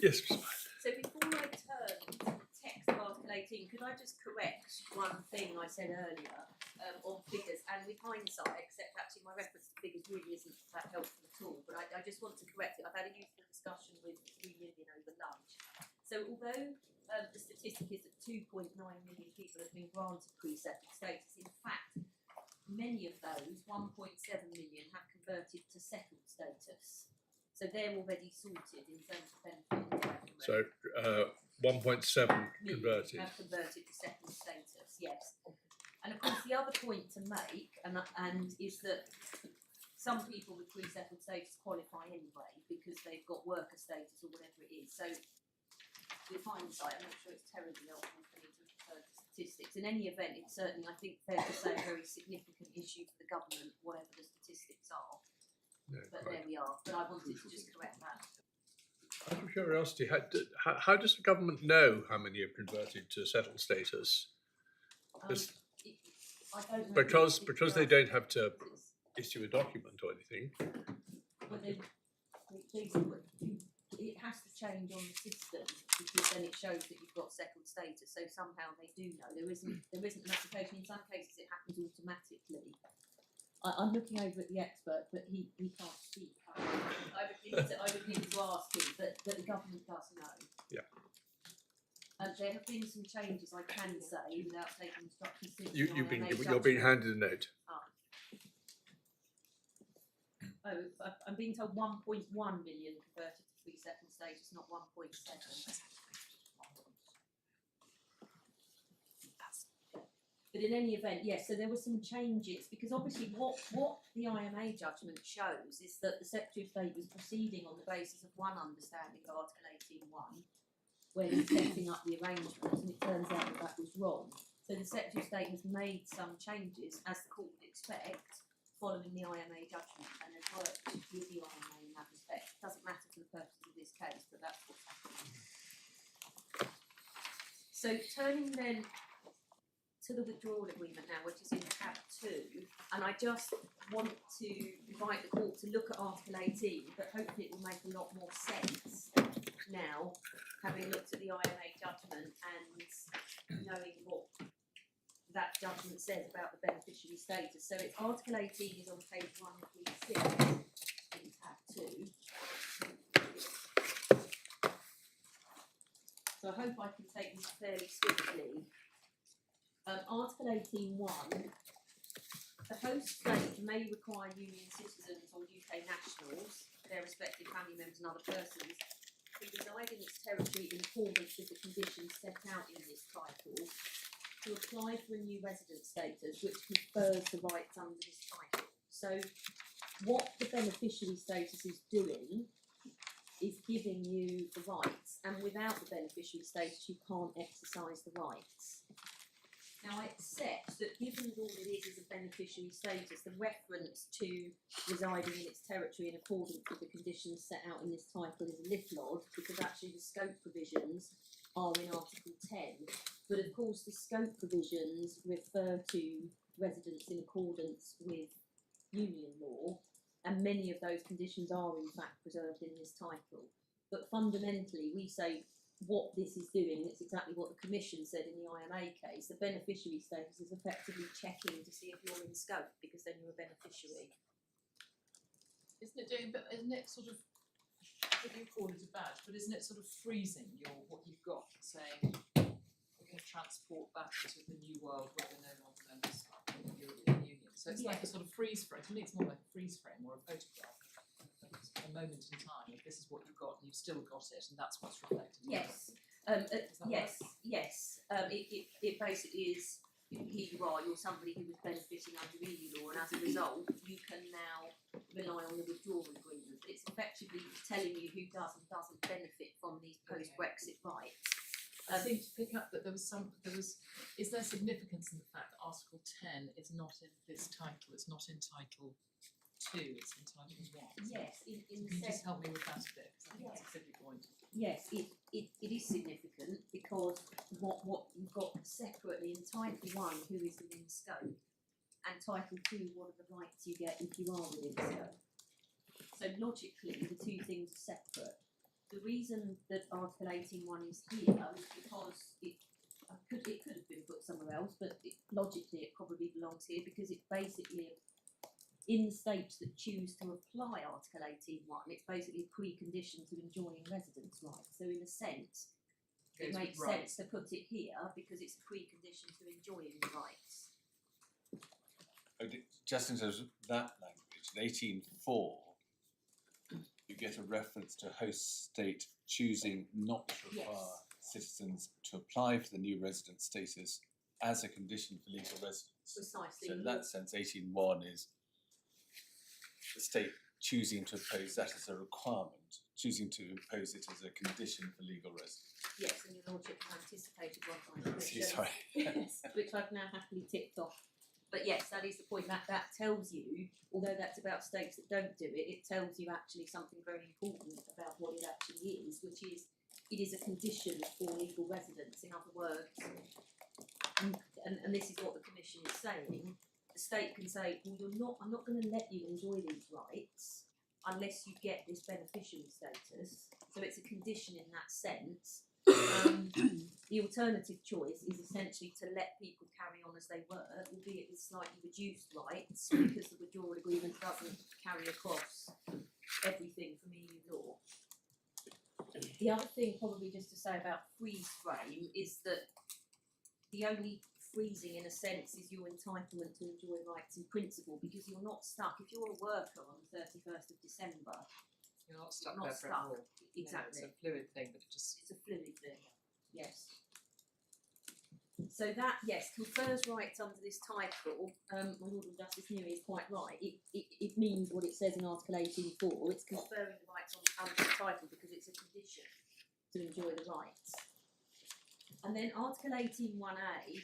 Yes. So before I turn to the text of Article 18, could I just correct one thing I said earlier on figures? And with hindsight, except actually my reference to figures really isn't that helpful at all, but I just want to correct it. I've had a useful discussion with Newey over lunch. So although the statistic is that 2.9 million people have been granted pre-settled status, in fact, many of those, 1.7 million, have converted to settled status. So they're already sorted in terms of benefit entitlement. So 1.7 converted. Have converted to settled status, yes. And of course, the other point to make, and is that some people with pre-settled status qualify anyway because they've got worker status or whatever it is. So with hindsight, I'm not sure it's terribly helpful for me to refer to statistics. In any event, it's certainly, I think, fair to say, a very significant issue for the government, whatever the statistics are. No, but right. There we are. But I wanted to just correct that. Out of curiosity, how does the government know how many have converted to settled status? I don't know Because they don't have to issue a document or anything. Well, it has to change on the system because then it shows that you've got settled status. So somehow they do know. There isn't an application. In some cases, it happens automatically. I'm looking over at the expert, but he can't speak. I would need to ask him, but the government does know. Yeah. There have been some changes, I can say, without taking instructions. You're being handed a note. I'm being told 1.1 million converted to pre-settled status, not 1.7. But in any event, yes, so there were some changes because obviously what the IMA judgment shows is that the Secretary of State was proceeding on the basis of one understanding of Article 18.1 when he's setting up the arrangement, and it turns out that was wrong. So the Secretary of State has made some changes, as the court would expect, following the IMA judgment, and has worked with the IMA in that respect. It doesn't matter for the purposes of this case, but that's what's happening. So turning then to the withdrawal agreement now, which is in tab 2, and I just want to invite the court to look at Article 18, but hopefully it will make a lot more sense now, having looked at the IMA judgment and knowing what that judgment says about the beneficiary status. So it's Article 18 is on page 136 in tab 2. So I hope I can take this fairly swiftly. Article 18.1, the host state may require Union citizens or UK nationals, their respective family members and other persons, who reside in its territory in accordance with the conditions set out in this title, to apply for a new resident status which confers the rights under this title. So what the beneficiary status is doing is giving you the rights, and without the beneficiary status you can't exercise the rights. Now I accept that given that all it is a beneficiary status, the reference to residing in its territory in accordance with the conditions set out in this title is a little odd, because actually the scope provisions are in Article 10. But of course the scope provisions refer to residence in accordance with union law, and many of those conditions are in fact preserved in this title. But fundamentally we say what this is doing, it's exactly what the Commission said in the IMA case. The beneficiary status is effectively checking to see if you're in scope, because then you're a beneficiary. Isn't it sort of, what do you call it, a badge, but isn't it sort of freezing what you've got, saying we're going to transport back to the new world where we're no longer members of the European Union? So it's like a sort of freeze frame. To me it's more like a freeze frame or a photograph. A moment in time, if this is what you've got and you've still got it, and that's what's reflected. Yes, yes. It basically is, here you are, you're somebody who was benefiting under EU law, and as a result you can now rely on the withdrawal agreement. It's effectively telling you who does and doesn't benefit from these post-Brexit rights. I seem to pick up that is there significance in the fact that Article 10 is not in this title, it's not in Title 2, it's in Title 1? Yes, in can you just help me with that a bit, because I think that's a silly point. Yes, it is significant, because what you've got separately in Title 1, who is within scope, and Title 2, what are the rights you get if you are within scope. So logically the two things are separate. the reason that Article 18.1 is here is because it could have been put somewhere else, but logically it probably belongs here because it basically, in the states that choose to apply Article 18.1, it's basically a precondition to enjoying residence rights. So in a sense, it makes sense to put it here because it's a precondition to enjoying the rights. Just in terms of that language, in 18.4, you get a reference to host state choosing not to require citizens to apply for the new resident status as a condition for legal residence. Precisely. So in that sense, 18.1 is the state choosing to impose that as a requirement, choosing to impose it as a condition for legal residence. Yes, and your lordship has anticipated one point, which, Sorry. yes, which I've now happily ticked off. But yes, that is the point. That tells you, although that's about states that don't do it, it tells you actually something very important about what it actually is, which is it is a condition for legal residence. In other words, and this is what the Commission is saying, the state can say, well, I'm not going to let you enjoy these rights unless you get this beneficiary status. So it's a condition in that sense. The alternative choice is essentially to let people carry on as they were, albeit with slightly reduced rights, because the Withdrawal Agreement doesn't carry across everything from EU law. The other thing probably just to say about freeze frame is that the only freezing in a sense is your entitlement to enjoy rights in principle, because you're not stuck. If you're a worker on the 31st of December, You're not stuck not there stuck. forever. Exactly. No, it's a fluid thing, but it just It's a fluid thing, yes. So that, yes, confers rights under this title. My Lord of Justice Newey is quite right. It means what it says in Article 18.4. It's conferring the rights under the title because it's a condition to enjoy the rights. And then Article 18.1a,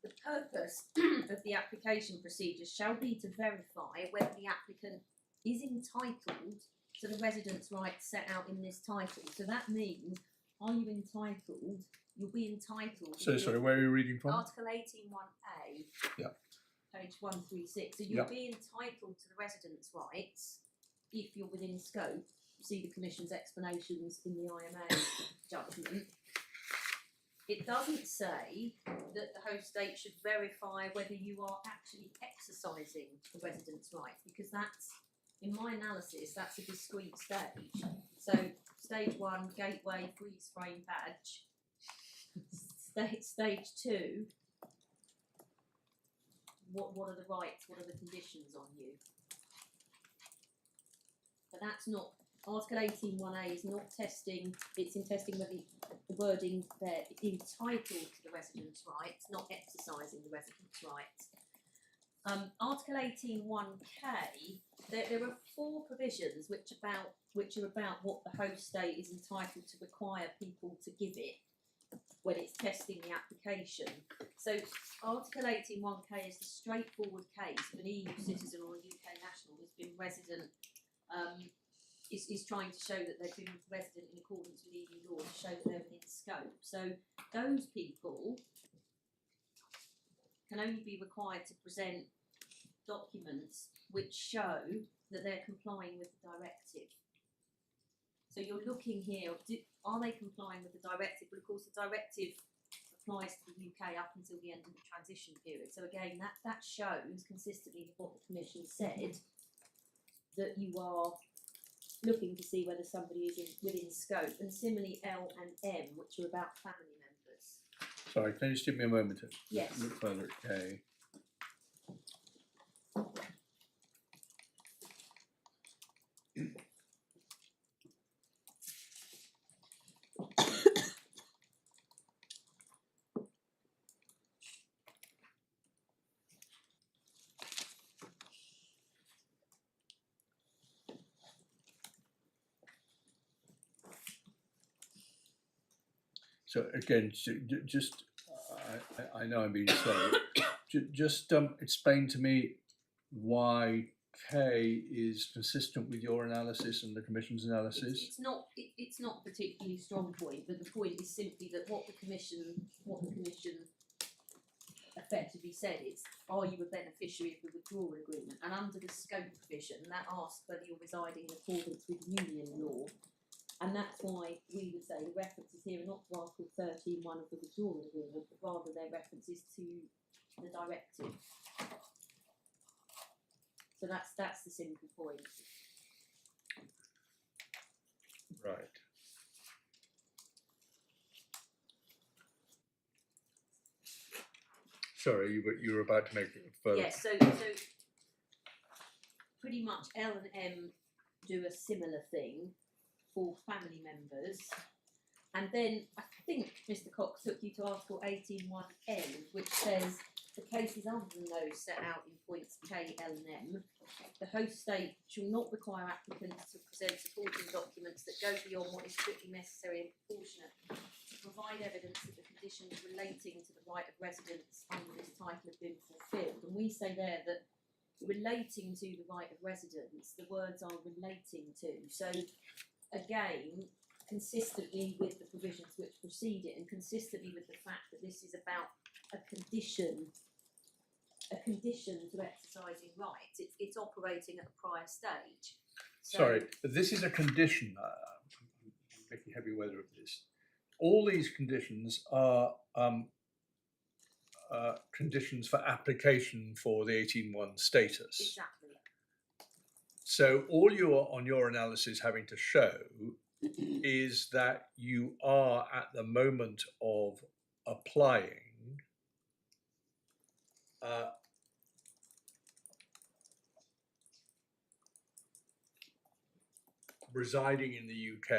the purpose of the application procedures shall be to verify whether the applicant is entitled to the residence rights set out in this title. So that means, are you entitled? You'll be entitled. So, sorry, where are you reading from? Article 18.1a. Yeah. Page 136. So you'll be entitled to the residence rights if you're within scope. See the Commission's explanations in the IMA judgment. It doesn't say that the host state should verify whether you are actually exercising the residence rights, because that's, in my analysis, that's a discrete stage. So, stage 1, gateway, freeze frame badge. Stage 2, what are the rights, what are the conditions on you? But that's not, Article 18.1a is not testing, it's in testing whether the wording there, entitled to the residence rights, not exercising the residence rights. Article 18.1k, there are 4 provisions which are about what the host state is entitled to require people to give it when it's testing the application. So Article 18.1k is the straightforward case of an EU citizen or a UK national who's been resident, is trying to show that they've been resident in accordance with EU law, to show that they're within scope. So those people can only be required to present documents which show that they're complying with the directive. So you're looking here, are they complying with the directive? But of course the directive applies to the UK up until the end of the transition period. So again, that shows, consistently with what the Commission said, that you are looking to see whether somebody is within scope. And similarly L and M, which are about family members. Sorry, can you just give me a moment to Yes. look further at K? So again, just I know I'm being slow. Just explain to me why K is consistent with your analysis and the Commission's analysis. It's not a particularly strong point, but the point is simply that what the Commission effectively said is, are you a beneficiary of the Withdrawal Agreement? And under the scope provision, that asks whether you're residing in accordance with Union law. And that's why we would say the references here are not to Article 13(1) of the Withdrawal Agreement, but rather they're references to the directive. So that's the simple point. Right. Sorry, you were about to make it further. Yes, so pretty much L and M do a similar thing for family members. And then I think Mr. Cox took you to Article 18(1)N, which says the cases other than those set out in points K, L and M, the host state shall not require applicants to present supporting documents that go beyond what is strictly necessary and proportionate to provide evidence that the conditions relating to the right of residence under this title have been fulfilled. And we say there that relating to the right of residence, the words are relating to. So again, consistently with the provisions which precede it, and consistently with the fact that this is about a condition to exercising rights, it's operating at a prior stage. So, Sorry, this is a condition. I'm making heavy weather of this. All these conditions are conditions for application for the 18(1) status. exactly. So all you're on your analysis having to show is that you are at the moment of applying residing in the UK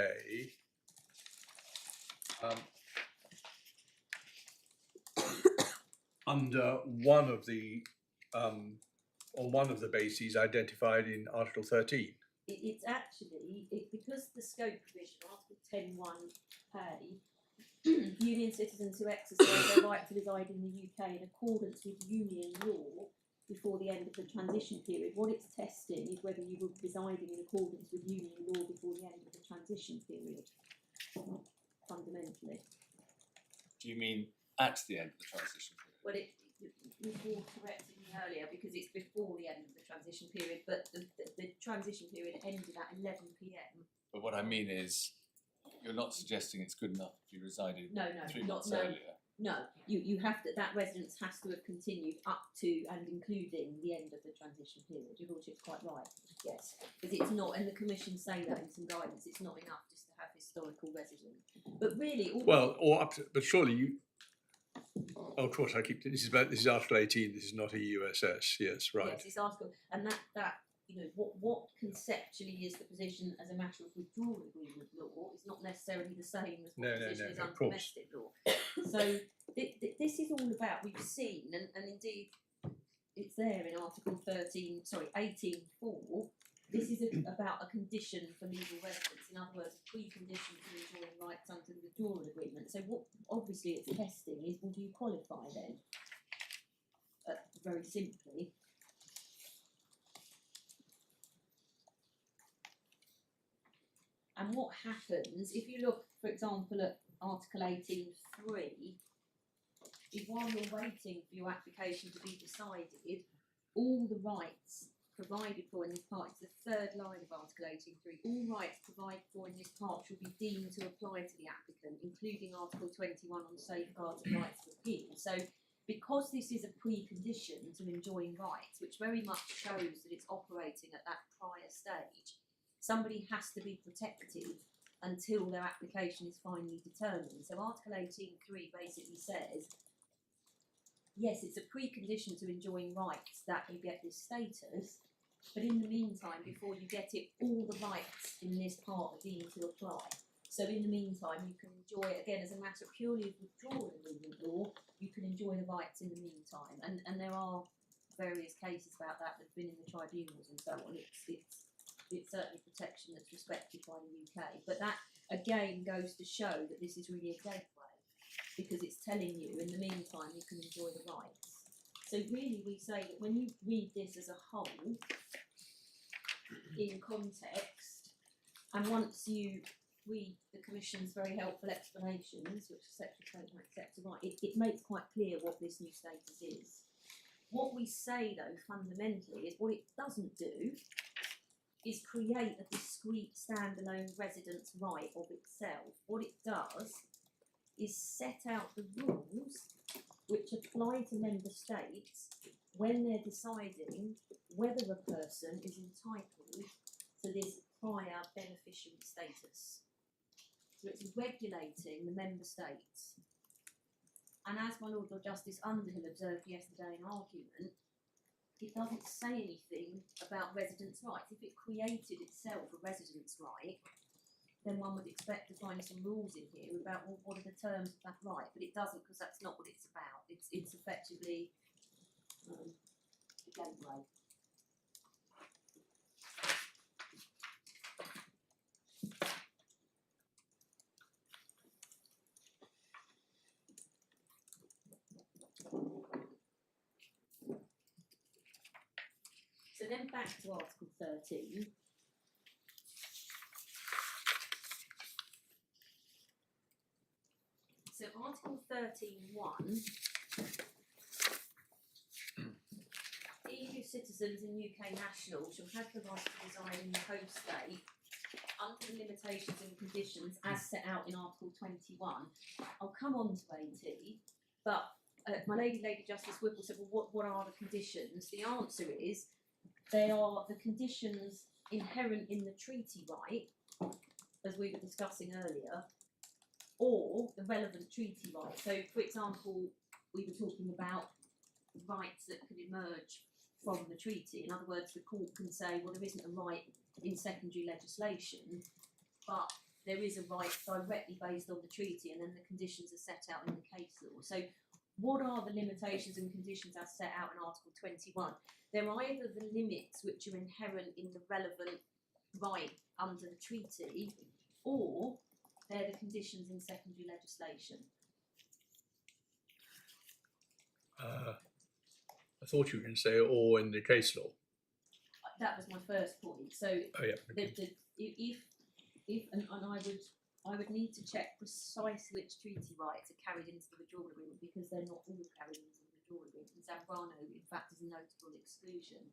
under one of the on one of the bases identified in Article 13. It's actually, because the scope provision, Article 10(1)A, Union citizens who exercise their right to reside in the UK in accordance with Union law before the end of the transition period. What it's testing is whether you were residing in accordance with Union law before the end of the transition period, fundamentally. Do you mean at the end of the transition period? Well, you corrected me earlier because it's before the end of the transition period, but the transition period ended at 11 p.m. But what I mean is, you're not suggesting it's good enough if you resided No, 3 not months no. earlier. No, you have to, that residence has to have continued up to and including the end of the transition period. Your lordship's quite right, yes. Because it's not, and the Commission say that in some guidance, it's not enough just to have historical residence. But really, all Well, or up to, but surely you. Oh, of course, I keep. This is Article 18. This is not a USS. Yes, right. yes, it's article, and that you know what conceptually is the position as a matter of withdrawal agreement law is not necessarily the same as what the position is under domestic law. So this is all about, we've seen, and indeed it's there in Article 18(4). This is about a condition for legal residence, in other words, a precondition for enjoying rights under the withdrawal agreement. So what obviously it's testing is, will you qualify then? Very simply. And what happens, if you look, for example, at Article 18(3), is while you're waiting for your application to be decided, all the rights provided for in this part, it's the third line of Article 18(3), all rights provided for in this part shall be deemed to apply to the applicant, including Article 21 on safeguards and rights of appeal. So because this is a precondition to enjoying rights, which very much shows that it's operating at that prior stage, somebody has to be protected until their application is finally determined. So Article 18(3) basically says, yes, it's a precondition to enjoying rights that you get this status, but in the meantime, before you get it, all the rights in this part are deemed to apply. So in the meantime, you can enjoy it, again, as a matter purely of withdrawal agreement law, you can enjoy the rights in the meantime. And there are various cases about that that have been in the tribunals and so on. It's certainly protection that's respected by the UK. But that, again, goes to show that this is really a gateway, because it's telling you, in the meantime, you can enjoy the rights. So really, we say that when you read this as a whole, in context, and once you read the Commission's very helpful explanations, which the Secretary of accept are right, it makes quite clear what this new status is. What we say, though, fundamentally, is what it doesn't do is create a discrete standalone residence right of itself. What it does is set out the rules which apply to member states when they're deciding whether a person is entitled to this prior beneficiary status. So it's regulating the member states. And as my Lord Justice Underhill observed yesterday in argument, it doesn't say anything about residence rights. If it created itself a residence right, then one would expect to find some rules in here about, well, what are the terms of that right? But it doesn't, because that's not what it's about. It's effectively a gateway. So then back to Article 13. So Article 13(1), EU citizens and UK nationals shall have the right to reside in the host state under the limitations and conditions as set out in Article 21. I'll come on to AT, but my Lady Justice Whipple said, well, what are the conditions? The answer is, they are the conditions inherent in the treaty right, as we were discussing earlier, or the relevant treaty right. So, for example, we were talking about rights that could emerge from the treaty. In other words, the court can say, well, there isn't a right in secondary legislation, but there is a right directly based on the treaty, and then the conditions are set out in the case law. So, what are the limitations and conditions as set out in Article 21? They're either the limits which are inherent in the relevant right under the treaty, or they're the conditions in secondary legislation. I thought you were going to say, or in the case law. That was my first point. So, Oh yeah. Okay. if and I would need to check precisely which treaty rights are carried into the withdrawal agreement, because they're not all carried into the withdrawal agreement. And Zambrano, in fact, is a notable exclusion.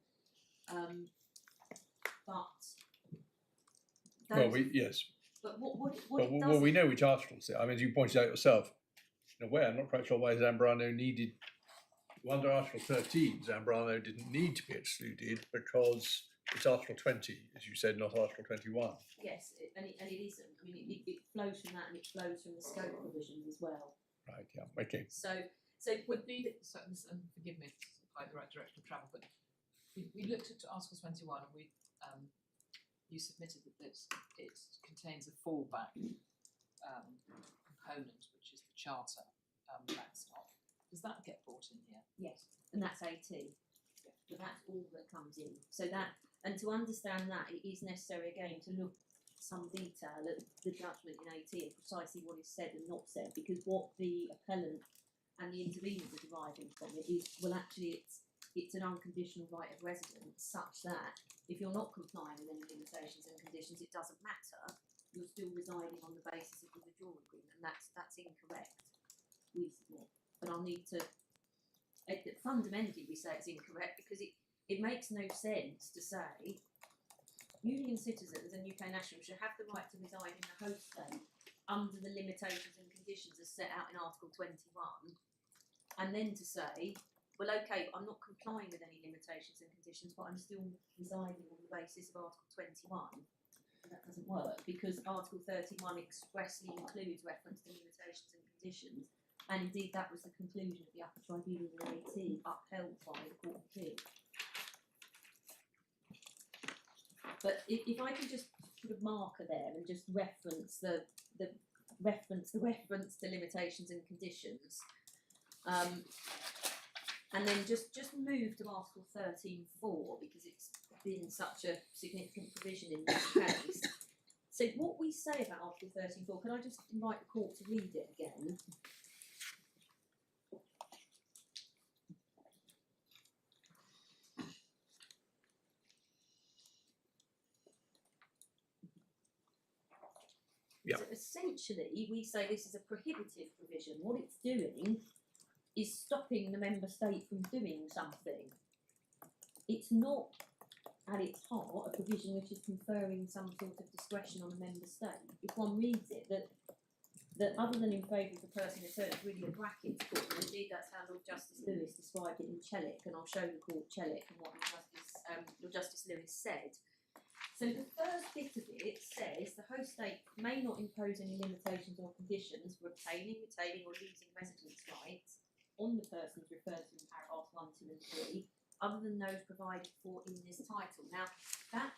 Yes. But what Well, it does. well, we know which articles. I mean, as you pointed out yourself, in a way, I'm not quite sure why Zambrano needed. Under Article 13, Zambrano didn't need to be excluded because it's Article 20, as you said, not Article 21. Yes, and it isn't. I mean, it flows from that, and it flows from the scope provisions as well. Right. Yeah. Okay. So Would the, so, and forgive me if it's by the right direction of travel, but we looked at Article 21 and we you submitted that it contains a fallback component, which is the charter backstop. Does that get brought in here? yes, and that's AT. But that's all that comes in. So that, and to understand that, it is necessary again to look at some detail at the judgment in AT and precisely what is said and not said, because what the appellant and the interveners are deriving from it is, well, actually it's an unconditional right of residence, such that if you're not complying with any limitations and conditions, it doesn't matter. You're still residing on the basis of the withdrawal agreement, and that's incorrect. We submit, but I'll need to. Fundamentally, we say it's incorrect because it makes no sense to say Union citizens and UK nationals should have the right to reside in the host state under the limitations and conditions as set out in Article 21, and then to say, well, okay, I'm not complying with any limitations and conditions, but I'm still residing on the basis of Article 21. That doesn't work, because Article 31 expressly includes reference to limitations and conditions, and indeed that was the conclusion of the upper tribunal in AT, upheld by the Court of Appeal. But if I can just put a marker there and just reference the reference to limitations and conditions, and then just move to Article 13(4) because it's been such a significant provision in this case. So what we say about Article 13(4, can I just invite the court to read it again? Yeah. So essentially, we say this is a prohibitive provision. What it's doing is stopping the member state from doing something. It's not at its heart a provision which is conferring some sort of discretion on a member state. If one reads it, that other than in favour of the person concerned, it's really a brackets call, and indeed that's how Lord Justice Lewis described it in Chellick, and I'll show the court Chellick and what Lord Justice Lewis said. So the first bit of it says the host state may not impose any limitations or conditions for obtaining, retaining or losing residence rights on the persons referred to in paragraphs 1, 2 and 3, other than those provided for in this title. Now, that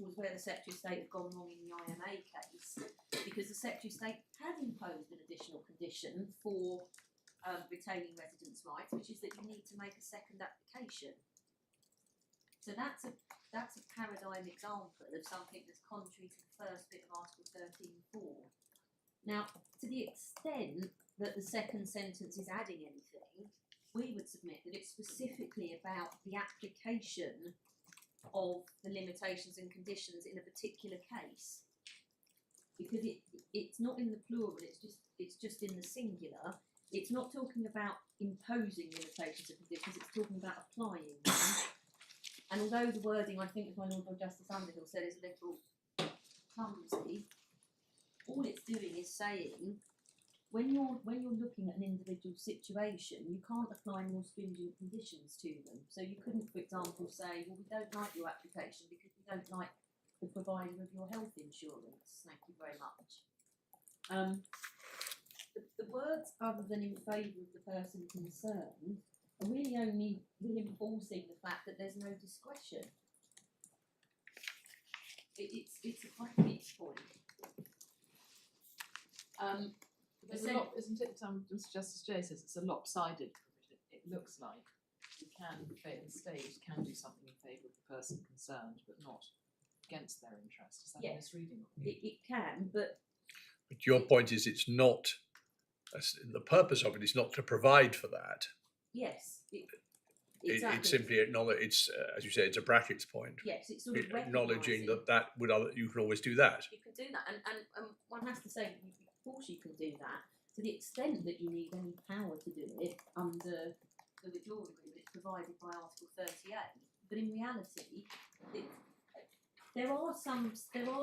was where the Secretary of State had gone wrong in the IMA case, because the Secretary of State had imposed an additional condition for retaining residence rights, which is that you need to make a second application. So that's a paradigm example of something that's contrary to the first bit of Article 13.4. Now, to the extent that the second sentence is adding anything, we would submit that it's specifically about the application of the limitations and conditions in a particular case, because it's not in the plural, it's just in the singular. It's not talking about imposing limitations and conditions, it's talking about applying them. And although the wording, I think, as my Lord Justice Underhill said, is a little clumsy, all it's doing is saying, when you're looking at an individual situation, you can't apply more stringent conditions to them. So you couldn't, for example, say, well, we don't like your application because we don't like the provider of your health insurance. Thank you very much. The words "other than in favour of the person concerned" are really only reinforcing the fact that there's no discretion. It's a quite big point. There's a lot, isn't it? Justice Jay says it's a lopsided provision. It looks like the state can do something in favour of the person concerned, but not against their interest. Is that a misreading? It can, but your point is it's not. The purpose of it is not to provide for that. yes, It's simply acknowledge. It's as you say, it's a brackets point. yes, it's sort of Acknowledging recognising that would you can always do that. you can do that, and one has to say, of course, you can do that to the extent that you need any power to do it under the withdrawal agreement. It's provided by Article 38, but in reality, there are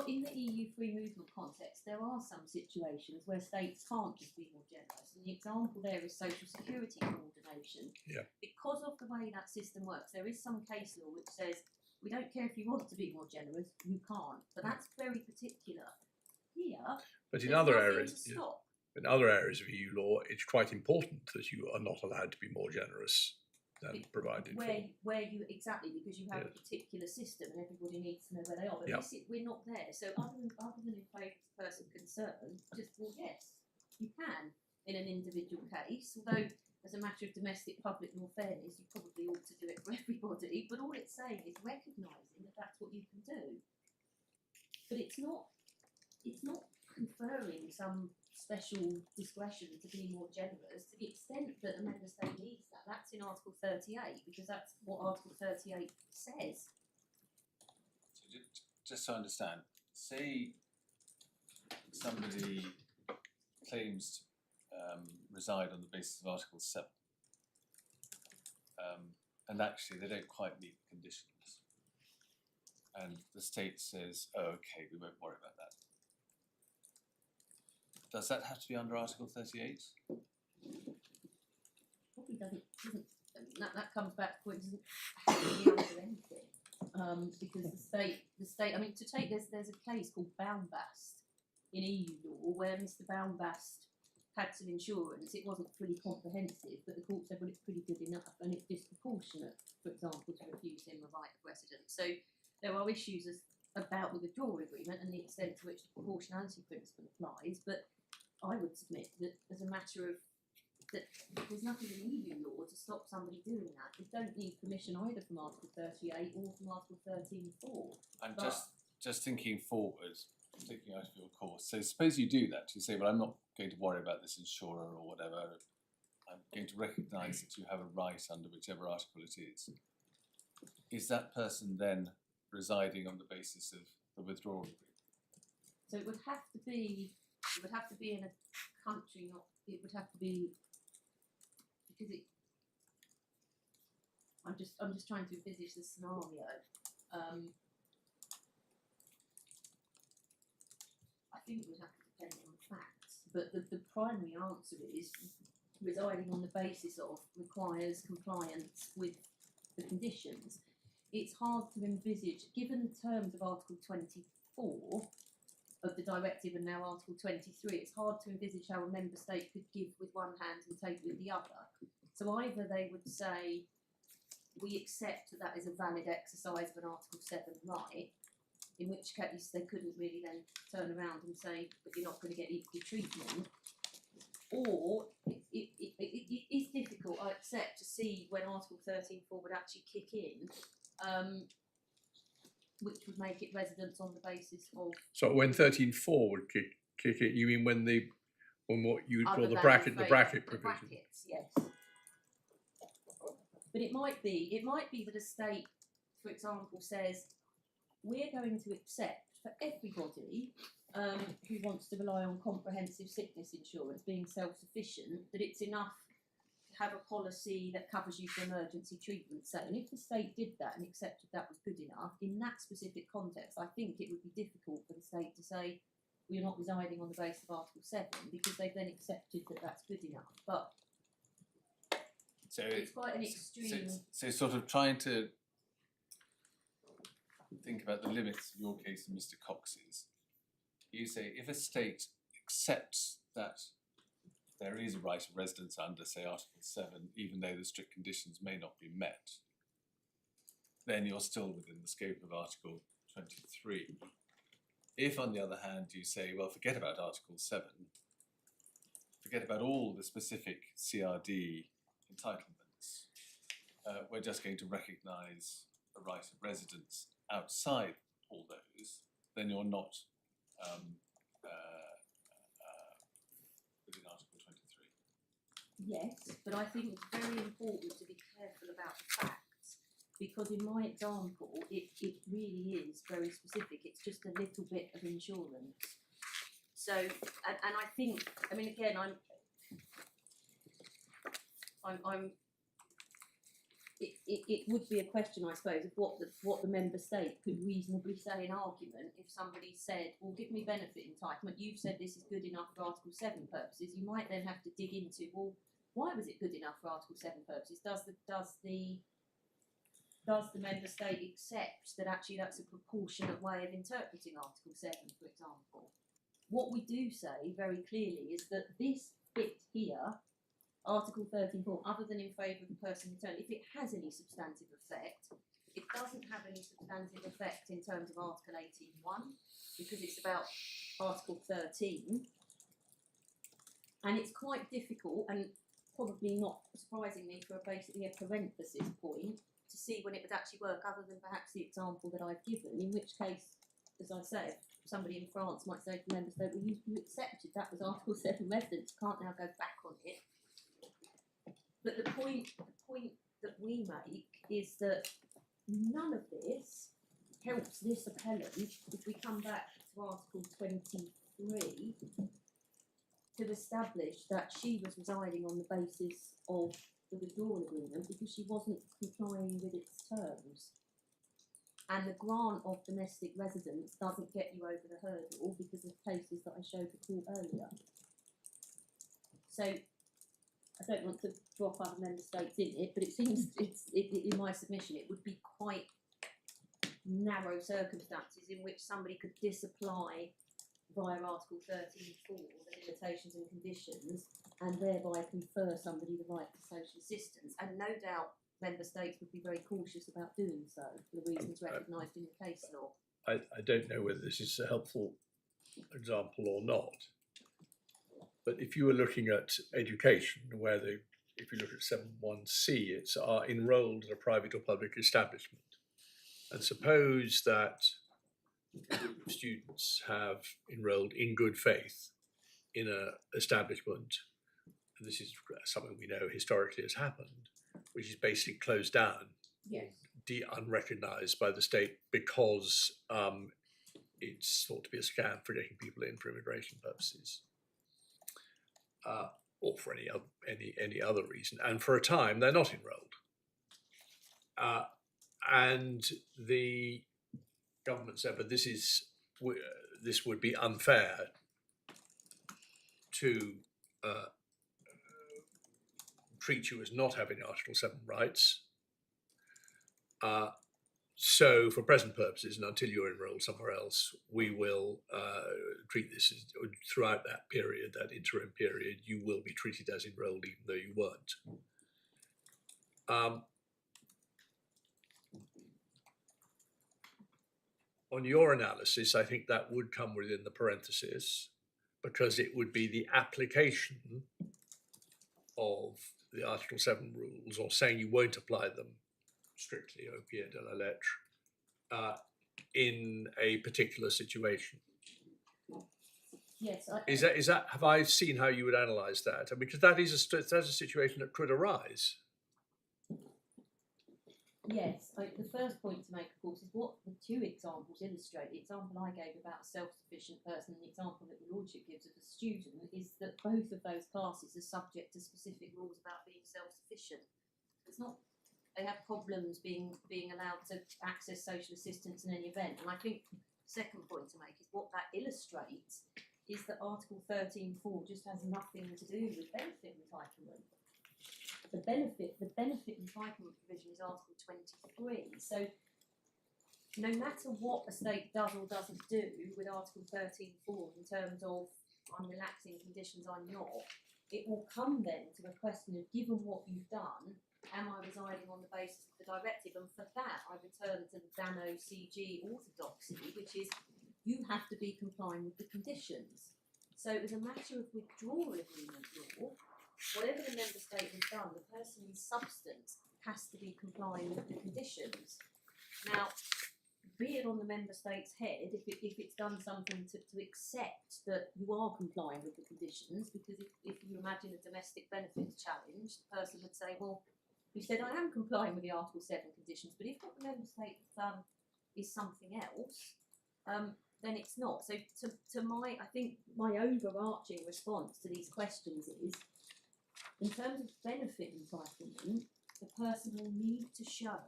in the EU free movement context, there are some situations where states can't just be more generous. And the example there is social security coordination. Yeah. Because of the way that system works, there is some case law which says we don't care if you want to be more generous, you can't. But that's very particular. Here, But in there's other nothing areas, to stop. in other areas of EU law, it's quite important that you are not allowed to be more generous than provided for. Where you exactly, because you have a particular system and everybody needs to know where they are. But we're not there. So other than in favour of the person concerned, just yes, you can in an individual case. Although as a matter of domestic public law fairness, you probably ought to do it for everybody. But all it's saying is recognising that that's what you can do. But it's not conferring some special discretion to be more generous to the extent that a member state needs that. That's in Article 38, because that's what Article 38 says. So just to understand, say somebody claims to reside on the basis of Article 7, and actually they don't quite meet the conditions, and the state says, oh, okay, we won't worry about that. Does that have to be under Article 38? Probably doesn't that comes back to it, doesn't have to be under anything. Because the state, I mean, there's a case called Baumbast in EU law where Mr. Baumbast had some insurance. It wasn't fully comprehensive, but the court said, well, it's pretty good enough and it's disproportionate, for example, to refuse him a right of residence. So there are issues about the withdrawal agreement and the extent to which the proportionality principle applies, but I would submit that as a matter of that there's nothing in EU law to stop somebody doing that. You don't need permission either from Article 38 or from Article 13.4. I'm just thinking forward, thinking out of your course. So suppose you do that. You say, well, I'm not going to worry about this insurer or whatever. I'm going to recognise that you have a right under whichever article it is. Is that person then residing on the basis of the withdrawal agreement? So it would have to be in a country, not it would have to be because I'm just trying to envisage the scenario. I think it would have to depend on facts, but the primary answer is residing on the basis of requires compliance with the conditions. It's hard to envisage, given the terms of Article 24 of the directive and now Article 23, it's hard to envisage how a member state could give with one hand and take with the other. So either they would say, we accept that is a valid exercise of an Article 7 right, in which case they couldn't really then turn around and say, but you're not going to get equal treatment. Or it is difficult, I accept, to see when Article 13.4 would actually kick in, which would make it residence on the basis of. So when 13.4 would kick it, you mean when what you would call the bracket provision? Brackets, yes. But it might be that a state, for example, says we're going to accept for everybody who wants to rely on comprehensive sickness insurance being self-sufficient, that it's enough to have a policy that covers you for emergency treatment. So, and if the state did that and accepted that was good enough, in that specific context, I think it would be difficult for the state to say, well, you're not residing on the basis of Article 7, because they've then accepted that that's good enough. But So it's quite an extreme. So sort of trying to think about the limits of your case and Mr. Cox's. You say if a state accepts that there is a right of residence under, say, Article 7, even though the strict conditions may not be met, then you're still within the scope of Article 23. If, on the other hand, you say, well, forget about Article 7, forget about all the specific CRD entitlements, we're just going to recognise a right of residence outside all those, then you're not within Article 23. Yes, but I think it's very important to be careful about the facts, because in my example, it really is very specific. It's just a little bit of insurance. So, and I think, I mean, again, it would be a question, I suppose, of what the member state could reasonably say in argument if somebody said, well, give me benefit entitlement, you've said this is good enough for Article 7 purposes. You might then have to dig into, well, why was it good enough for Article 7 purposes? Does the member state accept that actually that's a proportionate way of interpreting Article 7, for example? What we do say very clearly is that this bit here, Article 13.4, other than in favour of the person returned, if it has any substantive effect, it doesn't have any substantive effect in terms of Article 18.1, because it's about Article 13. And it's quite difficult, and probably not surprisingly for basically a parenthesis point, to see when it would actually work, other than perhaps the example that I've given, in which case, as I said, somebody in France might say to the member state, well, you accepted that was Article 7 residence, can't now go back on it. But the point that we make is that none of this helps this appellant, if we come back to Article 23, to establish that she was residing on the basis of the withdrawal agreement, because she wasn't complying with its terms. And the grant of domestic residence doesn't get you over the hurdle because of cases that I showed the court earlier. So I don't want to drop other member states in it, but it seems in my submission it would be quite narrow circumstances in which somebody could disapply via Article 13.4 the limitations and conditions, and thereby confer somebody the right to social assistance. And no doubt member states would be very cautious about doing so for the reasons recognised in the case law. I don't know whether this is a helpful example or not, but if you were looking at education, if you look at 7.1c, it's enrolled in a private or public establishment. And suppose that a group of students have enrolled in good faith in an establishment, and this is something we know historically has happened, which is basically closed down, yes, unrecognised by the state because it's thought to be a scam for getting people in for immigration purposes, or for any other reason. And for a time, they're not enrolled. and the government said, but this would be unfair to treat you as not having Article 7 rights. So for present purposes, and until you're enrolled somewhere else, we will treat this as, throughout that period, that interim period, you will be treated as enrolled even though you weren't. On your analysis, I think that would come within the parentheses because it would be the application of the Article 7 rules, or saying you won't apply them strictly au pied de la lettre in a particular situation. Yes. Is that have I seen how you would analyse that? Because that's a situation that could arise. Yes, the first point to make, of course, is what the two examples illustrate. The example I gave about a self-sufficient person and the example that the Lordship gives of a student is that both of those classes are subject to specific rules about being self-sufficient. It's not, they have problems being allowed to access social assistance in any event. And I think the second point to make is what that illustrates is that Article 13.4 just has nothing to do with benefit entitlement. The benefit entitlement provision is Article 23. So no matter what a state does or doesn't do with Article 13.4 in terms of I'm relaxing conditions, I'm not, it will come then to a question of, given what you've done, am I residing on the basis of the directive? And for that, I return to the Dano CG orthodoxy, which is you have to be complying with the conditions. So as a matter of withdrawal agreement law, whatever the member state has done, the person in substance has to be complying with the conditions. Now, be it on the member state's head if it's done something to accept that you are complying with the conditions, because if you imagine a domestic benefits challenge, the person would say, well, you said I am complying with the Article 7 conditions, but if what the member state has done is something else, then it's not. So I think my overarching response to these questions is, in terms of benefit entitlement, the person will need to show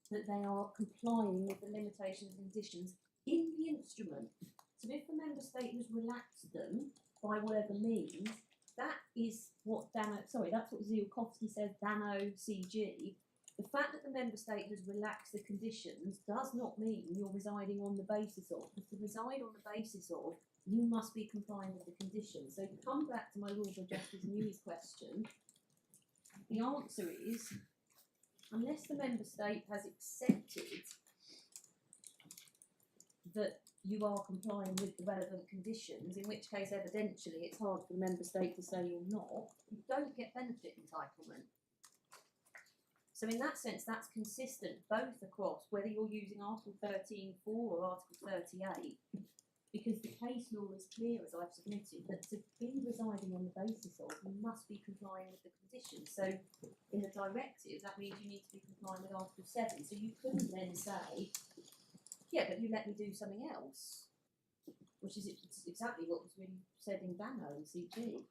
that they are complying with the limitations and conditions in the instrument. So if the member state has relaxed them by whatever means, that is what that's what Ziolkowski says, Dano CG. The fact that the member state has relaxed the conditions does not mean you're residing on the basis of. Because to reside on the basis of, you must be complying with the conditions. So to come back to my Rules of Justice Newey's question, the answer is, unless the member state has accepted that you are complying with the relevant conditions, in which case evidentially it's hard for the member state to say you're not, you don't get benefit entitlement. So in that sense, that's consistent both across whether you're using Article 13.4 or Article 38, because the case law is clear, as I've submitted, that to be residing on the basis of, you must be complying with the conditions. So in the directive, that means you need to be complying with Article 7. So you couldn't then say, yeah, but you let me do something else, which is exactly what was really said in Dano and CG.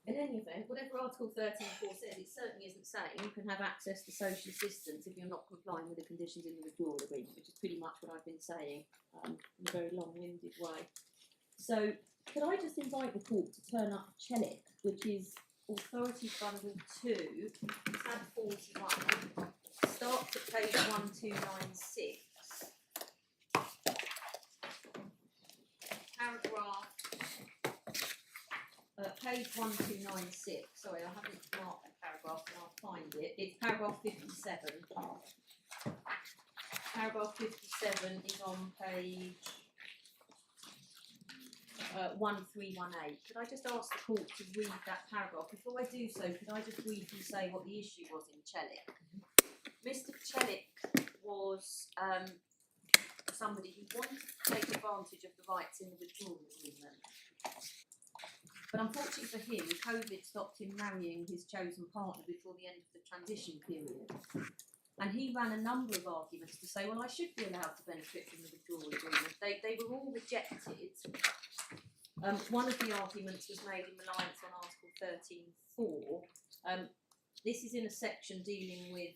In any event, whatever Article 13.4 says, it certainly isn't saying you can have access to social assistance if you're not complying with the conditions in the withdrawal agreement, which is pretty much what I've been saying in a very long-winded way. So, could I just invite the court to turn up Chelik, which is Authority Bundle 2, tab 41, starts at page 1296, paragraph. Page 1296, sorry, I haven't marked that paragraph, and I'll find it. It's paragraph 57. Paragraph 57 is on page 1318. Could I just ask the court to read that paragraph? Before I do so, could I just briefly say what the issue was in Chelik? Mr. Chelik was somebody who wanted to take advantage of the rights in the withdrawal agreement. But unfortunately for him, COVID stopped him marrying his chosen partner before the end of the transition period. And he ran a number of arguments to say, well, I should be allowed to benefit from the withdrawal agreement. They were all rejected. One of the arguments was made in reliance on Article 13.4. This is in a section dealing with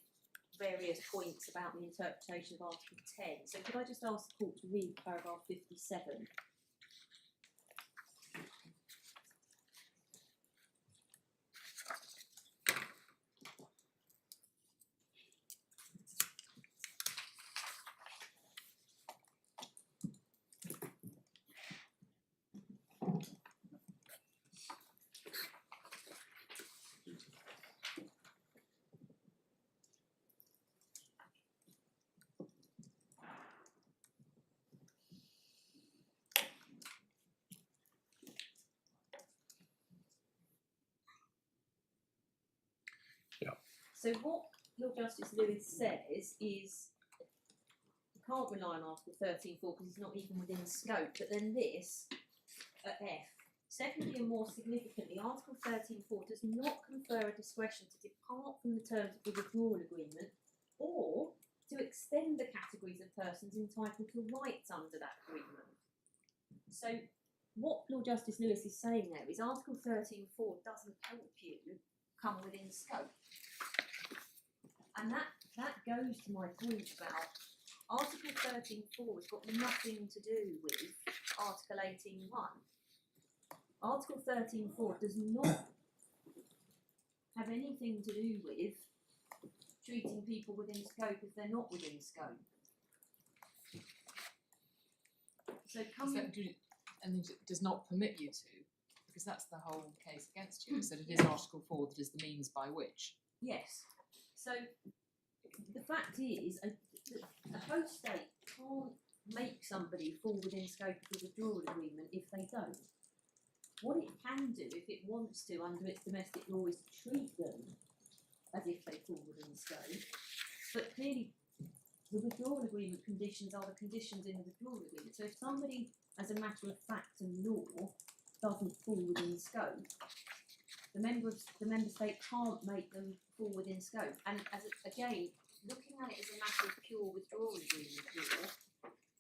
various points about the interpretation of Article 10. So could I just ask the court to read paragraph 57? So what Lord Justice Lewis says is you can't rely on Article 13.4 because it's not even within scope, but then this, at F, secondly and more significantly, Article 13.4 does not confer a discretion to depart from the terms of the withdrawal agreement or to extend the categories of persons entitled to rights under that agreement. So what Lord Justice Lewis is saying there is Article 13.4 doesn't help you come within scope. And that goes to my point about Article 13.4 has got nothing to do with Article 18.1. Article 13.4 does not have anything to do with treating people within scope if they're not within scope. So and it does not permit you to, because that's the whole case against you, is that it is Article 4 that is the means by which. Yes. So the fact is, a host state can't make somebody fall within scope of the withdrawal agreement if they don't. What it can do, if it wants to, under its domestic law, is to treat them as if they fall within scope. But clearly, the withdrawal agreement conditions are the conditions in the withdrawal agreement. So if somebody, as a matter of fact and law, doesn't fall within scope, the member state can't make them fall within scope. And again, looking at it as a matter of pure withdrawal agreement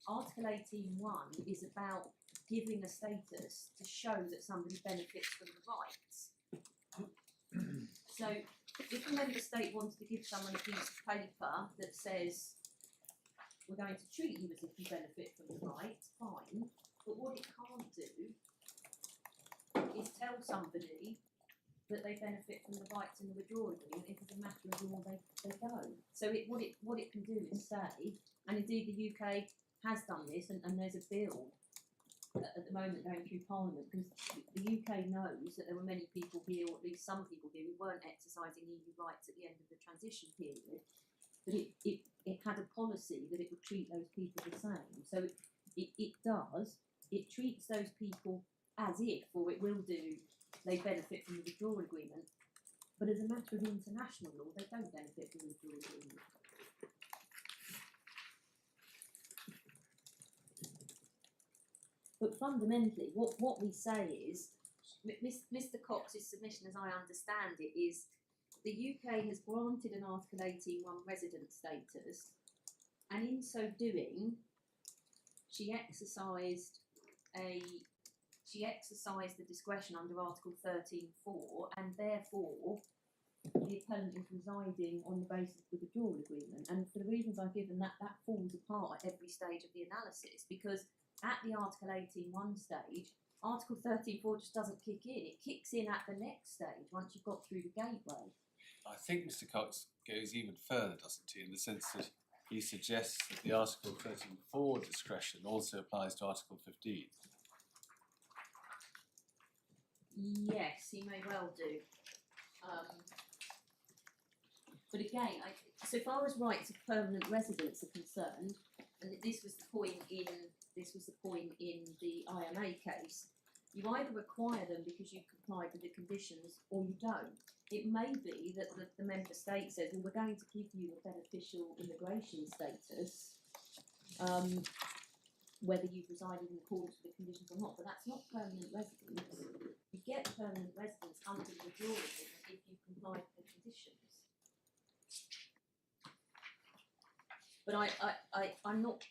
law, Article 18.1 is about giving a status to show that somebody benefits from the rights. So if a member state wanted to give someone a piece of paper that says, we're going to treat you as if you benefit from the rights, fine, but what it can't do is tell somebody that they benefit from the rights in the withdrawal agreement if as a matter of law they don't. So what it can do is say, and indeed the UK has done this, and there's a bill at the moment going through Parliament, because the UK knows that there were many people here, or at least some people here, who weren't exercising EU rights at the end of the transition period, but it had a policy that it would treat those people the same. So it treats those people as if, or it will do, they benefit from the withdrawal agreement, but as a matter of international law, they don't benefit from the withdrawal agreement. But fundamentally, what we say is, Mr. Cox's submission, as I understand it, is the UK has granted an Article 18.1 resident status, and in so doing, she exercised the discretion under Article 13.4, and therefore the appellant is residing on the basis of the withdrawal agreement. And for the reasons I've given, that falls apart at every stage of the analysis, because at the Article 18.1 stage, Article 13.4 just doesn't kick in. It kicks in at the next stage, once you've got through the gateway. I think Mr. Cox goes even further, doesn't he, in the sense that he suggests that the Article 13.4 discretion also applies to Article 15. Yes, he may well do. But again, so far as rights of permanent residents are concerned, and this was the point in the IMA case, you either require them because you've complied with the conditions, or you don't. It may be that the member state says, well, we're going to give you a beneficial immigration status, whether you've resided in accordance with the conditions or not, but that's not permanent residence. You get permanent residence under the withdrawal agreement if you comply with the conditions. But I'm not,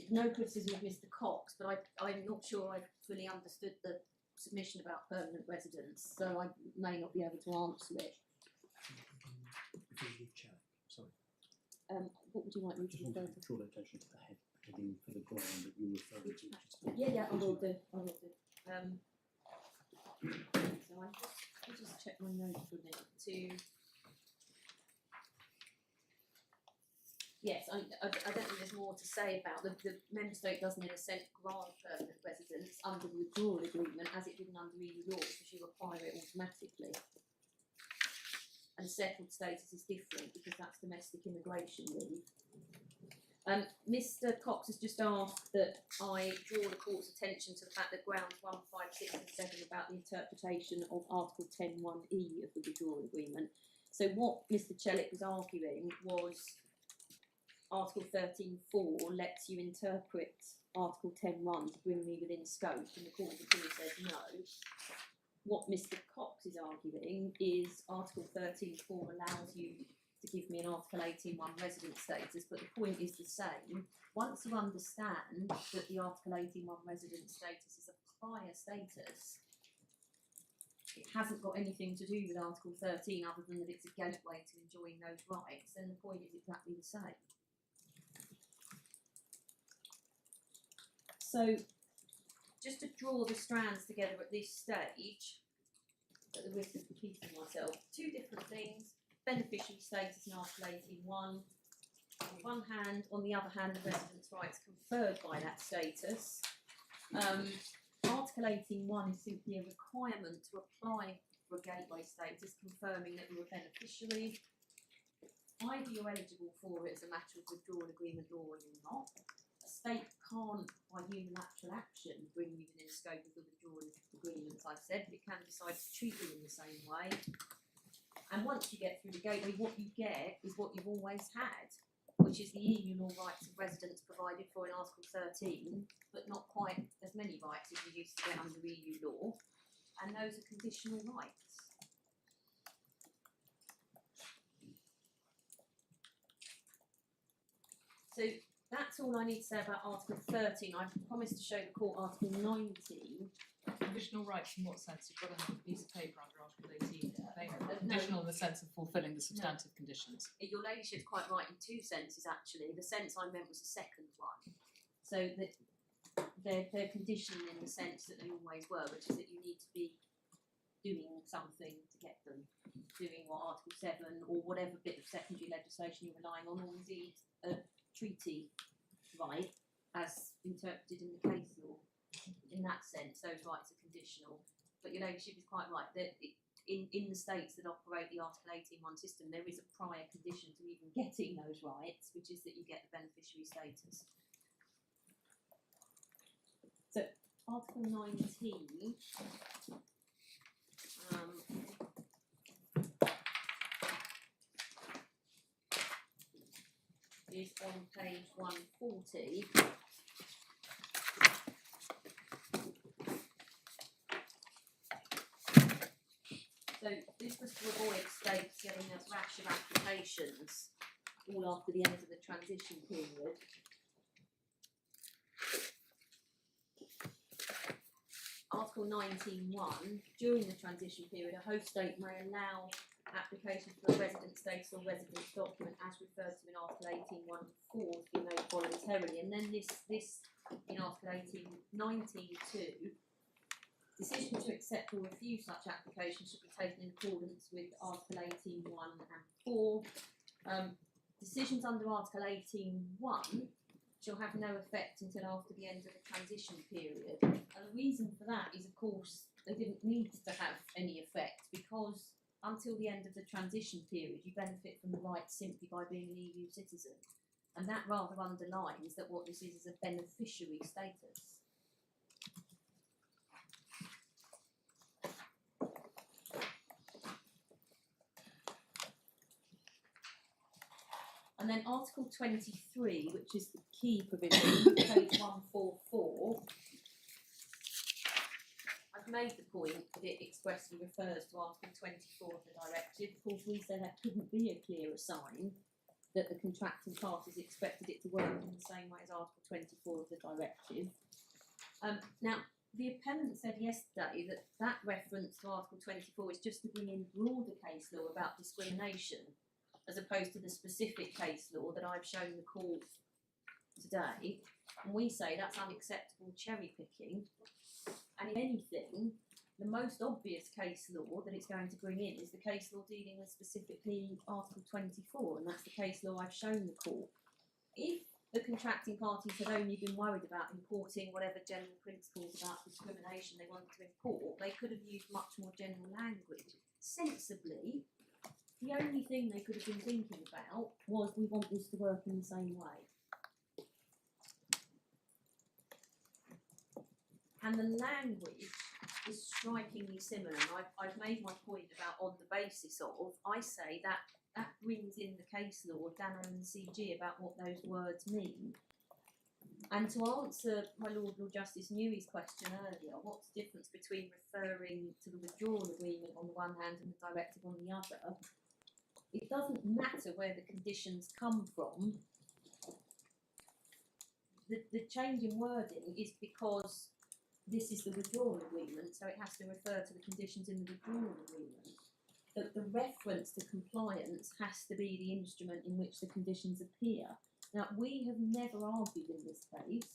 no criticism of Mr. Cox, but I'm not sure I fully understood the submission about permanent residence, so I may not be able to answer it. Sorry, What would you like me to just want refer to to? draw attention to the heading for the ground that you're referring to. Yeah, I will do. So I'll just check my notes for a minute to. Yes, I don't think there's more to say about the member state doesn't in a sense grant permanent residence under the withdrawal agreement as it didn't under EU law because you acquire it automatically. And settled status is different because that's domestic immigration leave. Mr. Cox has just asked that I draw the court's attention to the fact that grounds 1, 5, 6 and 7 about the interpretation of Article 10(1)(e) of the withdrawal agreement. So what Mr. Chellick was arguing was Article 13(4) lets you interpret Article 10(1) to bring me within scope, and the Court of Appeal says no. What Mr. Cox is arguing is Article 13(4) allows you to give me an Article 18(1) resident status, but the point is the same. Once you understand that the Article 18(1) resident status is a prior status, it hasn't got anything to do with Article 13 other than that it's a gateway to enjoying those rights, then the point is exactly the same. So, just to draw the strands together at this stage, at the risk of repeating myself, two different things. Beneficiary status in Article 18(1). On the one hand, on the other hand, the residence rights conferred by that status. Article 18(1) is simply a requirement to apply for a gateway status, confirming that you're a beneficiary. Either you're eligible for it as a matter of withdrawal agreement law or you're not. A state can't, by unilateral action, bring you within the scope of the withdrawal agreement, as I've said, but it can decide to treat you in the same way. And once you get through the gateway, what you get is what you've always had, which is the EU law rights of residence provided for in Article 13, but not quite as many rights as you used to get under EU law, and those are conditional rights. So that's all I need to say about Article 13. I promised to show the court Article 19. Conditional rights in what sense? You've got a piece of paper under Article 18. No. Conditional in the sense of fulfilling the substantive conditions. Your ladyship's quite right in two senses, actually. The sense I meant was the second one. So that they're conditional in the sense that they always were, which is that you need to be doing something to get them, doing what Article 7 or whatever bit of secondary legislation you're relying on, or indeed a treaty right as interpreted in the case law. In that sense, those rights are conditional. But your ladyship is quite right that in the states that operate the Article 18(1) system, there is a prior condition to even getting those rights, which is that you get the beneficiary status. So Article 19. Is on page 140. So this was to avoid states getting a rash of applications all after the end of the transition period. Article 19(1), during the transition period, a host state may allow applications for a resident status or residence document as referred to in Article 18(1)(4) to be made voluntarily. And then this in Article 18(19)(2), decision to accept or refuse such applications should be taken in accordance with Article 18(1) and 4. Decisions under Article 18(1) shall have no effect until after the end of the transition period. And the reason for that is, of course, they didn't need to have any effect because until the end of the transition period, you benefit from the rights simply by being an EU citizen. And that rather underlines that what this is a beneficiary status. And then Article 23, which is the key provision, page 144. I've made the point that it expressly refers to Article 24 of the directive. Of course, we said that couldn't be a clearer sign that the contracting parties expected it to work in the same way as Article 24 of the directive. Now, the appellant said yesterday that that reference to Article 24 is just to bring in broader case law about discrimination, as opposed to the specific case law that I've shown the court today. And we say that's unacceptable cherry picking. And if anything, the most obvious case law that it's going to bring in is the case law dealing with specifically Article 24, and that's the case law I've shown the court. If the contracting parties had only been worried about importing whatever general principles about discrimination they wanted to import, they could have used much more general language. Sensibly, the only thing they could have been thinking about was, we want this to work in the same way. And the language is strikingly similar. And I've made my point about on the basis of, I say that that brings in the case law, Dano and CG, about what those words mean. And to answer my Lord Justice Newey's question earlier, what's the difference between referring to the withdrawal agreement on the one hand and the directive on the other? It doesn't matter where the conditions come from. The change in wording is because this is the withdrawal agreement, so it has to refer to the conditions in the withdrawal agreement. That the reference to compliance has to be the instrument in which the conditions appear. Now, we have never argued in this case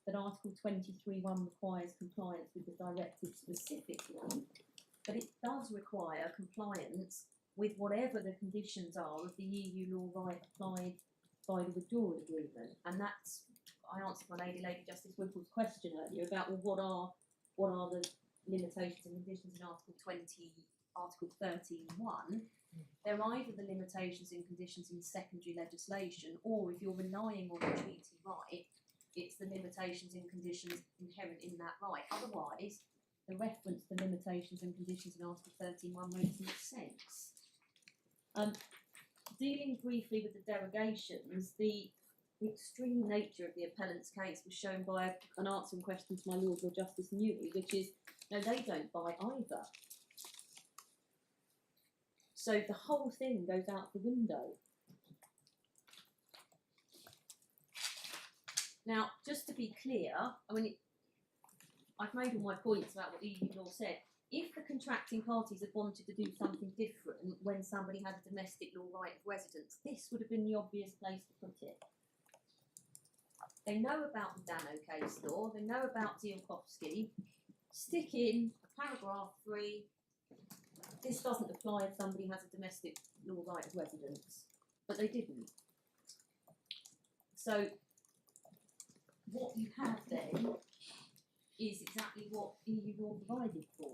that Article 23(1) requires compliance with the directive specifically, but it does require compliance with whatever the conditions are of the EU law right applied by the withdrawal agreement. And that's, I answered my Lady Justice Whipple's question earlier about, well, what are the limitations and conditions in Article 13(1). They're either the limitations and conditions in secondary legislation, or if you're relying on a treaty right, it's the limitations and conditions inherent in that right. Otherwise, the reference to limitations and conditions in Article 13(1) makes no sense. Dealing briefly with the derogations, the extreme nature of the appellant's case was shown by an answering question to my Lord Justice Newey, which is, no, they don't buy either. So the whole thing goes out the window. Now, just to be clear, I mean, I've made all my points about what the EU law said. If the contracting parties had wanted to do something different when somebody had a domestic law right of residence, this would have been the obvious place to put it. They know about the Dano case law, they know about Ziolkowski. Stick in paragraph 3, this doesn't apply if somebody has a domestic law right of residence, but they didn't. So what you have then is exactly what EU law provided for.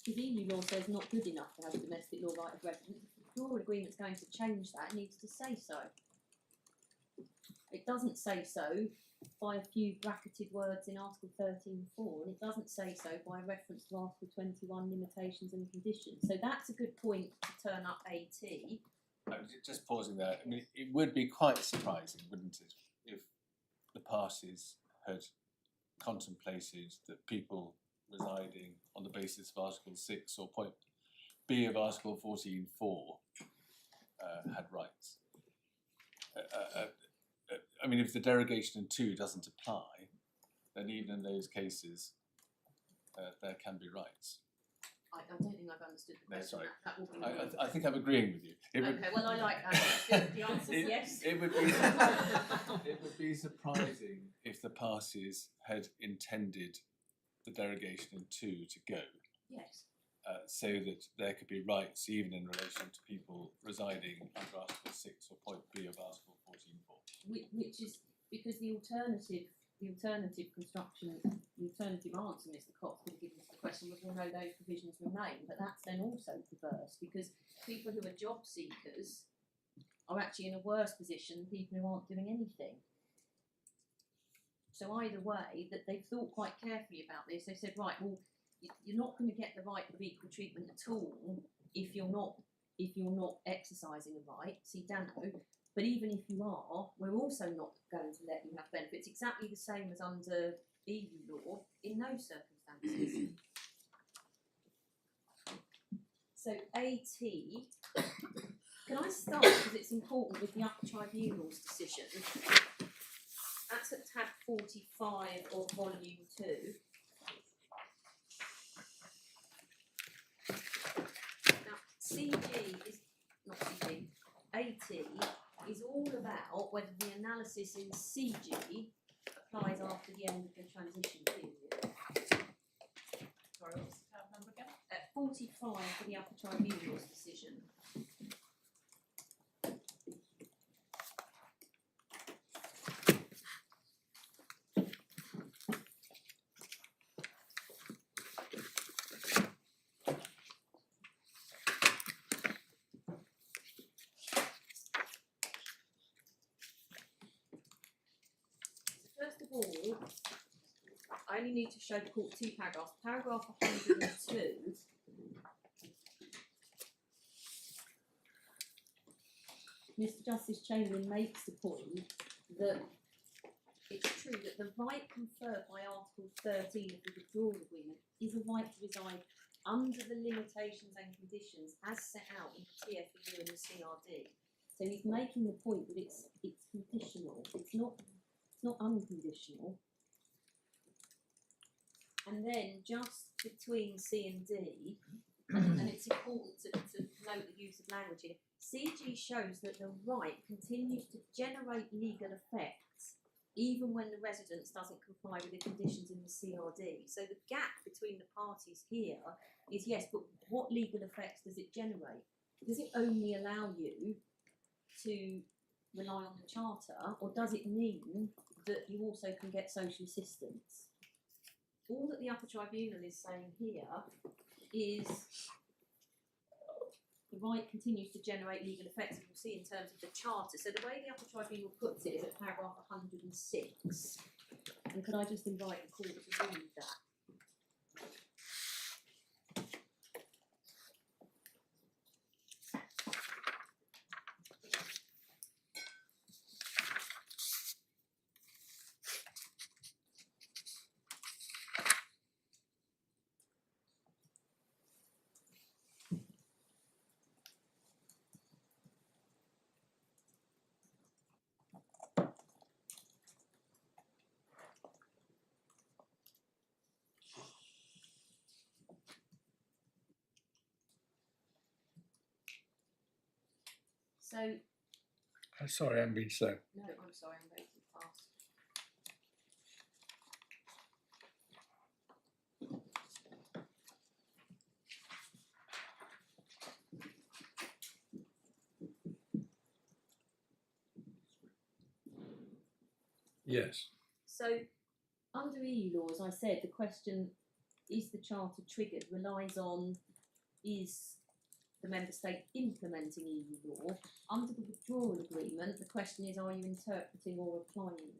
Because EU law says not good enough to have a domestic law right of residence. If the withdrawal agreement's going to change that, it needs to say so. It doesn't say so by a few bracketed words in Article 13(4), and it doesn't say so by reference to Article 21, limitations and conditions. So that's a good point to turn up AT. Just pausing there, I mean, it would be quite surprising, wouldn't it, if the parties had contemplated that people residing on the basis of Article 6 or point B of Article 14(4) had rights. I mean, if the derogation in 2 doesn't apply, then even in those cases, there can be rights. I don't think I've understood the question. No, sorry. That will be I think I'm agreeing with you. okay, well, I like that. The answer is yes. It would be surprising if the parties had intended the derogation in 2 to go. Yes. So that there could be rights even in relation to people residing under Article 6 or point B of Article 14(4). Which is because the alternative construction, the alternative answer Mr. Cox would have given to the question was, well, no, those provisions remain, but that's then also perverse because people who are job seekers are actually in a worse position than people who aren't doing anything. So either way, that they've thought quite carefully about this. They said, right, well, you're not going to get the right of equal treatment at all if you're not exercising a right. See Dano. But even if you are, we're also not going to let you have benefits. Exactly the same as under EU law in those circumstances. So AT Can I start, because it's important, with the upper tribunal's decision? That's at tab 45 of volume 2. Now, CG is, not CG, AT is all about whether the analysis in CG applies after the end of the transition period. Sorry, what was the tab number again? At 45 for the upper tribunal's decision. First of all, I only need to show the court 2 paragraphs. Paragraph 102 Mr. Justice Chamberlain makes the point that it's true that the right conferred by Article 13 of the Withdrawal Agreement is a right to reside under the limitations and conditions as set out in the TFU and the CRD. So he's making the point that it's conditional. It's not unconditional. And then just between C and D, and it's important to note the use of language here, CG shows that the right continues to generate legal effects even when the residence doesn't comply with the conditions in the CRD. So the gap between the parties here is, yes, but what legal effects does it generate? Does it only allow you to rely on the charter, or does it mean that you also can get social assistance? All that the upper tribunal is saying here is the right continues to generate legal effects, as you'll see in terms of the charter. So the way the upper tribunal puts it is at paragraph 106. And could I just invite the court to read that? So, Sorry, I'm being slow. no, I'm sorry, I'm going too fast. Yes. So, under EU law, as I said, the question, is the charter triggered, relies on, is the member state implementing EU law? Under the withdrawal agreement, the question is, are you interpreting or applying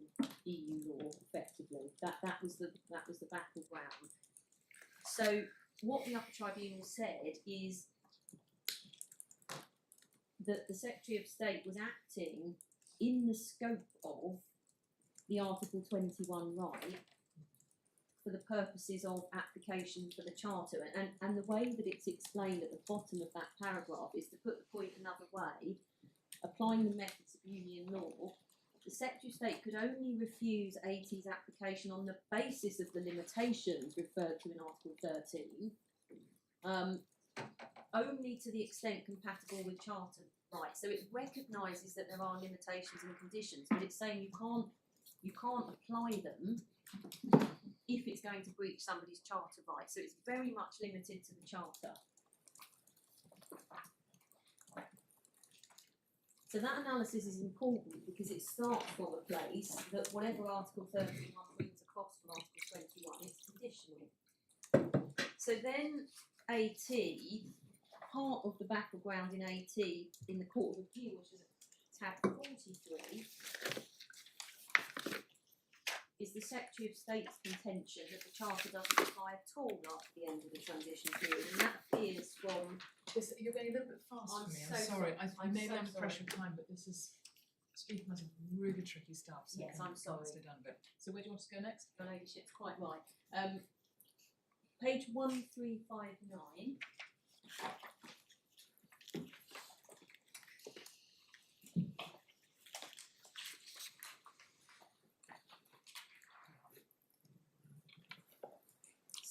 EU law effectively? That was the battleground. So what the upper tribunal said is that the Secretary of State was acting in the scope of the Article 21 right for the purposes of application for the Charter. And the way that it's explained at the bottom of that paragraph is, to put the point another way, applying the methods of union law, the Secretary of State could only refuse AT's application on the basis of the limitations referred to in Article 13, only to the extent compatible with Charter rights. So it recognises that there are limitations and conditions, but it's saying you can't apply them if it's going to breach somebody's charter rights. So it's very much limited to the charter. So that analysis is important because it starts from a place that whatever Article 31 brings across from Article 21 is conditional. So then AT, part of the battleground in AT in the Court of Appeal, which is at tab 43, is the Secretary of State's contention that the Charter doesn't apply at all after the end of the transition period, and that appears from... You're going a little bit fast for me, I'm sorry. Maybe I'm pressure of time, but this is speaking of some really tricky stuff. So Yes, I'm sorry. Slow down a bit. So where do you want to go next? Your Ladyship's quite right. Page 1359.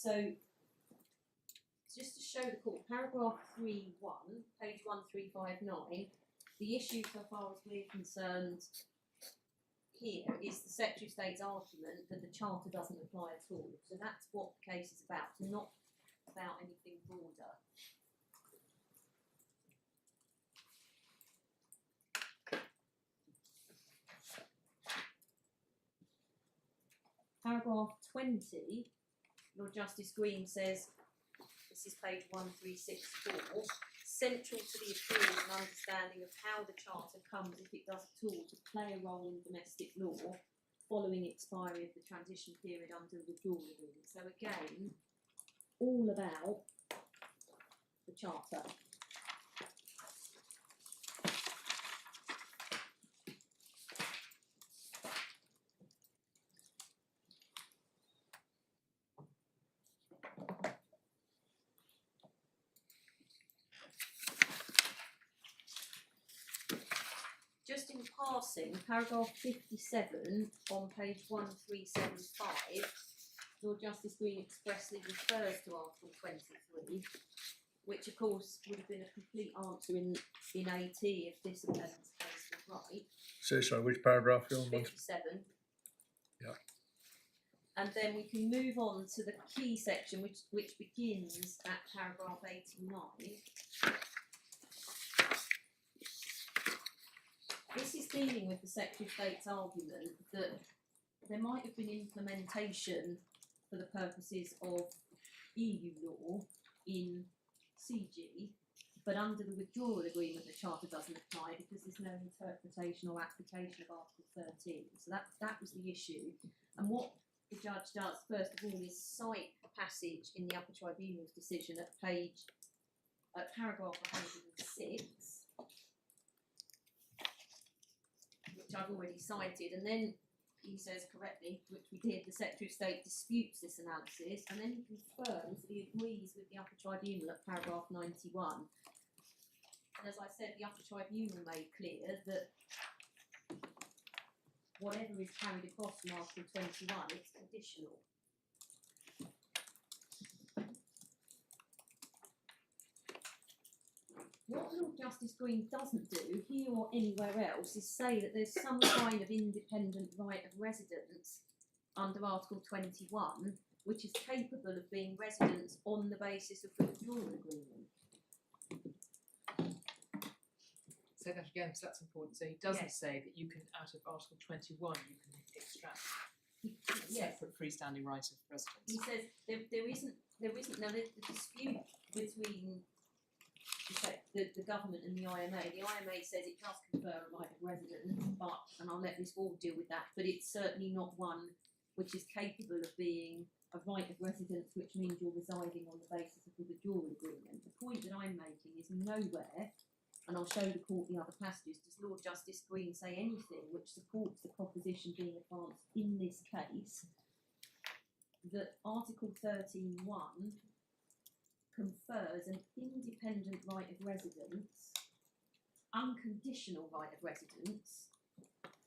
So just to show the court, paragraph 3.1, page 1359, the issue so far as we're concerned here is the Secretary of State's argument that the Charter doesn't apply at all. So that's what the case is about, not about anything broader. Paragraph 20, Lord Justice Green says, this is page 1364, central to the appeal is an understanding of how the Charter comes, if it does at all, to play a role in domestic law following expiry of the transition period under the Withdrawal Agreement. So again, all about the Charter. Just in passing, paragraph 57 on page 1375, Lord Justice Green expressly refers to Article 23, which of course would have been a complete answer in AT if this appellant's case was right. So sorry, which paragraph you're on? 57. Yeah. And then we can move on to the key section, which begins at paragraph 89. This is dealing with the Secretary of State's argument that there might have been implementation for the purposes of EU law in CG, but under the Withdrawal Agreement the Charter doesn't apply because there's no interpretation or application of Article 13. So that was the issue. And what the judge does, first of all, is cite a passage in the Upper Tribunal's decision at paragraph 106, which I've already cited, and then he says correctly, which we did, the Secretary of State disputes this analysis, and then he confirms that he agrees with the Upper Tribunal at paragraph 91. And as I said, the Upper Tribunal made clear that whatever is carried across from Article 21, it's conditional. What Lord Justice Green doesn't do, here or anywhere else, is say that there's some kind of independent right of residence under Article 21, which is capable of being residence on the basis of the Withdrawal Agreement. Say that again, because that's important. So he doesn't Yes. say that you can, out of Article 21, you can extract a Yes. separate freestanding right of residence. He says there isn't now the dispute between the government and the IMA. The IMA says it does confer a right of residence, but, and I'll let this all deal with that, but it's certainly not one which is capable of being a right of residence, which means you're residing on the basis of the Withdrawal Agreement. The point that I'm making is nowhere, and I'll show the court the other passages, does Lord Justice Green say anything which supports the proposition being advanced in this case that Article 13.1 confers an independent right of residence, unconditional right of residence,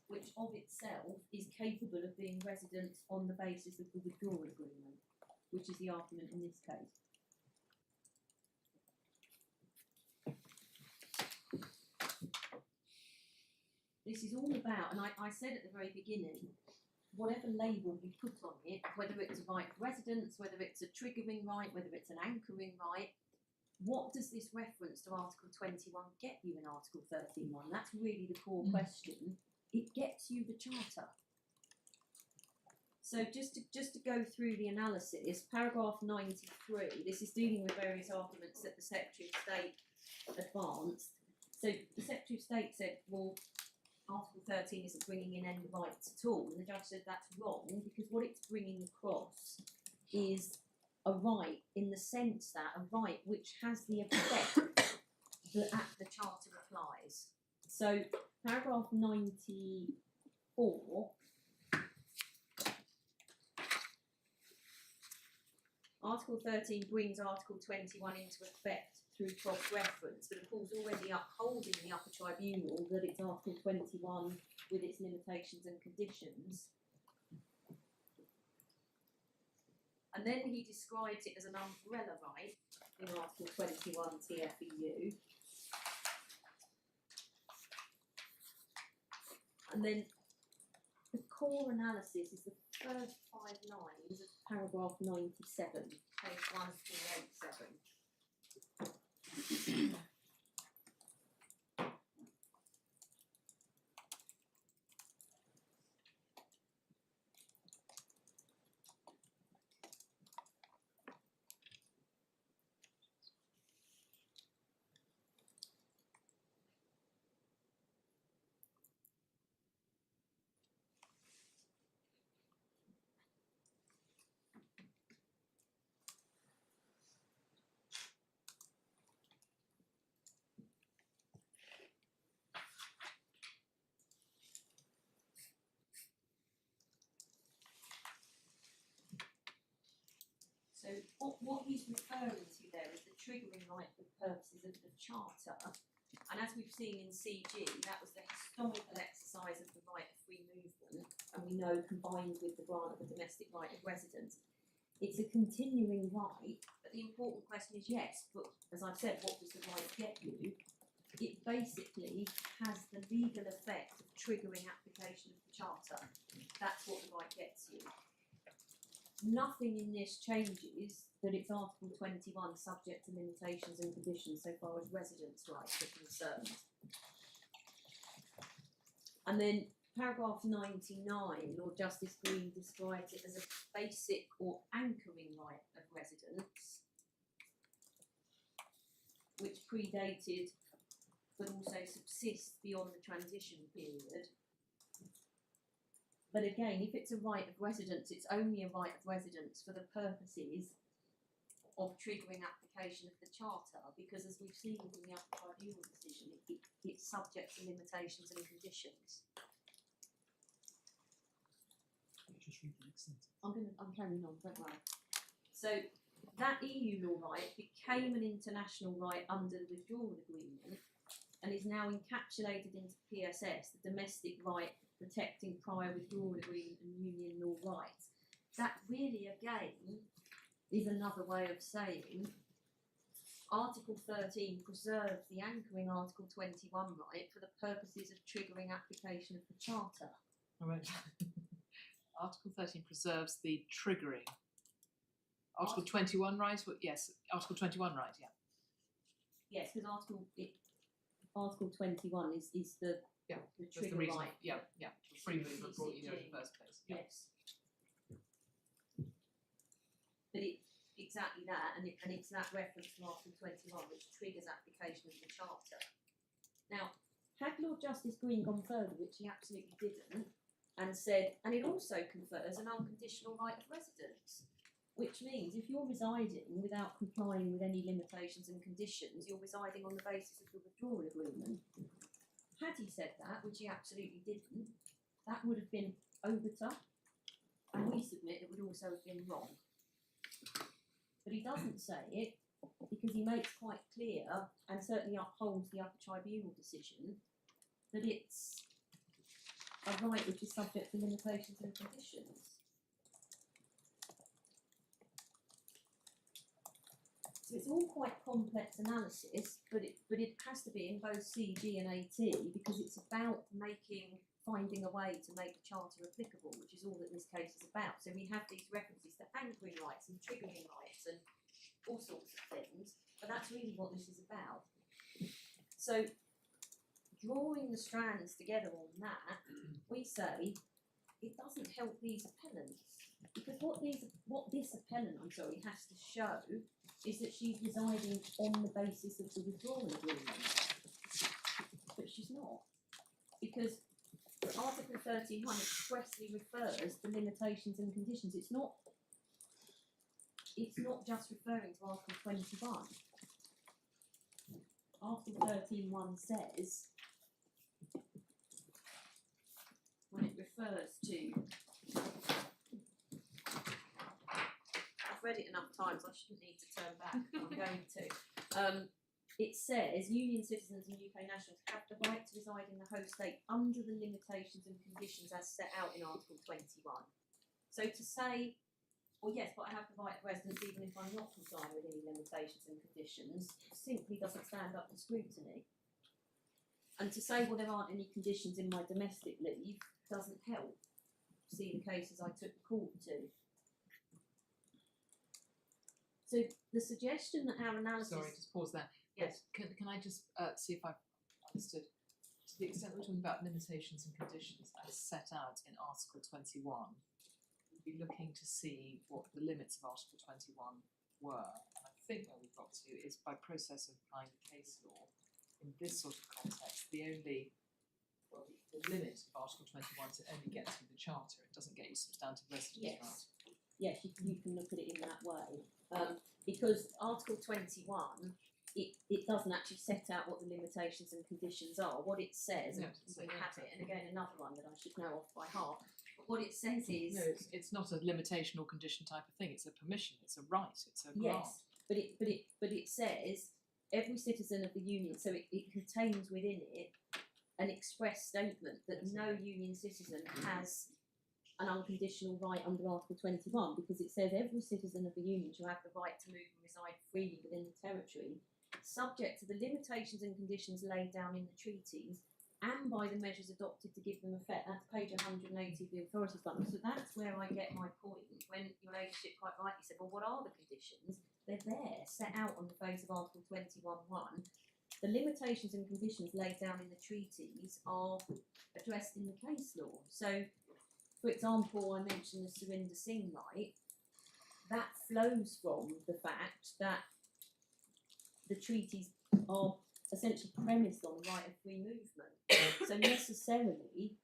which of itself is capable of being residence on the basis of the Withdrawal Agreement, which is the argument in this case. This is all about, and I said at the very beginning, whatever label you put on it, whether it's a right of residence, whether it's a triggering right, whether it's an anchoring right, what does this reference to Article 21 get you in Article 13.1? That's really the core question. It gets you the Charter. So just to go through the analysis, paragraph 93, this is dealing with various arguments that the Secretary of State advanced. So the Secretary of State said, well, Article 13 isn't bringing in any rights at all, and the judge said that's wrong because what it's bringing across is a right in the sense that a right which has the effect that the Charter applies. So paragraph 94, Article 13 brings Article 21 into effect through cross-reference, but of course already upholding the Upper Tribunal that it's Article 21 with its limitations and conditions. And then he describes it as an umbrella right in Article 21 TFEU. And then the core analysis is the first 5 lines of paragraph 97, page 1387. So what he's referring to there is the triggering right for purposes of the Charter. And as we've seen in CG, that was the historical exercise of the right of free movement, and we know combined with the grant of the domestic right of residence. It's a continuing right, but the important question is yes, but as I've said, what does the right get you? It basically has the legal effect of triggering application of the Charter. That's what the right gets you. Nothing in this changes that it's Article 21 subject to limitations and conditions so far as residents' rights are concerned. And then paragraph 99, Lord Justice Green describes it as a basic or anchoring right of residents, which predated but also subsists beyond the transition period. But again, if it's a right of residence, it's only a right of residence for the purposes of triggering application of the Charter, because as we've seen from the Upper Tribunal decision, it's subject to limitations and conditions. Just read the next sentence. I'm carrying on, don't worry. So that EU law right became an international right under the Withdrawal Agreement and is now encapsulated into PSS, the domestic right protecting prior withdrawal agreement and union law rights. That really, again, is another way of saying Article 13 preserves the anchoring Article 21 right for the purposes of triggering application of the Charter. Right. Article 13 preserves the triggering. Article 21 right? Yes, Article 21 right, yeah. Yes, because Article 21 is the Yeah, the that's the trigger reason. right. Yeah, yeah. Free movement brought you there in the first place. Yeah. Yes. But it's exactly that, and it's that reference to Article 21 which triggers application of the Charter. Now, had Lord Justice Green gone further, which he absolutely didn't, and said, and it also confers an unconditional right of residence, which means if you're residing without complying with any limitations and conditions, you're residing on the basis of the withdrawal agreement. Had he said that, which he absolutely didn't, that would have been overture, and we submit it would also have been wrong. But he doesn't say it because he makes quite clear, and certainly upholds the Upper Tribunal decision, that it's a right which is subject to limitations and conditions. So it's all quite complex analysis, but it has to be in both CG and AT because it's about finding a way to make the Charter applicable, which is all that this case is about. So we have these references to anchoring rights and triggering rights and all sorts of things, but that's really what this is about. So drawing the strands together on that, we say it doesn't help these appellants because what this appellant, has to show is that she's residing on the basis of the withdrawal agreement, but she's not, because Article 31 expressly refers to limitations and conditions. It's not just referring to Article 21. Article 13.1 says, when it refers to, I've read it enough times, I shouldn't need to turn back, I'm going to. It says, Union citizens and UK nationals have the right to reside in the host state under the limitations and conditions as set out in Article 21. So to say Well, yes, but I have the right of residence even if I'm not complying with any limitations and conditions, simply doesn't stand up to scrutiny. And to say, well, there aren't any conditions in my domestic leave doesn't help. See the cases I took the court to. So the suggestion that our analysis... Sorry, just pause there. Yes. But can I just see if I've understood? To the extent we're talking about limitations and conditions as set out in Article 21, we'd be looking to see what the limits of Article 21 were. And I think where we've got to is by process of applying the case law. In this sort of context, the limit of Article 21 is it only gets you the Charter, it doesn't get you substantive residence rights. Yes, you can look at it in that way. Because Article 21, it doesn't actually set out what the limitations and conditions are. What it says, and we have it, and again another one that I should know off by heart, but what it says is... No, it's not a limitation or condition type of thing, it's a permission, it's a right, it's a grant. Yes, but it says every citizen of the Union, so it contains within it an express statement that no Union citizen has an unconditional right under Article 21, because it says every citizen of the Union shall have the right to move and reside freely within the territory, subject to the limitations and conditions laid down in the treaties and by the measures adopted to give them effect. That's page 180 of the Authorities Bundle. So that's where I get my point, when Your Ladyship quite rightly said, well, what are the conditions? They're there, set out on the face of Article 21.1. The limitations and conditions laid down in the treaties are addressed in the case law. So, for example, I mentioned the Surinder Singh right. That flows from the fact that the treaties are essentially premised on the right of free movement. So necessarily,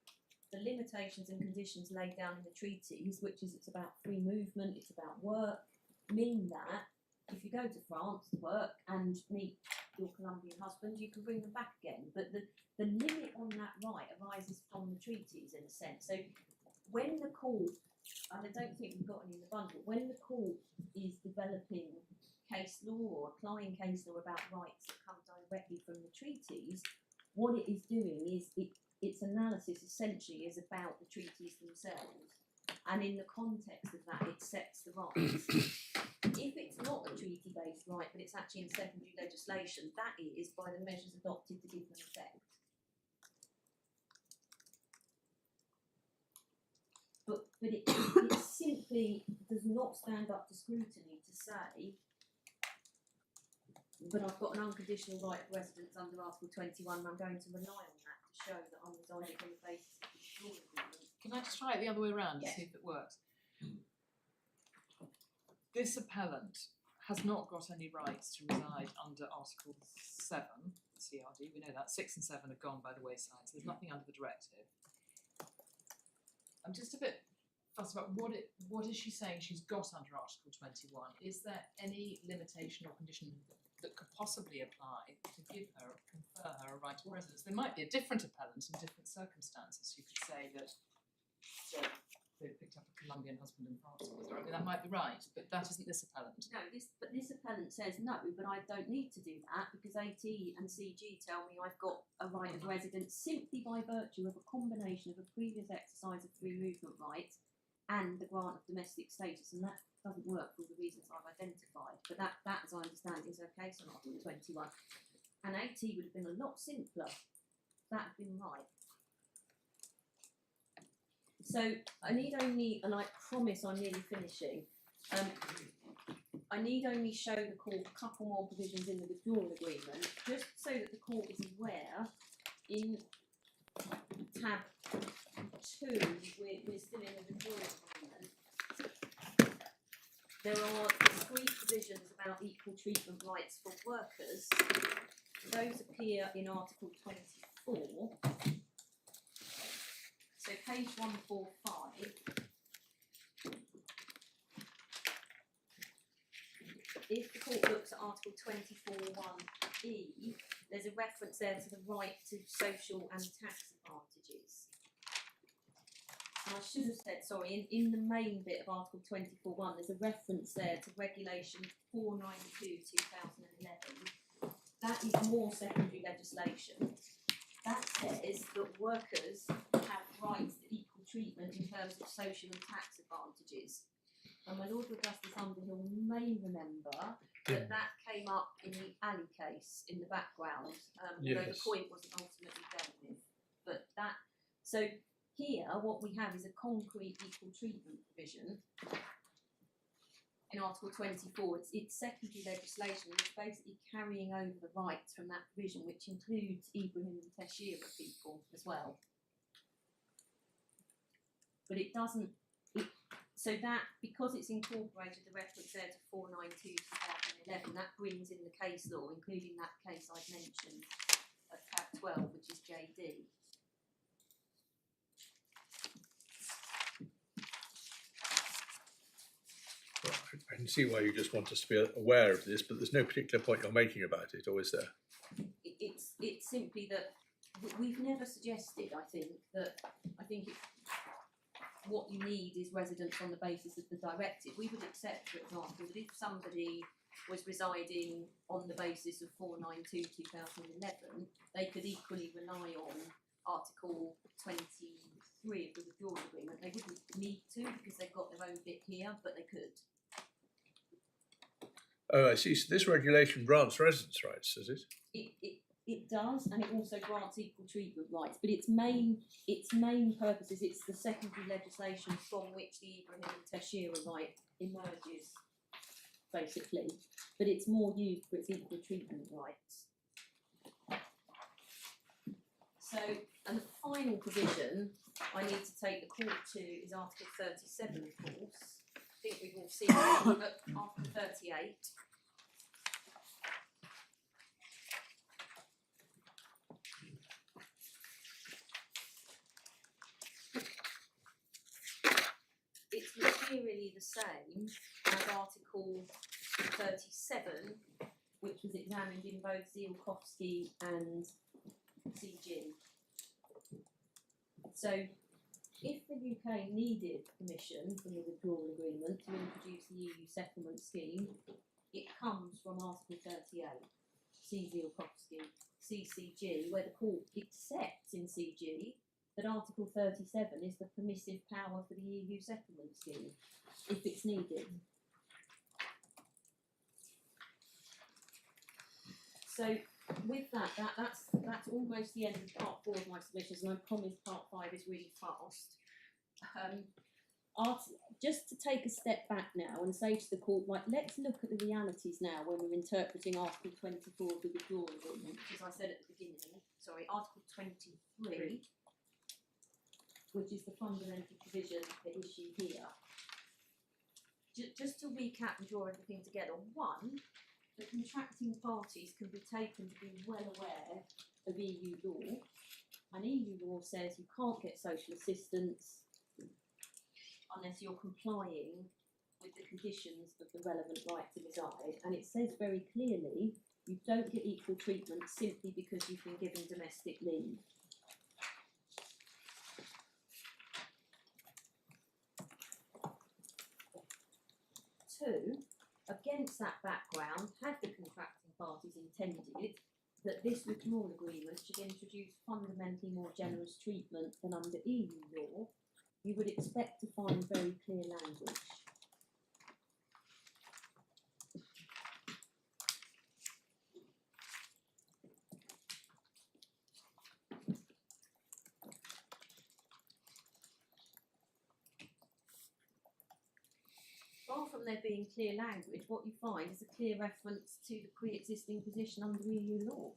the limitations and conditions laid down in the treaties, which is it's about free movement, it's about work, mean that if you go to France to work and meet your Colombian husband, you can bring them back again. But the limit on that right arises from the treaties in a sense. So when the court, and I don't think we've got any in the bundle, when the court is developing case law or applying case law about rights that come directly from the treaties, what it is doing is its analysis essentially is about the treaties themselves, and in the context of that it sets the rights. If it's not a treaty-based right but it's actually in secondary legislation, that is by the measures adopted to give them effect. But it simply does not stand up to scrutiny to say, but I've got an unconditional right of residence under Article 21 and I'm going to rely on that to show that I'm residing on the basis of the withdrawal agreement. Can I just try it the other way around Yes. to see if it works? This appellant has not got any rights to reside under Article 7 CRD, we know that. 6 and 7 have gone by the wayside, so there's nothing under the directive. I'm just a bit fussed about what is she saying she's got under Article 21? Is there any limitation or condition that could possibly apply to confer her a right of residence? There might be a different appellant in different circumstances. You could say that they picked up a Colombian husband in France with her. I mean, that might be right, but that isn't this appellant. No, this appellant says no, but I don't need to do that because AT and CG tell me I've got a right of residence simply by virtue of a combination of a previous exercise of free movement rights and the grant of domestic status, and that doesn't work for the reasons I've identified. But that as I understand, is okay, so Article 21. And AT would have been a lot simpler. That had been right. So I need only, and I promise I'm nearly finishing, I need only show the court a couple more provisions in the withdrawal agreement, just so that the court is aware. In tab 2, we're still in the withdrawal agreement. There are 3 provisions about equal treatment rights for workers. Those appear in Article 24. So page 145. If the court looks at Article 24.1e, there's a reference there to the right to social and tax advantages. And I should have said, sorry, in the main bit of Article 24.1, there's a reference there to Regulation 492/2011. That is more secondary legislation. That says that workers have rights to equal treatment in terms of social and tax advantages. And my Lord Justice Underhill may remember that that came up in the alley case in the background, although the Yes. point wasn't ultimately dealt with. But that, so here what we have is a concrete equal treatment provision in Article 24. It's secondary legislation, and it's basically carrying over the rights from that provision, which includes Ibrahim and Teshira people as well. But it doesn't, so that, because it's incorporated the reference there to 492/2011, that brings in the case law, including that case I've mentioned at tab 12, which is JD. Well, I can see why you just want us to be aware of this, but there's no particular point you're making about it, or is there? It's simply that we've never suggested, I think what you need is residence on the basis of the directive. We would accept, for example, that if somebody was residing on the basis of 492/2011, they could equally rely on Article 23 of the Withdrawal Agreement. They wouldn't need to because they've got their own bit here, but they could. Oh, I see. So this regulation grants residence rights, does it? It does, and it also grants equal treatment rights. But its main purpose is it's the secondary legislation from which the Ibrahim and Teshira right emerges, basically. But it's more used for its equal treatment rights. So, and the final provision I need to take the court to is Article 37, of course. I think we've all seen it, but Article 38. It's materially the same as Article 37, which was examined in both Zielkowski and CG. So, if the UK needed permission from the Withdrawal Agreement to introduce the EU settlement scheme, it comes from Article 38, C. Zielkowski, CCG, where the court accepts in CG that Article 37 is the permissive power for the EU settlement scheme, if it's needed. So, with that's almost the end of part 4 of my submissions, and I promise part 5 is really fast. Just to take a step back now and say to the court, right, let's look at the realities now when we're interpreting Article 24 of the Withdrawal Agreement, as I said at the beginning, Article 23, which is the fundamental provision at issue here. Just to recap and draw everything together. 1, the contracting parties can be taken to be well aware of EU law, and EU law says you can't get social assistance unless you're complying with the conditions of the relevant right to reside, and it says very clearly you don't get equal treatment simply because you've been given domestic leave. Two, against that background, had the contracting parties intended that this withdrawal agreement should introduce fundamentally more generous treatment than under EU law, you would expect to find very clear language. Far from there being clear language, what you find is a clear reference to the pre-existing position under EU law.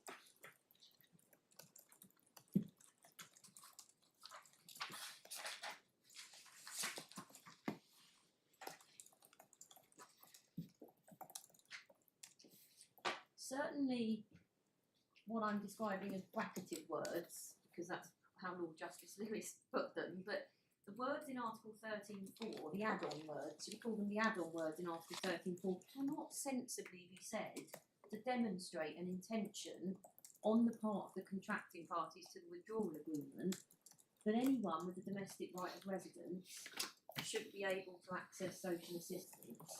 Certainly, what I'm describing as bracketed words, because that's how Lord Justice Lewis put them, but the words in Article 13.4, the add-on words, we call them the add-on words in Article 13.4, cannot sensibly be said to demonstrate an intention on the part of the contracting parties to the withdrawal agreement that anyone with a domestic right of residence should be able to access social assistance.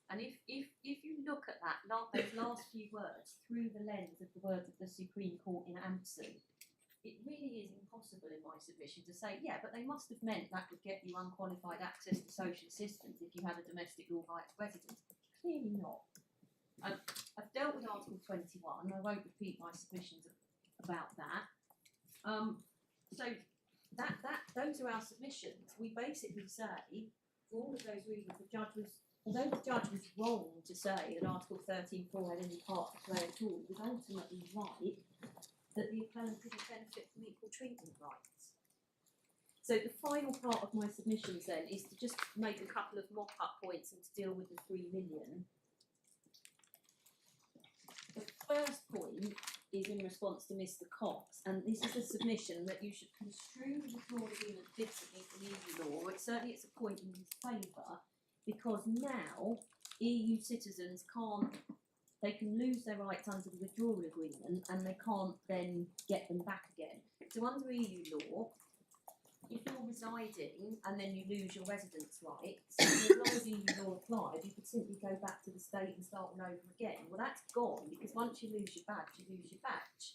And if you look at that, those last few words through the lens of the words of the Supreme Court in Appellant, it really is impossible in my submission to say, yeah, but they must have meant that would get you unqualified access to social assistance if you had a domestic law right of residence. Clearly not. I've dealt with Article 21. I won't repeat my submissions about that. So those are our submissions. We basically say, for all of those reasons, although the judge was wrong to say that Article 13.4 had any part to play at all, it was ultimately right that the appellant couldn't benefit from equal treatment rights. So the final part of my submissions then is to just make a couple of mop-up points and to deal with the 3 million. The first point is in response to Mr. Cox, and this is a submission that you should construe the withdrawal agreement differently from EU law. Certainly it's a point in his favour, because now EU citizens they can lose their rights under the withdrawal agreement and they can't then get them back again. So under EU law, if you're residing and then you lose your residence rights, as long as EU law applied, you could simply go back to the state and start all over again. Well, that's gone, because once you lose your badge, you lose your badge.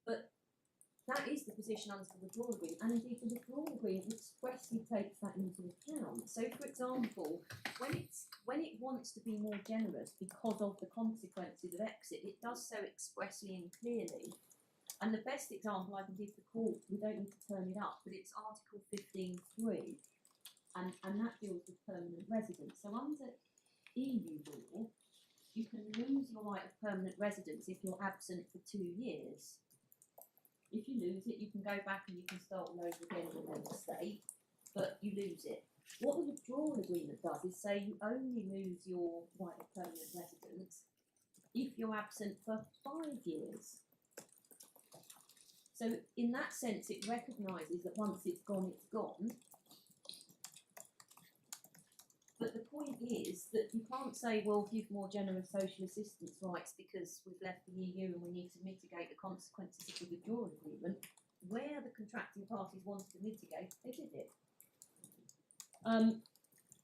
But that is the position under the withdrawal agreement, and indeed the withdrawal agreement expressly takes that into account. So, for example, when it wants to be more generous because of the consequences of exit, it does so expressly and clearly. And the best example I can give the court, we don't need to turn it up, but it's Article 15.3, and that deals with permanent residence. So under EU law, you can lose your right of permanent residence if you're absent for 2 years. If you lose it, you can go back and you can start all over again in another state, but you lose it. What the withdrawal agreement does is say you only lose your right of permanent residence if you're absent for 5 years. So in that sense, it recognises that once it's gone, it's gone. But the point is that you can't say, well, give more generous social assistance rights because we've left the EU and we need to mitigate the consequences of the withdrawal agreement. Where the contracting parties wanted to mitigate, they did it.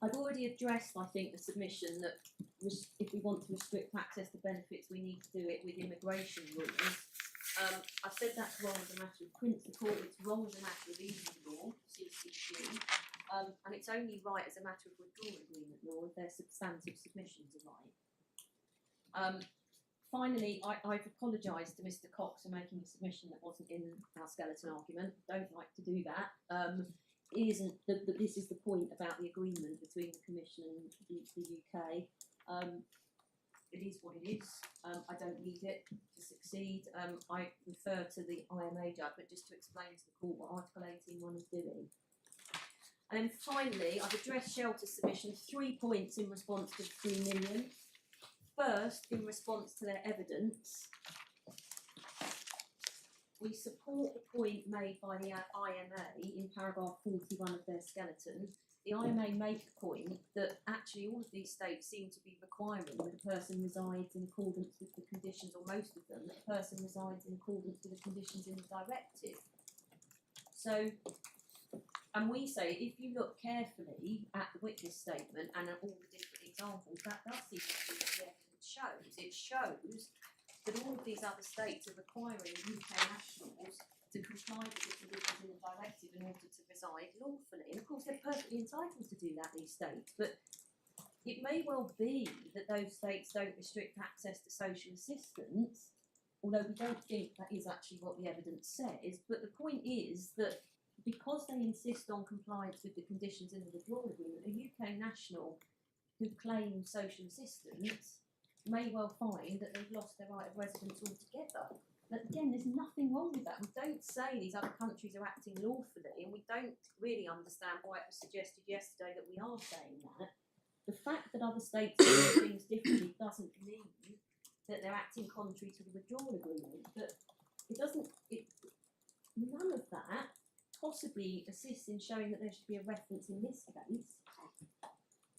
I've already addressed, I think, the submission that if we want to restrict access to benefits, we need to do it with immigration rules. I've said that's wrong as a matter of principle, it's wrong as a matter of EU law, CCQ, and it's only right as a matter of withdrawal agreement law if their substantive submissions are right. Finally, I've apologised to Mr. Cox for making a submission that wasn't in our skeleton argument. Don't like to do that. This is the point about the agreement between the Commission and the UK. It is what it is. I don't need it to succeed. I refer to the IMA judgment just to explain to the court what Article 18.1 is doing. And then finally, I've addressed shelter submission 3 points in response to the 3 million. First, in response to their evidence, we support the point made by the IMA in paragraph 41 of their skeleton. The IMA make the point that actually all of these states seem to be requiring that a person resides in accordance with the conditions, or most of them, that a person resides in accordance with the conditions in the directive. So, and we say, if you look carefully at the witness statement and at all the different examples, that does seem to be what the evidence shows. It shows that all of these other states are requiring UK nationals to comply with the conditions in the directive in order to reside lawfully. And of course they're perfectly entitled to do that, these states, but it may well be that those states don't restrict access to social assistance, although we don't think that is actually what the evidence says. But the point is that because they insist on compliance with the conditions in the withdrawal agreement, a UK national who claims social assistance may well find that they've lost their right of residence altogether. But again, there's nothing wrong with that. We don't say these other countries are acting lawfully, and we don't really understand why it was suggested yesterday that we are saying that. The fact that other states do things differently doesn't mean that they're acting contrary to the withdrawal agreement. But none of that possibly assists in showing that there should be a reference in this case,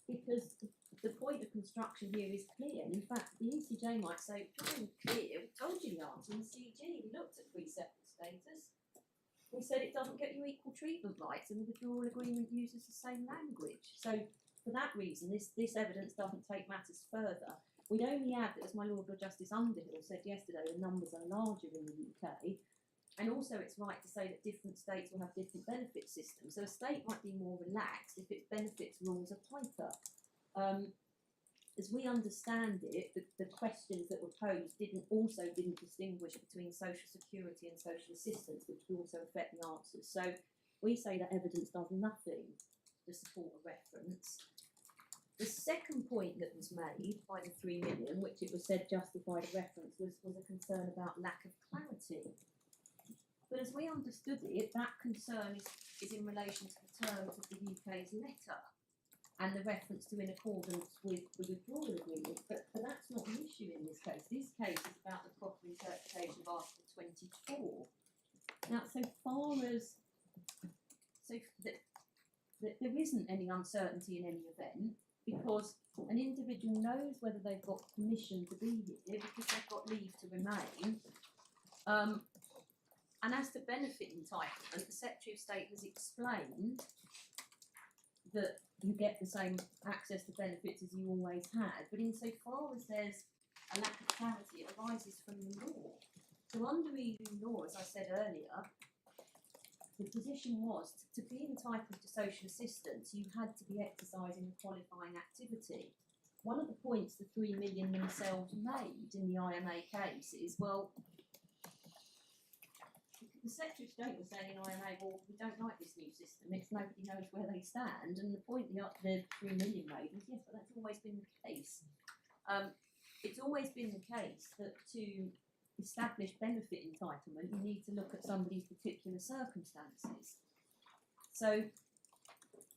because the point of construction here is clear. And in fact, the ECJ might say, it's very clear, we told you the answer in the CG, we looked at pre-settled status, we said it doesn't get you equal treatment rights, and the withdrawal agreement uses the same language. So for that reason, this evidence doesn't take matters further. We'd only add that, as my Lord Justice Underhill said yesterday, the numbers are larger in the UK. And also it's right to say that different states will have different benefit systems. So a state might be more relaxed if its benefits rules are tighter. As we understand it, the questions that were posed didn't distinguish between social security and social assistance, which would also affect the answers. So we say that evidence does nothing to support a reference. The second point that was made by the 3 million, which it was said justified a reference, was a concern about lack of clarity. But as we understood it, that concern is in relation to the terms of the UK's letter and the reference to in accordance with the withdrawal agreement. But that's not an issue in this case. This case is about the proper interpretation of Article 24. Now, so far as there isn't any uncertainty in any event, because an individual knows whether they've got permission to be here because they've got leave to remain. And as to benefit entitlement, the Secretary of State has explained that you get the same access to benefits as you always had, but insofar as there's a lack of clarity, it arises from the law. So under EU law, as I said earlier, the position was to be entitled to social assistance, you had to be exercising a qualifying activity. One of the points the 3 million themselves made in the IMA case is, well, the Secretary of State was saying in IMA, well, we don't like this new system, nobody knows where they stand, and the point the 3 million made was, yes, but that's always been the case. It's always been the case that to establish benefit entitlement, you need to look at somebody's particular circumstances. So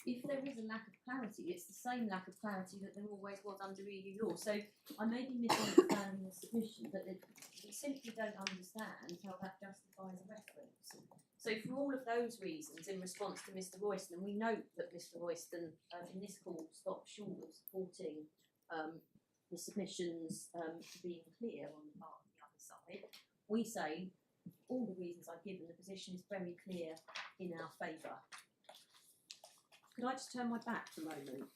if there is a lack of clarity, it's the same lack of clarity that there always was under EU law. So I may be misunderstanding the submission, but we simply don't understand how that justifies a reference. So for all of those reasons, in response to Mr. Royston, we note that Mr. Royston in this call stopped short of supporting the submissions being clear on the part of the other side. We say all the reasons I've given, the position is very clear in our favour. Could I just turn my back for a moment?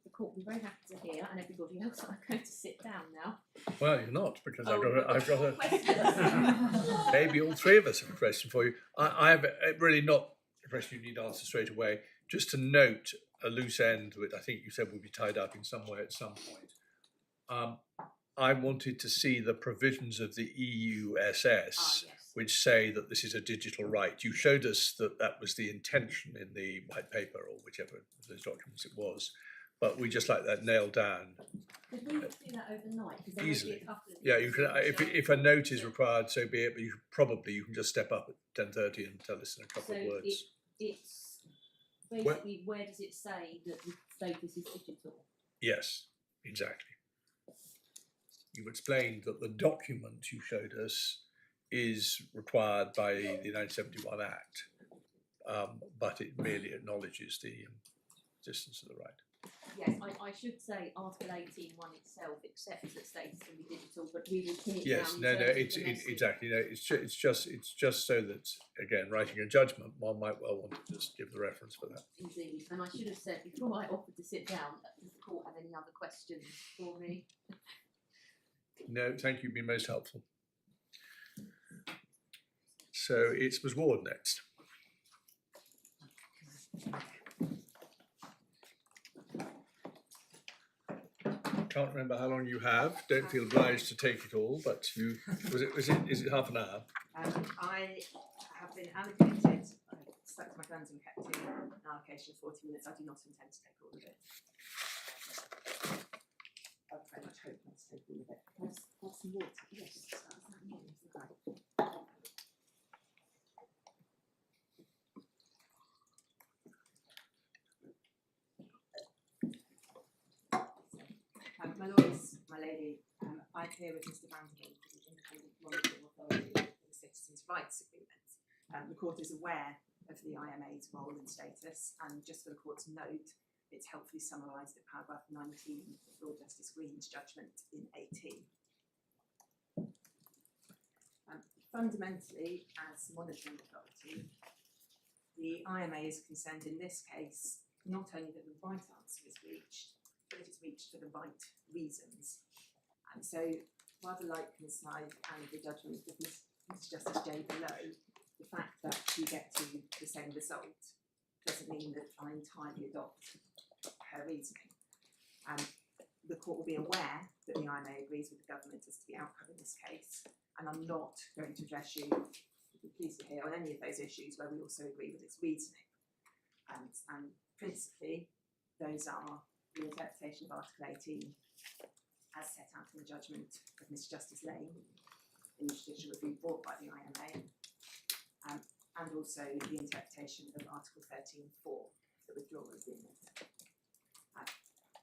The court will be very happy to hear, and everybody else, I'm going to sit down now. Well, you're not, because Oh, I've got a questions. maybe all three of us have a question for you. I have really not a question you need to answer straight away. Just to note a loose end, which I think you said would be tied up in some way at some point. I wanted to see the provisions of the EUSS, Yes. which say that this is a digital right. You showed us that that was the intention in the white paper, or whichever of those documents it was, but we just like that nailed down. Could we just do that overnight? Because there Easily. may be a couple of Yeah, you can. things. If a note is required, so be it. But you can just step up at 10:30 and tell us in a couple So of words. it's basically, where does it say that the status is digital? Yes, exactly. You explained that the document you showed us is required by the 1971 Act, but it merely acknowledges the existence of the right. Yes, I should say Article 18(1) itself accepts that status can be digital, but we will pin it Yes, down. no, in no, terms of it's domestic. exactly. No, it's just so that, again, writing a judgment, one might well want to just give the reference for that. Indeed, and I should have said before I offered to sit down, does the court have any other questions for me? No, thank you. You've been most helpful. So it's Ms. Ward next. Can't remember how long you have. Don't feel obliged to take it all, but you is it half an hour? I have been allocated, I stuck to my guns and kept to an allocation of 40 minutes. I do not intend to take all of it. I very much hope not to take all of it. That's some water. Yes, that's that new, isn't it? My lords, my lady, I appear with Mr. Underhill, the Independent Monitoring Authority for the Citizens' Rights Agreement. The court is aware of the IMA's role and status, and just for the court to note, it's helpfully summarised at paragraph 19 of Lord Justice Green's judgment in 18. fundamentally, as monitoring authority, the IMA is concerned in this case not only that the right answer is reached, but it is reached for the right reasons. And so, rather like Ms. Smythe and the judgment of Mr. Justice J below, the fact that you get to the same result doesn't mean that I entirely adopt her reasoning. The court will be aware that the IMA agrees with the government as to the outcome in this case, and I'm not going to address you, pleased to hear, on any of those issues where we also agree with its reasoning. And principally, those are the interpretation of Article 18 as set out in the judgment of Mr. Justice Lane in the judicial review brought by the IMA, and also the interpretation of Article 13.4, the withdrawal agreement.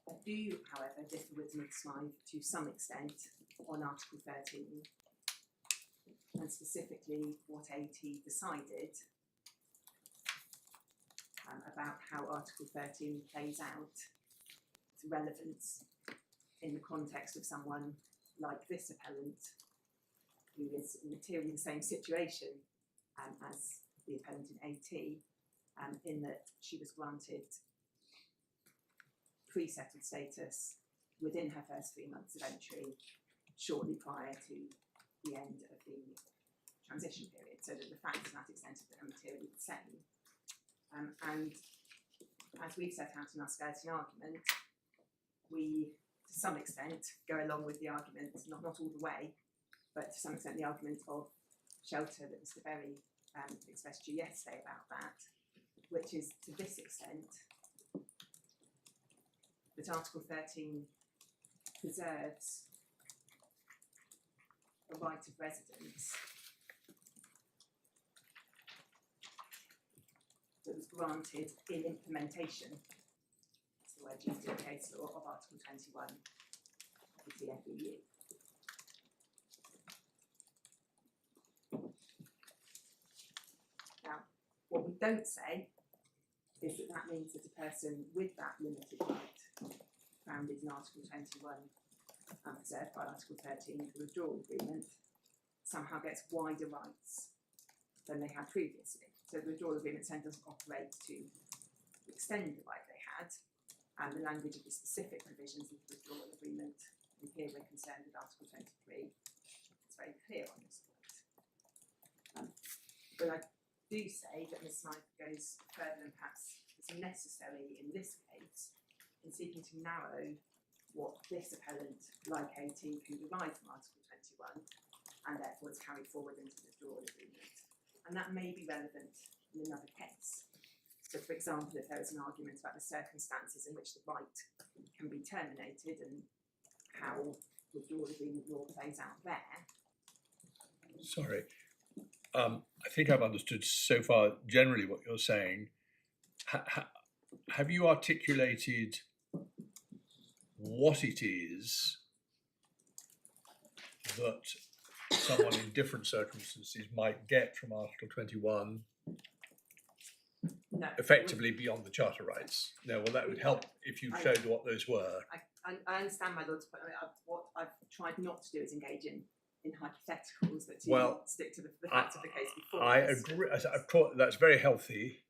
I do, however, differ with Ms. Smythe to some extent on Article 13, and specifically what AT decided about how Article 13 plays out, its relevance in the context of someone like this appellant, who is in materially the same situation as the appellant in AT, in that she was granted pre-settled status within her first 3 months of entry, shortly prior to the end of the transition period, so that the facts to that extent are materially the same. And as we've set out in our skirting argument, we, to some extent, go along with the argument, not all the way, but to some extent the argument of shelter that Mr. Berry expressed to you yesterday about that, which is to this extent that Article 13 preserves a right of residence that was granted in implementation, that's the word used in the case law, of Article 21 of the TFEU. Now, what we don't say is that that means that a person with that limited right, founded in Article 21 and preserved by Article 13 of the Withdrawal Agreement, somehow gets wider rights than they had previously. So the Withdrawal Agreement then doesn't operate to extend the right they had, and the language of the specific provisions of the Withdrawal Agreement, and here we're concerned with Article 23, it's very clear on this point. But I do say that Ms. Smythe goes further than perhaps is necessary in this case in seeking to narrow what this appellant, like AT, can derive from Article 21, and therefore is carried forward into the withdrawal agreement. And that may be relevant in another case. So, for example, if there is an argument about the circumstances in which the right can be terminated and how withdrawal agreement law plays out there. Sorry. I think I've understood so far generally what you're saying. Have you articulated what it is that someone in different circumstances might get from Article 21 No. effectively beyond the Charter rights? No, well, that would help if you showed what those were. I understand my Lord's point. I mean, what I've tried not to do is engage in hypotheticals, but to Well, stick to the facts of the case before I us. agree. Of course, that's very healthy.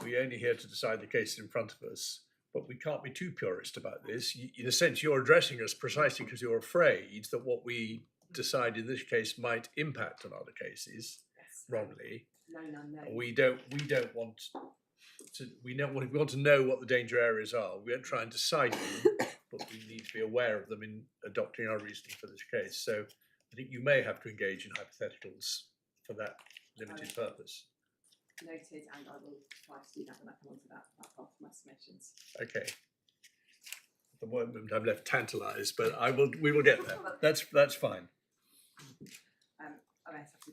We're only here to decide the case in front of us, but we can't be too purist about this. In a sense, you're addressing us precisely because you're afraid that what we decide in this case might impact on other cases Yes. wrongly. No. We don't want to. We want to know what the danger areas are. We don't try and decide them, but we need to be aware of them in adopting our reasoning for this case. So I think you may have to engage in hypotheticals for that limited purpose. Noted, and I will try to do that when I come on to that part of my submissions. Okay. At the moment, I'm left tantalised, but we will get there. That's fine. I might have to.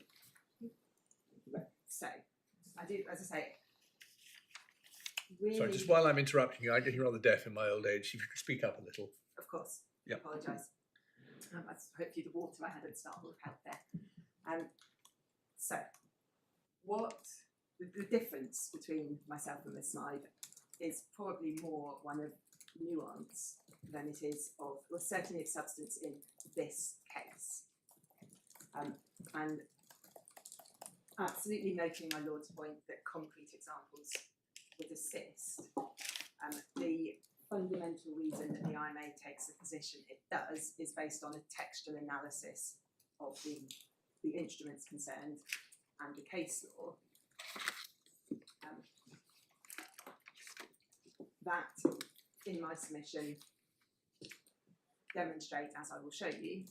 So, I do, as I say, really. Sorry, just while I'm interrupting you, I'm getting rather deaf in my old age. If you could speak up a little. Of course. Yep. I apologise. Hopefully the water I had at the start will have helped there. So, what the difference between myself and Ms. Smythe is probably more one of nuance than it is of, well, certainly of substance in this case. And absolutely noting my Lord's point that concrete examples would assist. The fundamental reason that the IMA takes the position it does is based on a textual analysis of the instruments concerned and the case law. That, in my submission, demonstrate, as I will show you,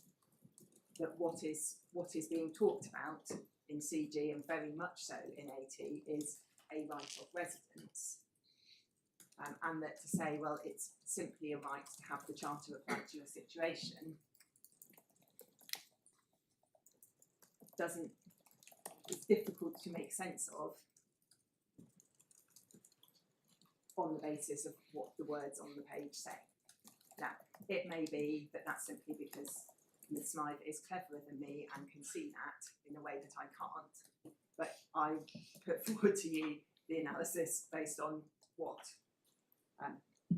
that what is being talked about in CG and very much so in AT is a right of residence. And that to say, well, it's simply a right to have the charter apply to your situation it's difficult to make sense of on the basis of what the words on the page say. Now, it may be that that's simply because Ms. Smythe is cleverer than me and can see that in a way that I can't, but I put forward to you the analysis based on what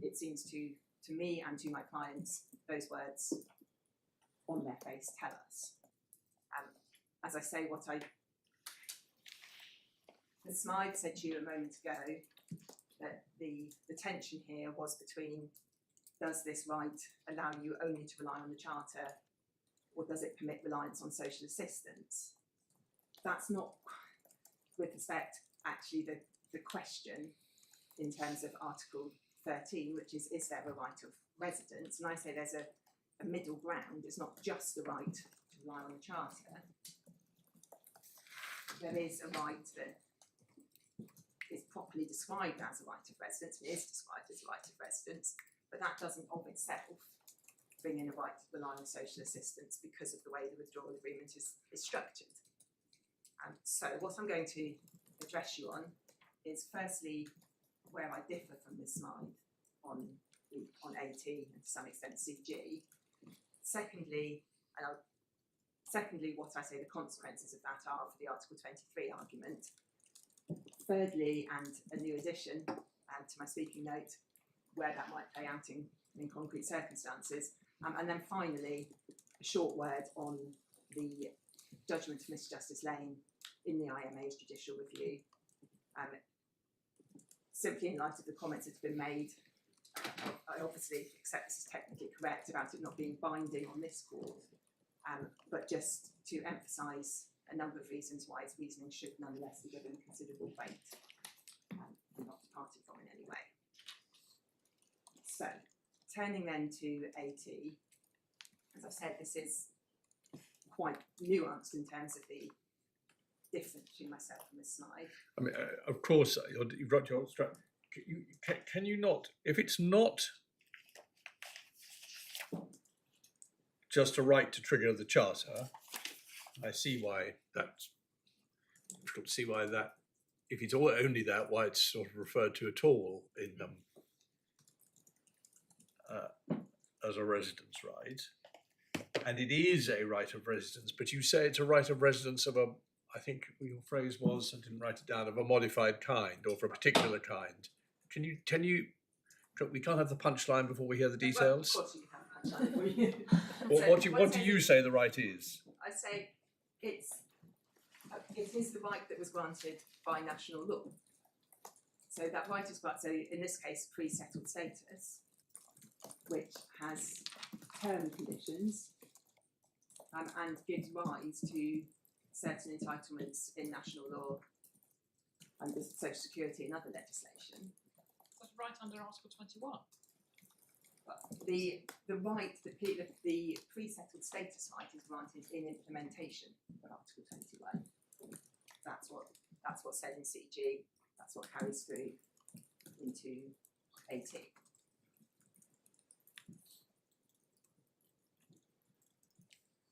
it seems to me and to my clients those words on their face tell us. As I say, Ms. Smythe said to you a moment ago that the tension here was between, does this right allow you only to rely on the charter, or does it permit reliance on social assistance? That's not, with respect, actually the question in terms of Article 13, which is there a right of residence? And I say there's a middle ground. It's not just the right to rely on the charter. There is a right that is properly described as a right of residence, and is described as a right of residence, but that doesn't of itself bring in a right to rely on social assistance because of the way the withdrawal agreement is structured. So what I'm going to address you on is firstly where I differ from Ms. Smythe on AT and to some extent CG. Secondly, what I say the consequences of that are for the Article 23 argument. Thirdly, and a new addition to my speaking note, where that might play out in concrete circumstances. And then finally, a short word on the judgment of Mr. Justice Lane in the IMA's judicial review. Simply in light of the comments that have been made, I obviously accept this is technically correct about it not being binding on this court, but just to emphasise a number of reasons why its reasoning should nonetheless be given considerable weight and not departed from in any way. So, turning then to AT, as I've said, this is quite nuanced in terms of the difference between myself and Ms. Smythe. I mean, of course, you've got your can you not, if it's not just a right to trigger the charter, I see why that's, difficult to see why that, if it's only that, why it's sort of referred to at all in as a residence right. And it is a right of residence, but you say it's a right of residence of a, I think your phrase was, I didn't write it down, of a modified kind or for a particular kind. Can you, we can't have the punchline before we hear the details? Well, of course you can have a punchline for you. What do you say the right is? I say it is the right that was granted by national law. So that right is granted, so in this case, pre-settled status, which has term conditions and gives rise to certain entitlements in national law under social security and other legislation. That's right under Article 21. But the right, the pre-settled status right is granted in implementation of Article 21. That's what's said in CG. That's what carries through into AT.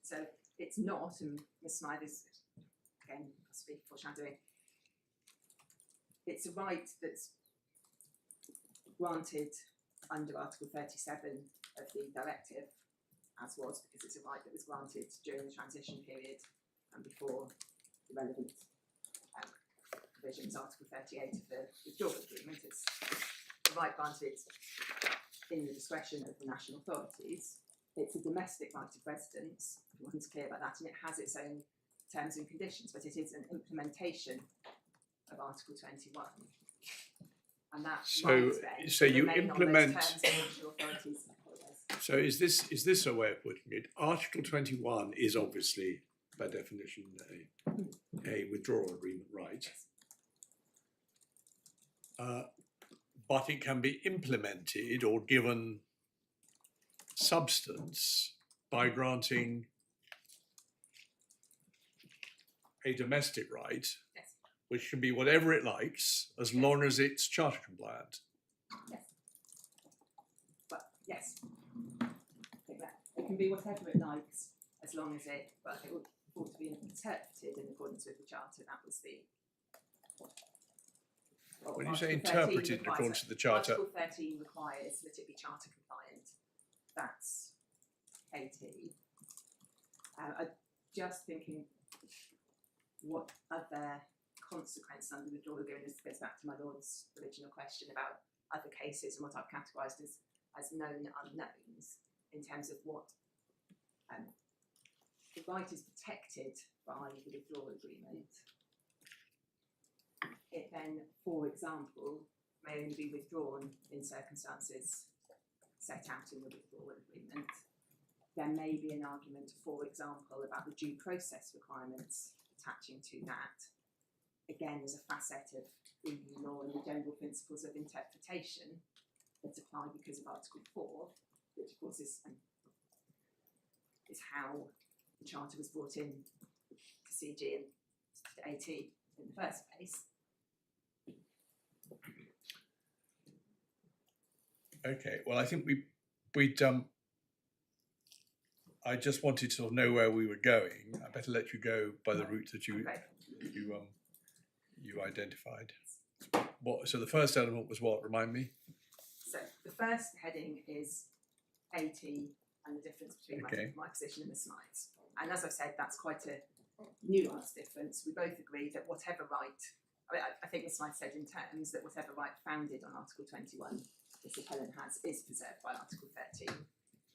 So it's not, and Ms. Smythe is again possibly foreshadowing. It's a right that's granted under Article 37 of the directive, as was, because it's a right that was granted during the transition period and before the relevant provisions, Article 38 of the Withdrawal Agreement. It's a right granted in the discretion of the national authorities. It's a domestic right of residence, everyone's clear about that, and it has its own terms and conditions, but it is an implementation of Article 21. And that So- might then so you remain implement- on those terms that national authorities apologise. So is this a way of putting it? Article 21 is obviously, by definition, a withdrawal agreement right. But it can be implemented or given substance by granting a domestic right, Yes. which can be whatever it likes, as long as it's charter compliant. Yes. But yes, I think that it can be whatever it likes as long as it, but it would ought to be interpreted in accordance with the charter. That was the. well, When you say Article 13 interpreted in requires accordance it. with the charter, Article 13 requires that it be charter compliant. That's 80. I'm just thinking what other consequence under the withdrawal agreement, this goes back to my Lord's original question about other cases and what I've categorised as known unknowns in terms of what the right is protected by the withdrawal agreement. It then, for example, may only be withdrawn in circumstances set out in the withdrawal agreement. There may be an argument, for example, about the due process requirements attaching to that. Again, as a facet of EU law and the general principles of interpretation that apply because of Article 4, which of course is how the Charter was brought in to CG and to AT in the first place. okay. Well, I think we'd I just wanted to sort of know where we were going. I better let you go by the route that you Okay. you identified. What? So the first element was what? Remind me. So the first heading is AT and the difference between Okay. my position and the slides. And as I've said, that's quite a nuanced difference. We both agree that whatever right, I think the slide said in terms that whatever right founded on Article 21 this appellant has is preserved by Article 13.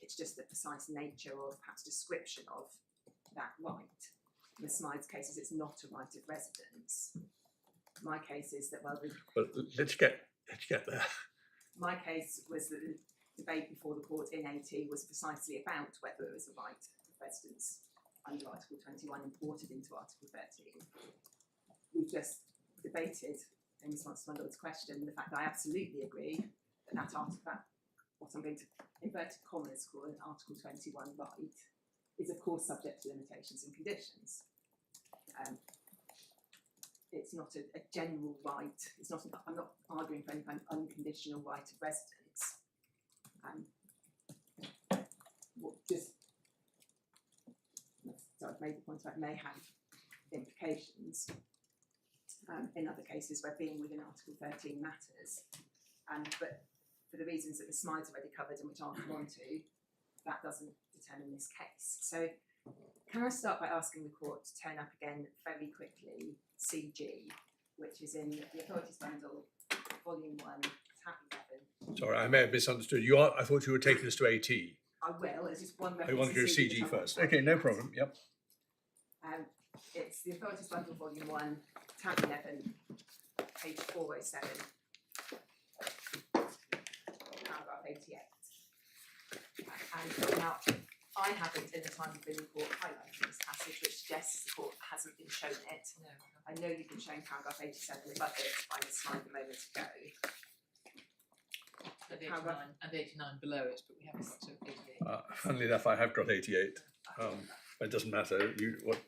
It's just the precise nature or perhaps description of that right. In the slides cases, it's not a right of residence. My case is that, well, But let's get there. my case was that the debate before the court in AT was precisely about whether it was a right of residence under Article 21 imported into Article 13. We've just debated, in response to my Lord's question, the fact that I absolutely agree that that article, what I'm going to inverted commas call an Article 21 right, is of course subject to limitations and conditions. It's not a general right. It's not. I'm not arguing for any kind of unconditional right of residence. So I've made the point that may have implications in other cases where being within Article 13 matters. But for the reasons that the slides already covered and which I'll come on to, that doesn't determine this case. So can I start by asking the court to turn up again very quickly CG, which is in the Authorities Bundle, Volume 1, tab 11. Sorry, I may have misunderstood. I thought you were taking us to AT. I will, it's just one I reference want to go to CG CG which I want first. to Okay, no problem. Yep. It's the Authorities Bundle, Volume 1, tab 11, page 407, paragraph 88. And now, I haven't, in the time I've been in court, highlighted this passage, which suggests the court hasn't been shown it. No. I know you've been shown paragraph 87 above it by the slide a moment ago. And the 89 and the 89 below it, but we haven't got to 88. Funnily enough, I have got 88. It doesn't matter. Well,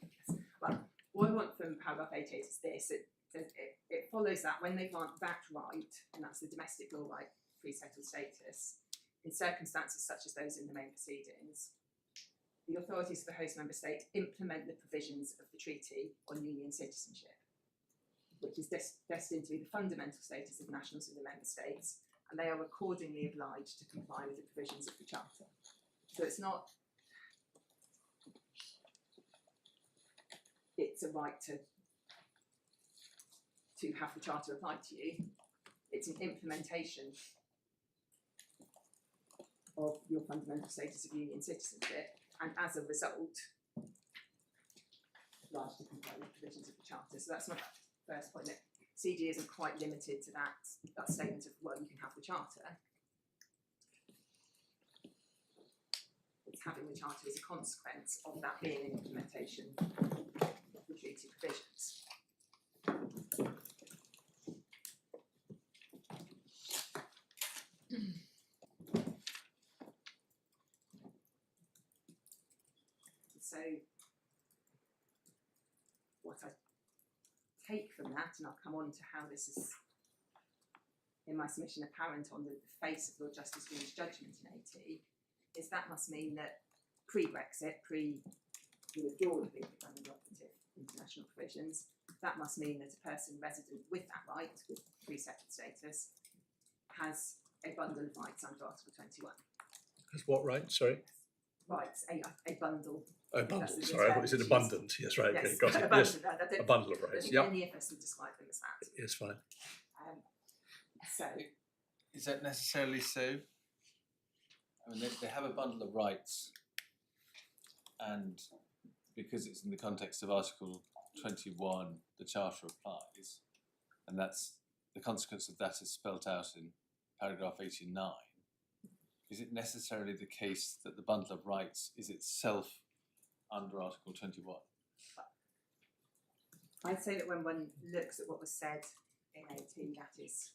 what I want from paragraph 88 is this. It follows that when they grant that right, and that's the domestic law right, pre-settled status, in circumstances such as those in the main proceedings, the authorities of the host member state implement the provisions of the Treaty on Union Citizenship, which is destined to be the fundamental status of nationals in the member states, and they are accordingly obliged to comply with the provisions of the Charter. So it's not, it's a right to have the Charter applied to you. It's an implementation of your fundamental status of union citizenship, and as a result, obliged to comply with provisions of the Charter. So that's my first point, that CG isn't quite limited to that statement of, well, you can have the Charter. It's having the Charter as a consequence of that being an implementation of the treaty provisions. So what I take from that, and I'll come on to how this is in my submission apparent on the face of Lord Justice Green's judgment in AT, is that must mean that pre-Brexit, pre the withdrawal agreement under operative international provisions, that must mean that a person resident with that right, with pre-settled status, has a bundle of rights under Article 21. That's what, right? Sorry. Rights, a bundle. A bundle, That's the sorry, I thought you said term abundant. Yes, right, okay, Yes, got a it. bundle. Yes, I don't a bundle of I don't rights. think Yep. any of us would describe them as that. Yes, fine. So, Is that necessarily so? I mean, they have a bundle of rights, and because it's in the context of Article 21, the Charter applies, and that's the consequence of that is spelt out in paragraph 89. Is it necessarily the case that the bundle of rights is itself under Article 21? I'd say that when one looks at what was said in AT, that is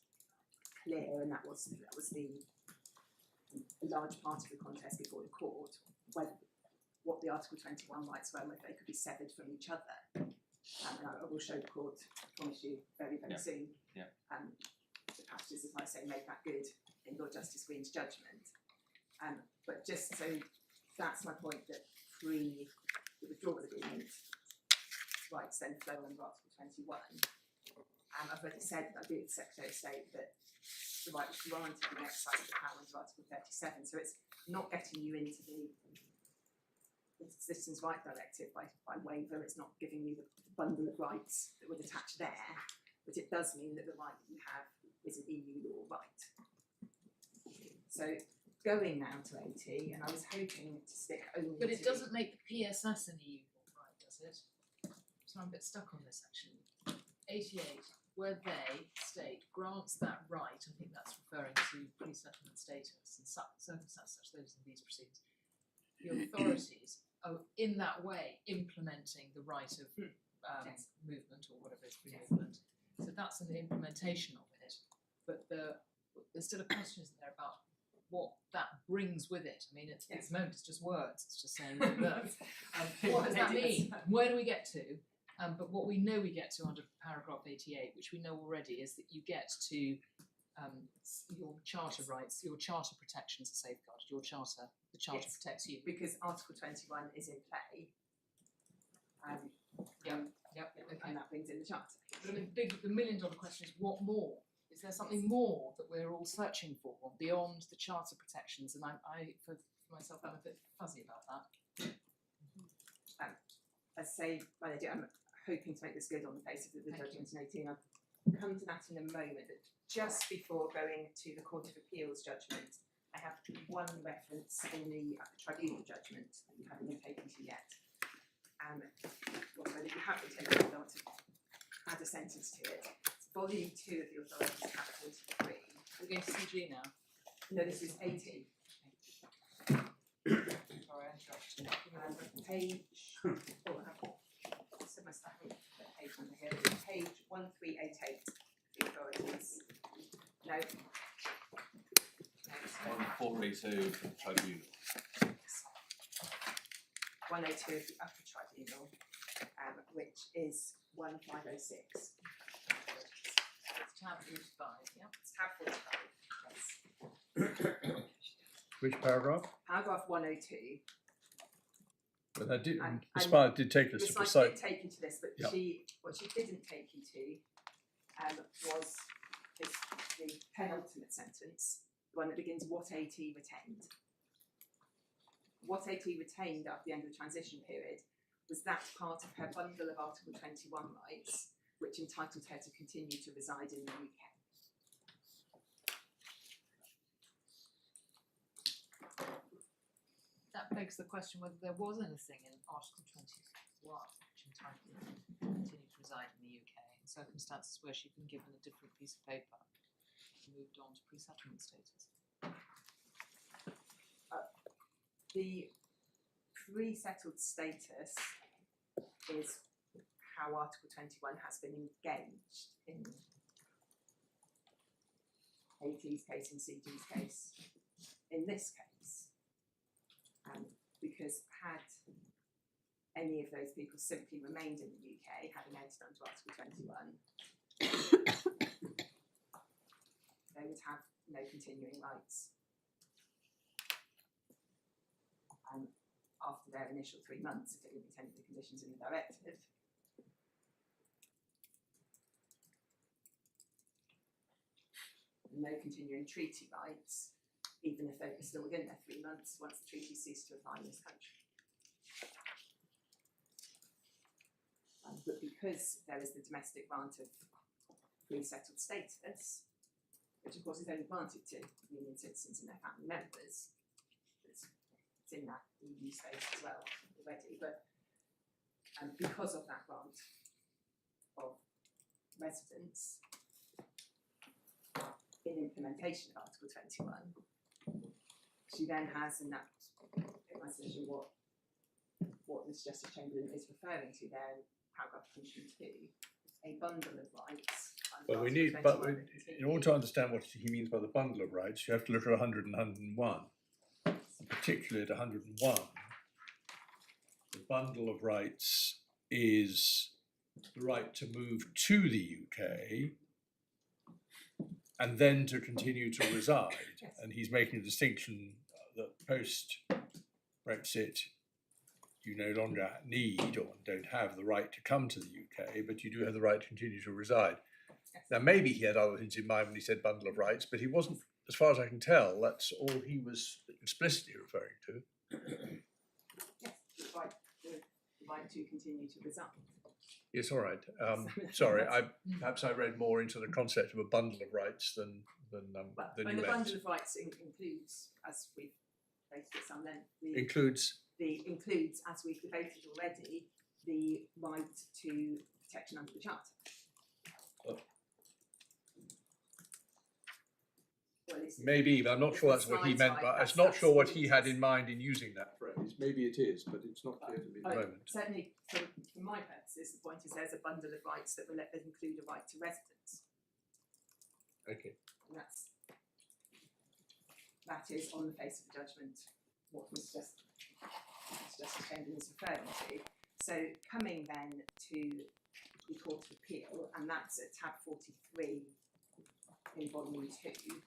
clear, and that was the large part of the contest before the court, what the Article 21 rights were, and whether they could be severed from each other. And I will show the court, I promise you, very, very soon. Yeah. The passages, as I say, made that good in Lord Justice Green's judgment. But just so that's my point, that pre the withdrawal agreement, rights then flow under Article 21. I've already said that I agree with the Secretary of State that the right was granted in exercise of the power under Article 37. So it's not getting you into the Citizens' Right Directive by waiver. It's not giving you the bundle of rights that would attach there, but it does mean that the right that you have is an EU law right. So going now to AT, and I was hoping to stick only But it to doesn't make the PSS an EU law, right, does it? So I'm a bit stuck on this actually. 88, where they, state, grants that right, I think that's referring to pre-settlement status and circumstances such those in these proceedings. The authorities are in that way implementing the right of Yes. movement or whatever is free movement. So that's an implementation of it. But there's still a question, isn't there, about what that brings with it. I mean, it's at the moment it's just words. It's just saying that. What does that mean? Where do we get to? But what we know we get to under paragraph 88, which we know already, is that you get to your charter rights, your charter protections are safeguarded. Your charter, the charter protects you. because Article 21 is in play. Okay. And that brings in the Charter. But I mean, the million-dollar question is, what more? Is there something more that we're all searching for beyond the charter protections? And I for myself, I'm a bit fuzzy about that. As say, well, I'm hoping to make this good on the basis of the Thank judgment in 18. I'll come to that in a moment. But just before going to the Court of Appeal's judgment, I have one reference in the tribunal judgment that you haven't been taken to yet. Whether you haven't taken it, I want to add a sentence to it. It's volume 2 of the authorities, tab 43. We're going to CG now. No, this is 80. Sorry, I interrupted you. Page. Oh, I said my stuff on the page number here. It's page 1388. The authorities. No. On 480 of the tribunal. 102 of the upper tribunal, which is 1506. It's tab 45, yeah. It's tab 45. Yes. Which paragraph? Paragraph 102. But that did, And- Ms. Spire did take us The to slide precise. did take you to this, but Yeah. what she didn't take you to was the penultimate sentence, the one that begins what AT retained. What AT retained after the end of the transition period was that part of her bundle of Article 21 rights which entitled her to continue to reside in the UK. That begs the question whether there was anything in Article 21 which entitlement to continue to reside in the UK in circumstances where she'd been given a different piece of paper and moved on to pre-settlement status. The pre-settled status is how Article 21 has been engaged in AT's case and CG's case. In this case, because had any of those people simply remained in the UK, having entered under Article 21, they would have no continuing rights after their initial 3 months if they didn't meet any of the conditions in the directive. No continuing treaty rights, even if they were still within their 3 months once the treaty ceased to apply in this country. But because there is the domestic grant of pre-settled status, which of course is only granted to Union citizens and their family members, it's in that EU space as well already, but because of that grant of residence, in implementation of Article 21, she then has, and that's in my suggestion what Mr. Justice Chamberlain is referring to there in paragraph 102, a bundle of rights. Well, we need, but in order to understand what he means by the bundle of rights, you have to look at 100 and 101. Particularly at 101, the bundle of rights is the right to move to the UK and then to continue to reside. Yes. And he's making a distinction that post-Brexit, you no longer need or don't have the right to come to the UK, but you do have the right to continue to reside. Yes. Now, maybe he had other things in mind when he said bundle of rights, but he wasn't, as far as I can tell, that's all he was explicitly referring to. Yes, the right to continue to reside. Yes, all right. Sorry, perhaps I read more into the concept of a bundle of rights than Well, you the meant. bundle of rights includes, as we've debated at some length, Includes, as we've debated already, the right to protection under the Charter. Oh. Or at least maybe, but I'm not it's sure the that's what he slides meant. right, But I'm that's- not that's sure what what he it had is. in mind in using that phrase. Maybe it is, but it's not clear to me at the moment. Certainly, for my purposes, the point is there's a bundle of rights that will include a right to residence. Okay. And that is on the face of the judgment what Mr. Justice Chamberlain is referring to. So coming then to the Court of Appeal, and that's at tab 43 in volume 2.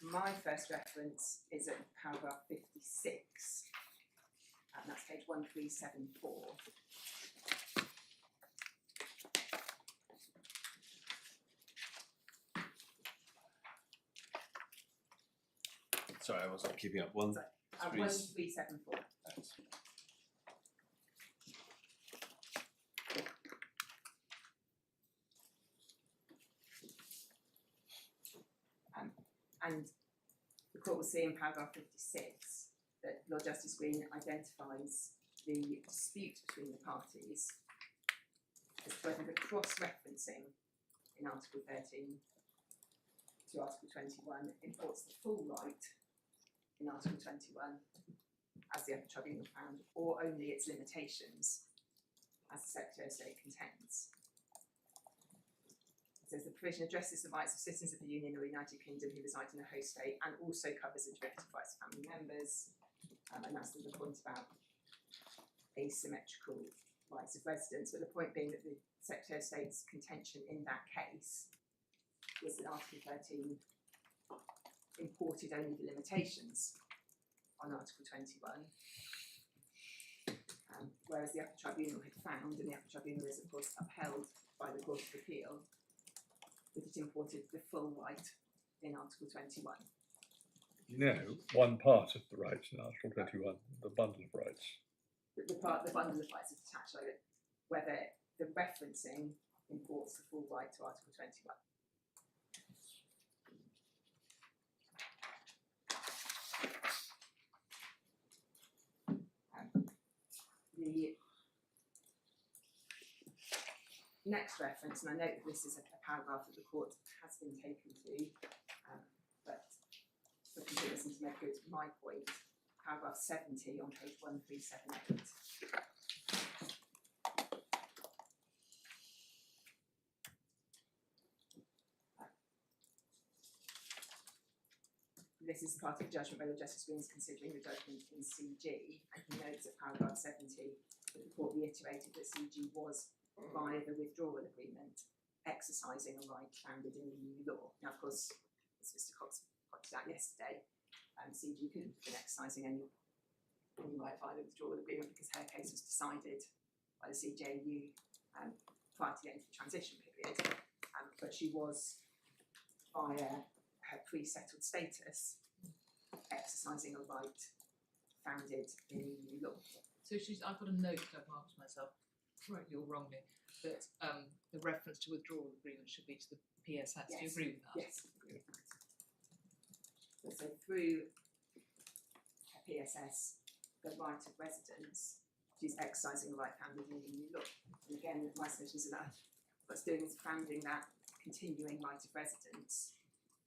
My first reference is at paragraph 56, and that's page 1374. Sorry, I wasn't keeping up. 1374. And the court will see in paragraph 56 that Lord Justice Green identifies the dispute between the parties as to whether the cross-referencing in Article 13 to Article 21 imports the full right in Article 21 as the Upper Tribunal found, or only its limitations as the Secretary of State contends. It says the provision addresses the rights of citizens of the Union or United Kingdom who reside in the host state and also covers the directive rights of family members, and that's the point about asymmetrical rights of residence, but the point being that the Secretary of State's contention in that case was that Article 13 imported only the limitations on Article 21, whereas the Upper Tribunal had found, and the Upper Tribunal is of course upheld by the Court of Appeal, that it imported the full right in Article 21. No, one part of the rights in Article 21, the bundle of rights. The bundle of rights is attached, like whether the referencing imports the full right to Article 21. The next reference, and I note that this is a paragraph that the court has been taken to, but for completeness and to make good my point, paragraph 70 on page 1378. This is part of the judgment where the Justice Green is considering the judgment in CG, and he notes at paragraph 70 that the court reiterated that CG was, via the withdrawal agreement, exercising a right founded in EU law. Now, of course, as Mr. Cox pointed out yesterday, CG couldn't have been exercising any right via the withdrawal agreement because her case was decided by the CJU prior to the end of the transition period, but she was, via her pre-settled status, exercising a right founded in EU law. So I've got a note I've marked myself, rightly or wrongly, that the reference to withdrawal agreement should be to the PSS. Do you agree with that? Yes, agree with that. So through her PSS, the right of residence, she's exercising a right founded in EU law. And again, my solution is that what's doing is founding that continuing right of residence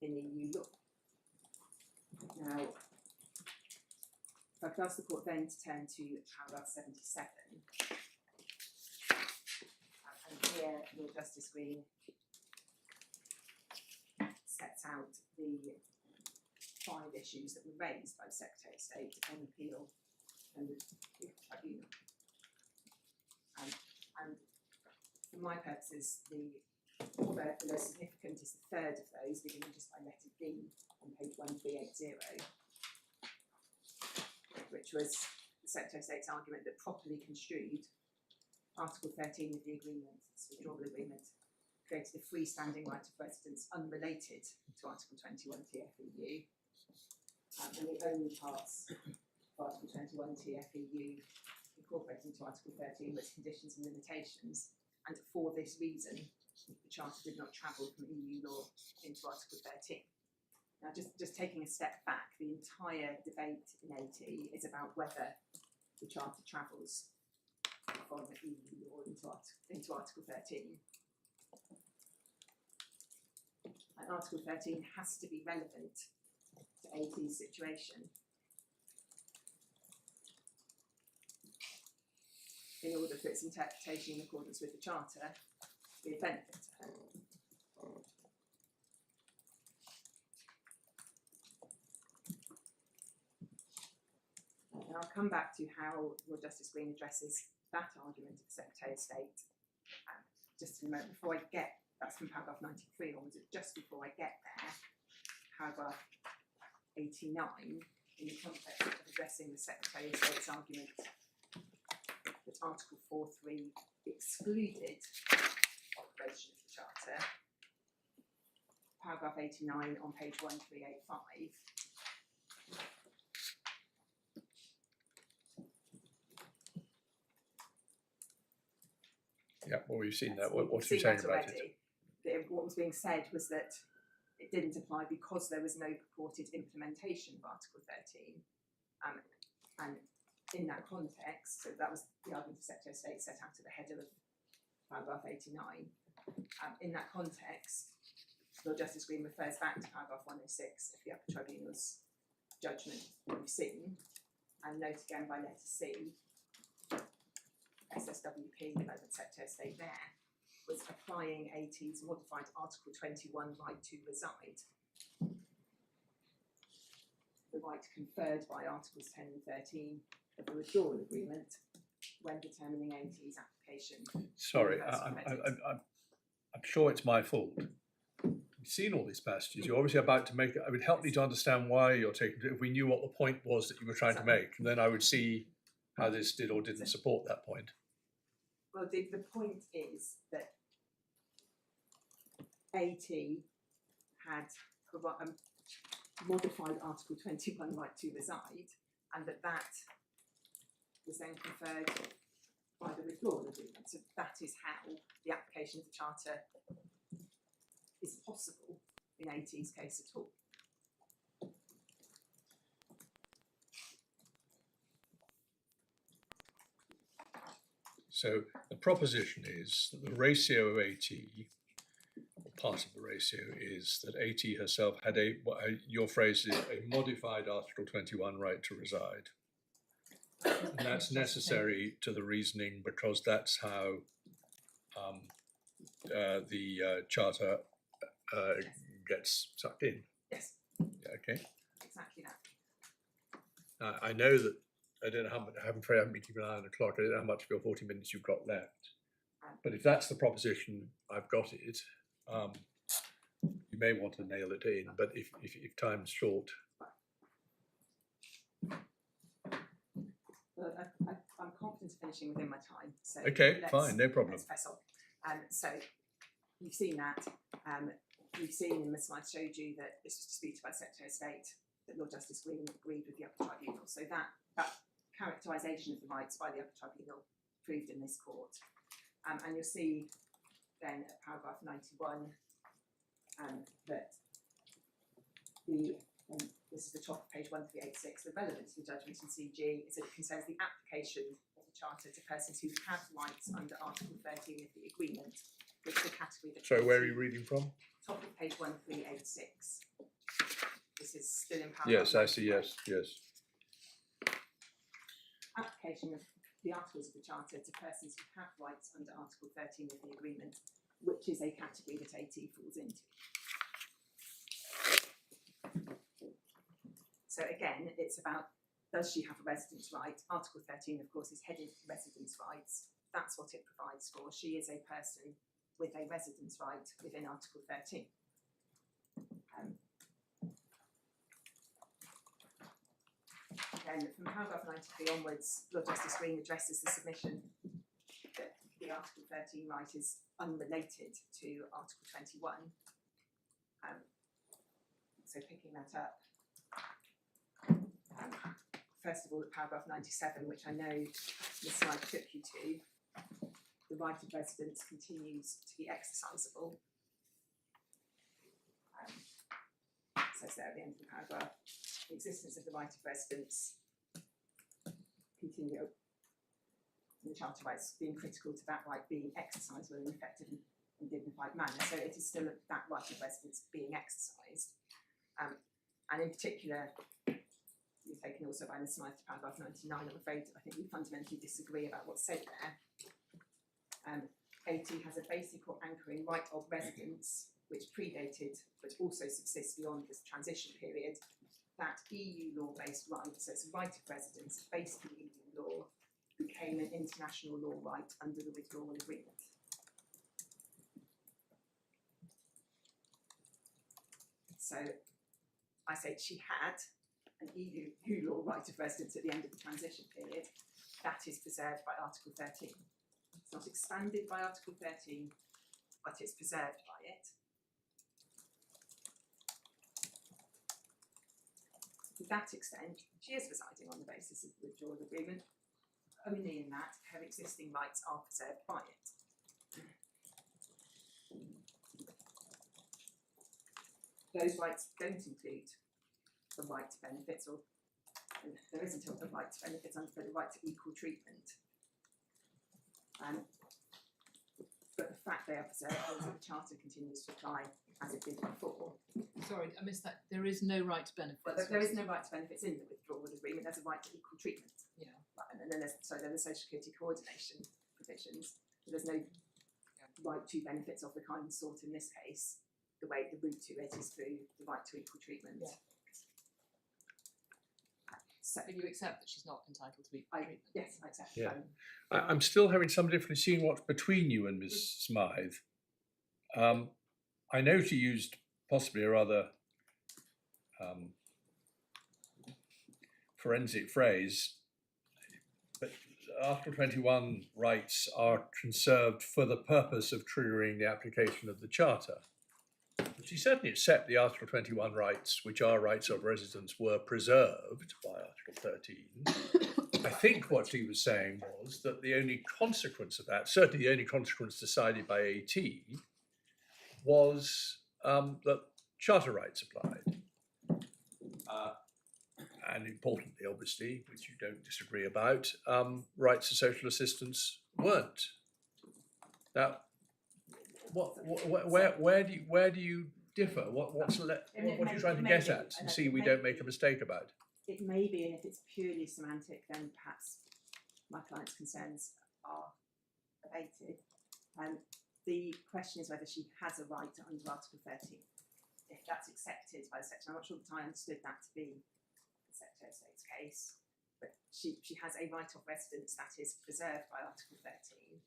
in EU law. Now, if I could ask the court then to turn to paragraph 77, and here Lord Justice Green sets out the 5 issues that were raised by the Secretary of State on appeal and the tribunal. And for my purposes, the most significant is the third of those, beginning just by letter D on page 1380, which was the Secretary of State's argument that properly construed, Article 13 of the agreement, this withdrawal agreement, created a freestanding right of residence unrelated to Article 21 TFEU, and the only parts of Article 21 TFEU incorporated into Article 13 was conditions and limitations, and for this reason, the Charter did not travel from EU law into Article 13. Now, just taking a step back, the entire debate in AT is about whether the Charter travels from EU law into Article 13. And Article 13 has to be relevant to AT's situation in order for its interpretation in accordance with the Charter to be a benefit to her. And I'll come back to how Lord Justice Green addresses that argument of the Secretary of State just in a moment. Before I get, that's from paragraph 93 onwards, just before I get there, paragraph 89, in the context of addressing the Secretary of State's argument that Article 4.3 excluded operation of the Charter, paragraph 89 on page 1385. Yeah, well, we've seen that. Yes, What we've are you seen saying that about already. it? What was being said was that it didn't apply because there was no purported implementation of Article 13. And in that context, so that was the argument the Secretary of State set out at the header of paragraph 89. In that context, Lord Justice Green refers back to paragraph 106 of the Upper Tribunal's judgment that we've seen, and note again by letter C, SSWP, the relevant Secretary of State there, was applying AT's modified Article 21 right to reside, the right conferred by Articles 10 and 13 of the Withdrawal Agreement when determining AT's application. Sorry, I'm sure it's my fault. You've seen all these passages. You're obviously about to make it. It would help me to understand why you're taking it. If we knew what the point was that you were trying to make, then I would see how this did or didn't support that point. Well, the point is that AT had modified Article 21 right to reside, and that was then conferred by the Withdrawal Agreement. So that is how the application of the Charter is possible in AT's case at all. So the proposition is that the ratio of AT, or part of the ratio, is that AT herself had your phrase is a modified Article 21 right to reside. And that's necessary to the reasoning because that's how the charter gets sucked in. Yes, Yeah, okay. exactly that. I know that I don't know how much. I'm afraid I haven't been keeping an eye on the clock. I don't know how much of your 40 minutes you've got left. But if that's the proposition, I've got it. You may want to nail it in, but if time's short, Well, I'm confident of finishing within my time. So okay, fine, no problem. Let's press on. So you've seen that. You've seen in the slide showed you that this was disputed by Secretary of State, that Lord Justice Green agreed with the upper tribunal. So that characterisation of the rights by the upper tribunal proved in this court. And you'll see then at paragraph 91 that this is the top of page 1386, the relevance of the judgment in CG is that it concerns the application of the Charter to persons who have rights under Article 13 of the agreement, which is the category that... So where are you reading from? Top of page 1386. This is still in paragraph... Yes, I see, yes. Application of the articles of the Charter to persons who have rights under Article 13 of the agreement, which is a category that AT falls into. So again, it's about, does she have a residence right? Article 13, of course, is headed residence rights. That's what it provides for. She is a person with a residence right within Article 13. Then from paragraph 93 onwards, Lord Justice Green addresses the submission that the Article 13 right is unrelated to Article 21. So picking that up, first of all, at paragraph 97, which I know the slide took you to, the right of residence continues to be exercisable. Says there at the end of the paragraph, the existence of the right of residence continue, and the Charter rights being critical to that right being exercised in an effective and dignified manner. So it is still that right of residence being exercised. And in particular, you've taken also by the slide to paragraph 99, I'm afraid I think we fundamentally disagree about what's said there. AT has a basic or anchoring right of residence which predated but also subsists beyond this transition period. That EU law-based right, so it's a right of residence based on EU law, became an international law right under the Withdrawal Agreement. So I said she had an EU law right of residence at the end of the transition period. That is preserved by Article 13. It's not expanded by Article 13, but it's preserved by it. To that extent, she is residing on the basis of the Withdrawal Agreement, only in that her existing rights are preserved by it. Those rights don't include the right to benefits, or there isn't a right to benefits under the right to equal treatment. But the fact they are preserved means that the Charter continues to apply as it did before. Sorry, I missed that. There is no right to benefits. But there is no right to benefits in the Withdrawal Agreement. There's a right to equal treatment. Yeah. And then there's social security coordination provisions. So there's no right to benefits of the kind sought in this case. The route to it is through the right to equal treatment. Yeah. So But you accept that she's not entitled to equal treatment? yes, I accept. Yeah. I'm still having some difficulty seeing what's between you and Ms. Smythe. I know she used possibly a rather forensic phrase, but Article 21 rights are conserved for the purpose of triggering the application of the Charter. She certainly accepts the Article 21 rights, which are rights of residence, were preserved by Article 13. I think what she was saying was that the only consequence of that, certainly the only consequence decided by AT, was that Charter rights applied. and importantly, obviously, which you don't disagree about, rights to social assistance weren't. Now, where do you differ? What are you trying to get at? And see, we don't make a mistake about. It may be, and if it's purely semantic, then perhaps my client's concerns are abated. The question is whether she has a right under Article 13. If that's accepted by the section, I'm not sure that I understood that to be the Secretary of State's case, but she has a right of residence that is preserved by Article 13.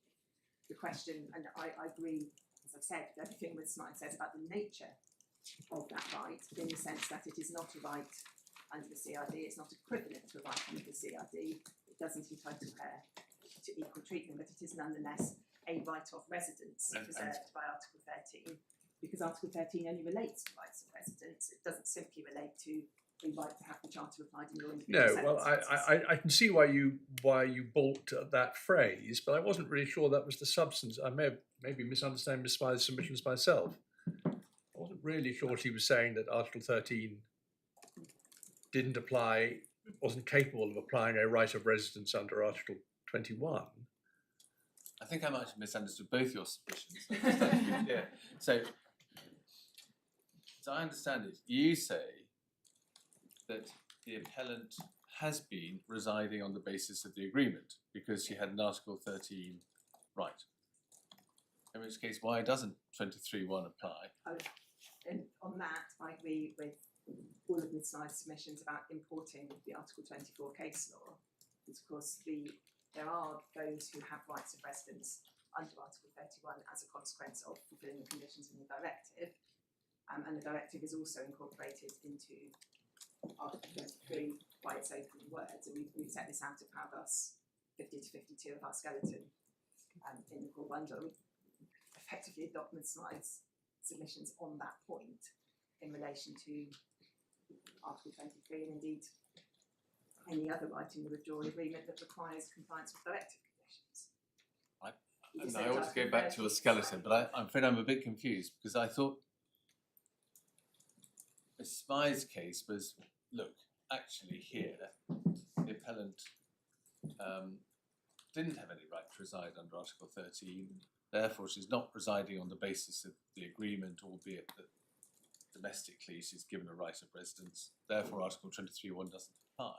The question, and I agree, as I've said, with everything that Smythe says about the nature of that right, in the sense that it is not a right under the CRD, it's not equivalent to a right under the CRD, it doesn't entitle her to equal treatment, but it is nonetheless a right of residence preserved by Article 13, because Article 13 only relates to rights of residence. It doesn't simply relate to a right to have the Charter applied in your individual No, well, I can see why you balked at that phrase, but I wasn't really sure that was the substance. I may have maybe misunderstanding Ms. Smythe's submissions myself. I wasn't really sure she was saying that Article 13 didn't apply, wasn't capable of applying a right of residence under Article 21. I think I might have misunderstood both your submissions. Yeah. So I understand it. You say that the appellant has been residing on the basis of the agreement because she had an Article 13 right. In which case, why doesn't 23(1) apply? And on that, I agree with all of Ms. Smythe's submissions about importing the Article 24 case law. Because, of course, there are those who have rights of residence under Article 31 as a consequence of fulfilling the conditions in the directive. And the directive is also incorporated into Article 23 by its opening words. And we've set this out of paragraphs 50 to 52 of our skeleton in the core bundle. We effectively adopt Ms. Smythe's submissions on that point in relation to Article 23 and indeed any other right in the withdrawal agreement that requires compliance with directive conditions. I ought to go back to a skeleton, but I'm afraid I'm a bit confused because I thought Ms. Smythe's case was, look, actually here, the appellant didn't have any right to reside under Article 13, therefore she's not residing on the basis of the agreement, albeit that domestically she's given a right of residence, therefore Article 23(1) doesn't apply.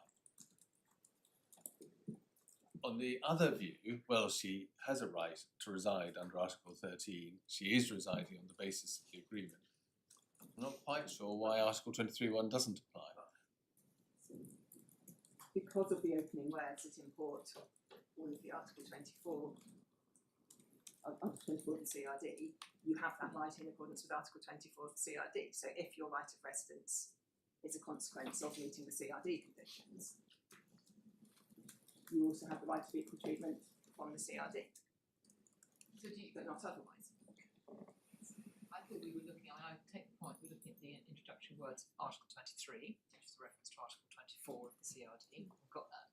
On the other view, well, she has a right to reside under Article 13. She is residing on the basis of the agreement. I'm not quite sure why Article 23(1) doesn't apply. Because of the opening words that import all of the Article 24, Article 24 of the CRD, you have that right in accordance with Article 24 of the CRD. So if your right of residence is a consequence of meeting the CRD conditions, you also have the right to equal treatment from the CRD, but not otherwise. I thought we were looking, I take the point, we're looking at the introductory words of Article 23, which is a reference to Article 24 of the CRD, we've got that.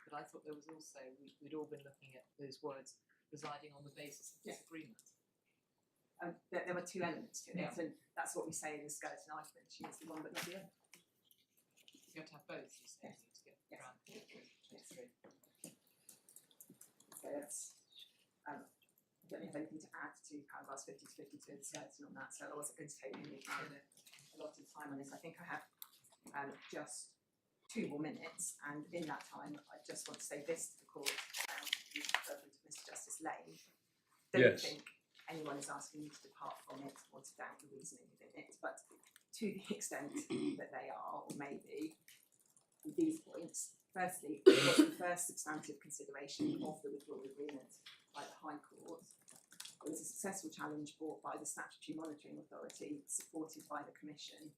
But I thought there was also, we'd all been looking at those words residing on the basis of this agreement. There were two elements to it, Yeah. and that's what we say in the skeleton argument. She is the one but not the other. You have to have both, you say, to get Yes. around 23. So that's, I don't have anything to add to paragraphs 50 to 52 of the skeleton on that, so I wasn't going to take a lot of time on this. I think I have just 2 more minutes, and in that time, I just want to say this to the court and to Mr. Justice Lane. Don't Yes. think anyone is asking you to depart from it or to doubt the reasoning within it, but to the extent that they are, or may be, these points. Firstly, it was the first substantive consideration of the withdrawal agreement by the High Court. It was a successful challenge brought by the Statutory Monitoring Authority, supported by the Commission,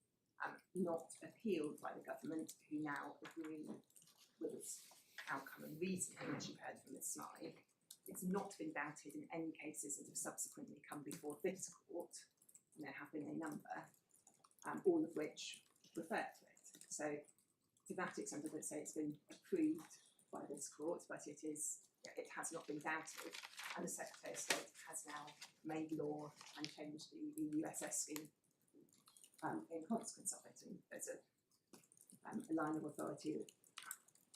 not appealed by the government, who now agree with its outcome and reasoning, which you've heard from Ms. Smythe. It's not been doubted in any cases that have subsequently come before this court, and there have been a number, all of which refer to it. So, to that extent, I would say it's been approved by this court, but it has not been doubted, and the Secretary of State has now made law and changed the USS scheme in consequence of it. And there's a line of authority that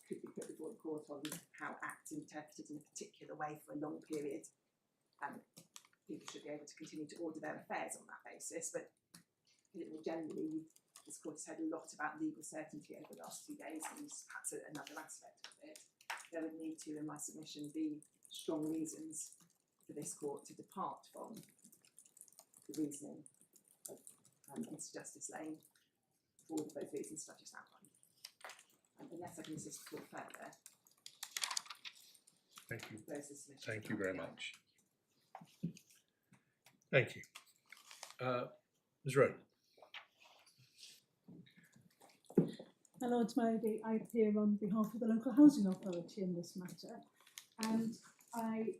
could be put before the court on how acts interpreted in a particular way for a long period. People should be able to continue to order their affairs on that basis, but more generally, this court has said a lot about legal certainty over the last 2 days, and perhaps another aspect of it. There would need to, in my submission, be strong reasons for this court to depart from the reasoning of Mr Justice Lane for all of those reasons I just outlined. Unless I can assist the court further. Thank you. Those are the submissions Thank that you I very have. much. Thank you. Ms. Rowan. My Lords, my Lady, I appear on behalf of the Local Housing Authority in this matter, and I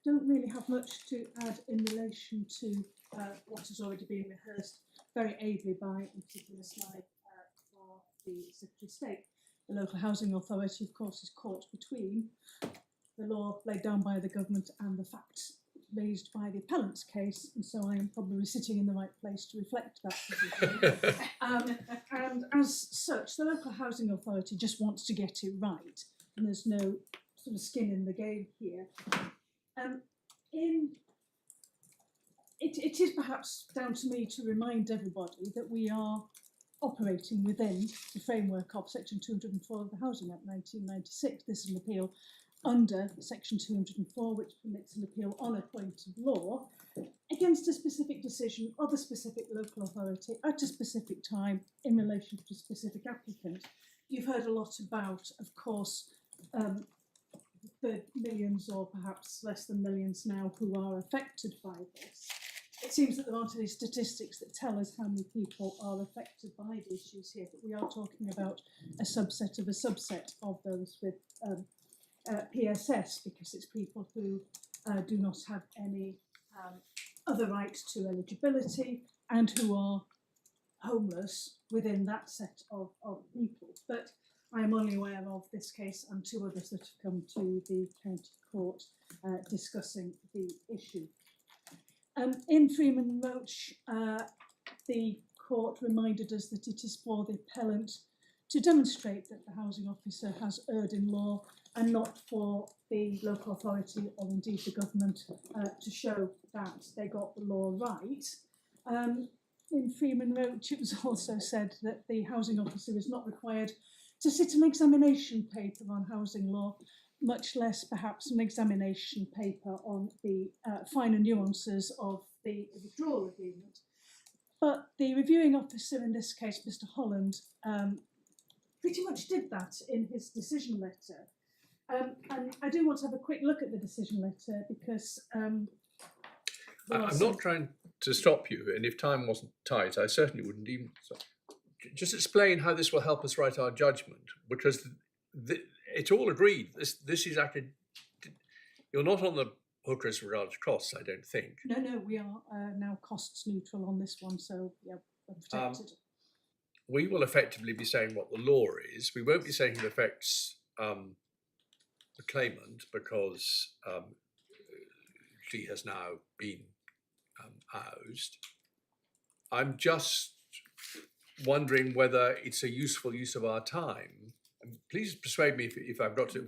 don't really have much to add in relation to what has already been rehearsed very ably by, in particular, slide for the Secretary of State. The Local Housing Authority, of course, is caught between the law laid down by the government and the facts raised by the appellant's case, and so I am probably sitting in the right place to reflect that position. And as such, the Local Housing Authority just wants to get it right, and there's no sort of skin in the game here. It is perhaps down to me to remind everybody that we are operating within the framework of Section 204 of the Housing Act 1996. This is an appeal under Section 204, which permits an appeal on a point of law against a specific decision of a specific local authority at a specific time in relation to a specific applicant. You've heard a lot about, of course, the millions or perhaps less than millions now who are affected by this. It seems that there aren't any statistics that tell us how many people are affected by the issues here, but we are talking about a subset of a subset of those with PSS, because it's people who do not have any other right to eligibility and who are homeless within that set of people. But I am only aware of this case and 2 others that have come to the county court discussing the issue. In Freeman Roach, the court reminded us that it is for the appellant to demonstrate that the housing officer has erred in law, and not for the local authority or indeed the government to show that they got the law right. In Freeman Roach, it was also said that the housing officer is not required to sit an examination paper on housing law, much less perhaps an examination paper on the finer nuances of the withdrawal agreement. But the reviewing officer in this case, Mr. Holland, pretty much did that in his decision letter. And I do want to have a quick look at the decision letter because I'm not trying to stop you, and if time wasn't tight, I certainly wouldn't even. So, just explain how this will help us write our judgment, because it's all agreed. This is actually, you're not on the hook as regards costs, I don't think. No, we are now costs neutral on this one, so yeah, we're protected. We will effectively be saying what the law is. We won't be saying it affects the claimant, because she has now been housed. I'm just wondering whether it's a useful use of our time. And please persuade me if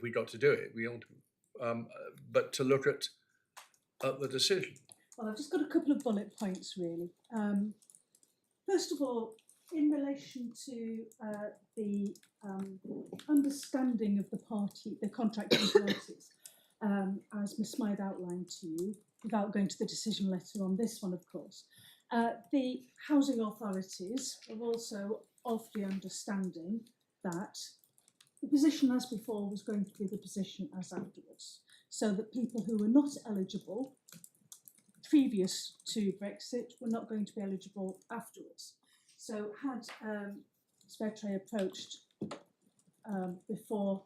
we got to do it. We ought to, but to look at the decision. Well, I've just got a couple of bullet points really. First of all, in relation to the understanding of the contracting parties, as Ms Smythe outlined to you, without going to the decision letter on this one, of course, the housing authorities are also of the understanding that the position as before was going to be the position as afterwards, so that people who were not eligible previous to Brexit were not going to be eligible afterwards. So had Fertre approached before,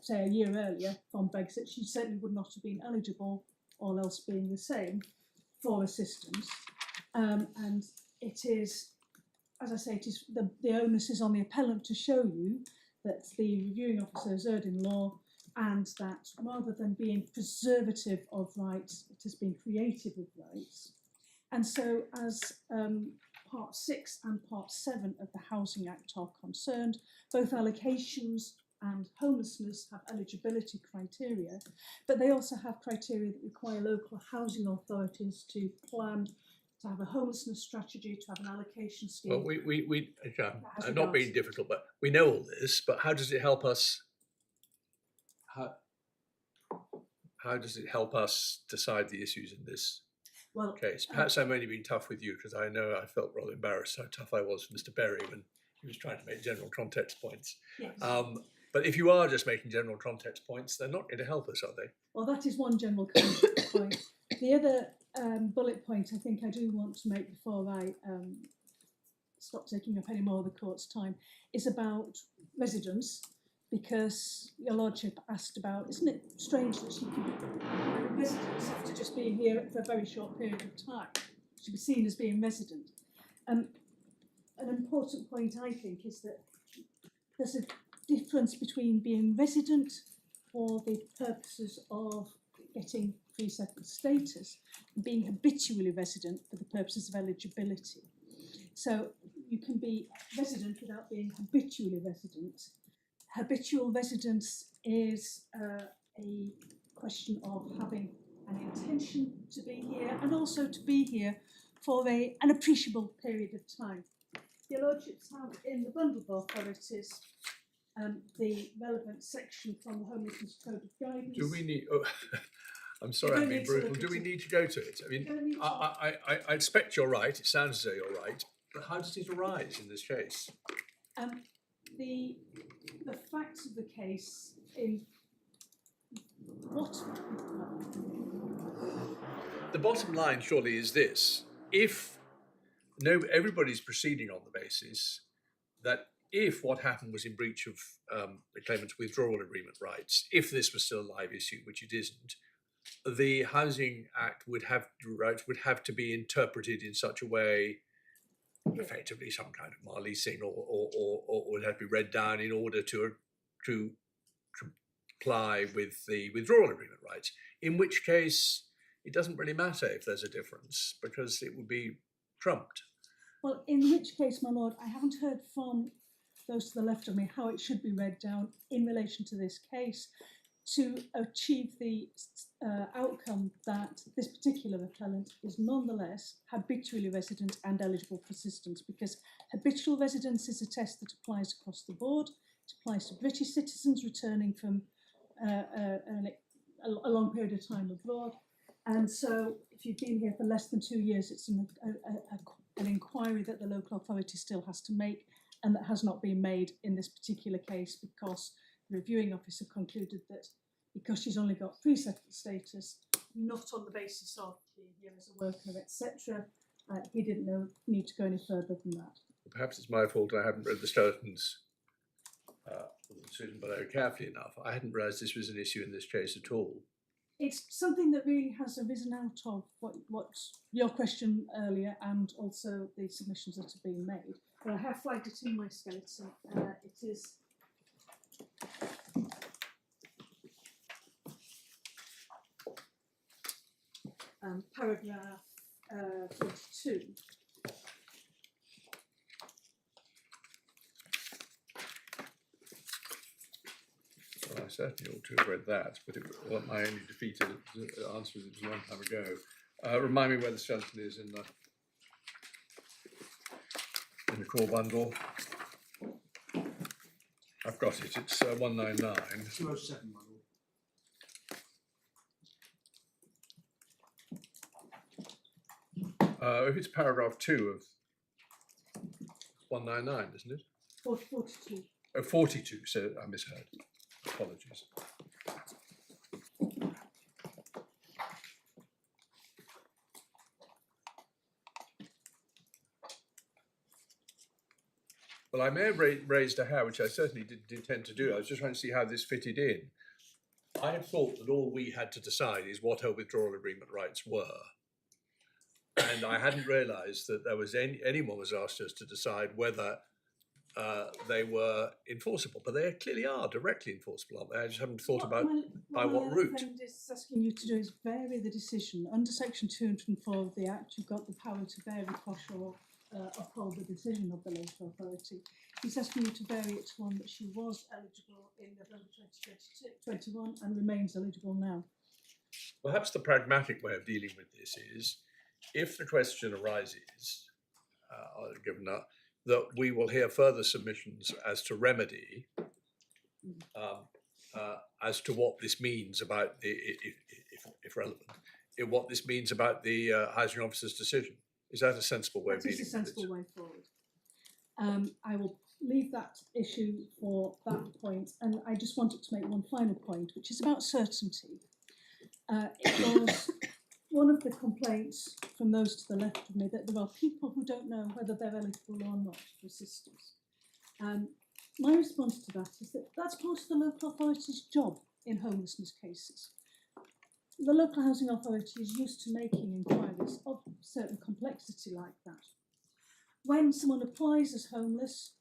say a year earlier from Brexit, she certainly would not have been eligible, all else being the same, for assistance. And it is, as I say, it is the onus is on the appellant to show you that the reviewing officer has erred in law, and that rather than being preservative of rights, it has been creative of rights. And so, as Part 6 and Part 7 of the Housing Act are concerned. Both allocations and homelessness have eligibility criteria, but they also have criteria that require local housing authorities to plan, to have a homelessness strategy, to have an allocation scheme. Well, we has I'm not being regards. difficult, but we know all this, but how does it help us? How does it help us decide the issues in this Well, case? Perhaps I'm only being tough with you because I know I felt rather embarrassed how tough I was with Mr. Berry when he was trying to make general context points. yes. But if you are just making general context points, they're not going to help us, are they? Well, that is one general point. The other bullet point I think I do want to make before I stop taking up any more of the court's time is about residents, because your lordship asked about, isn't it strange that she could be residents after just being here for a very short period of time? She was seen as being resident. An important point, I think, is that there's a difference between being resident for the purposes of getting pre-settled status and being habitually resident for the purposes of eligibility. So you can be resident without being habitually resident. Habitual residence is a question of having an intention to be here and also to be here for an appreciable period of time. Your lordships have in the bundle of authorities the relevant section from the Homelessness Code of Guidance. Do we need? Oh, I'm sorry, I'm being brutal. Do we need to go to it? I mean, I expect you're right. It sounds as though you're right. But how does it arise in this case? The facts of the case in what? The bottom line surely is this: if everybody's proceeding on the basis that if what happened was in breach of the claimant's withdrawal agreement rights, if this was still a live issue, which it isn't, the Housing Act would have to be interpreted in such a way, effectively some kind of mar-leasing, or would have to be read down in order to comply with the withdrawal agreement rights. In which case, it doesn't really matter if there's a difference because it would be trumped. Well, in which case, my lord, I haven't heard from those to the left of me how it should be read down in relation to this case to achieve the outcome that this particular appellant is nonetheless habitually resident and eligible for assistance, because habitual residence is a test that applies across the board. It applies to British citizens returning from a long period of time abroad. And so if you've been here for less than 2 years, it's an inquiry that the local authority still has to make, and that has not been made in this particular case because the reviewing officer concluded that because she's only got pre-settled status, not on the basis of being here as a worker, etc., he didn't need to go any further than that. Perhaps it's my fault I haven't read the skeletons decision below carefully enough. I hadn't realised this was an issue in this case at all. It's something that really has arisen out of what your question earlier and also the submissions that have been made. But I have flagged it in my skeleton. It is paragraph 42. Well, I certainly ought to have read that, but my only defeated answer was it was a long time ago. Remind me where the skeleton is in the core bundle. I've got it. It's 199. 207, my lord. If it's paragraph 2 of 199, isn't it? 42. Oh, 42. So I misheard. Apologies. Well, I may have raised a hair, which I certainly did intend to do. I was just trying to see how this fitted in. I had thought that all we had to decide is what her withdrawal agreement rights were. And I hadn't realised that there was anyone was asked us to decide whether they were enforceable. But they clearly are directly enforceable, aren't they? I just haven't thought about by what route. What my friend is asking you to do is vary the decision. Under section 204 of the Act, you've got the power to vary across your uphold the decision of the local authority. He's asking you to vary it to one that she was eligible in November 2021 and remains eligible now. Perhaps the pragmatic way of dealing with this is, if the question arises, given that we will hear further submissions as to remedy, as to what this means about the, if relevant, what this means about the housing officer's decision. Is that a sensible way of dealing with it? That is a sensible way forward. I will leave that issue for that point, and I just wanted to make one final point, which is about certainty. It was one of the complaints from those to the left of me that there are people who don't know whether they're eligible or not for assistance. My response to that is that that's part of the local authority's job in homelessness cases. The local housing authority is used to making inquiries of certain complexity like that. When someone applies as homeless,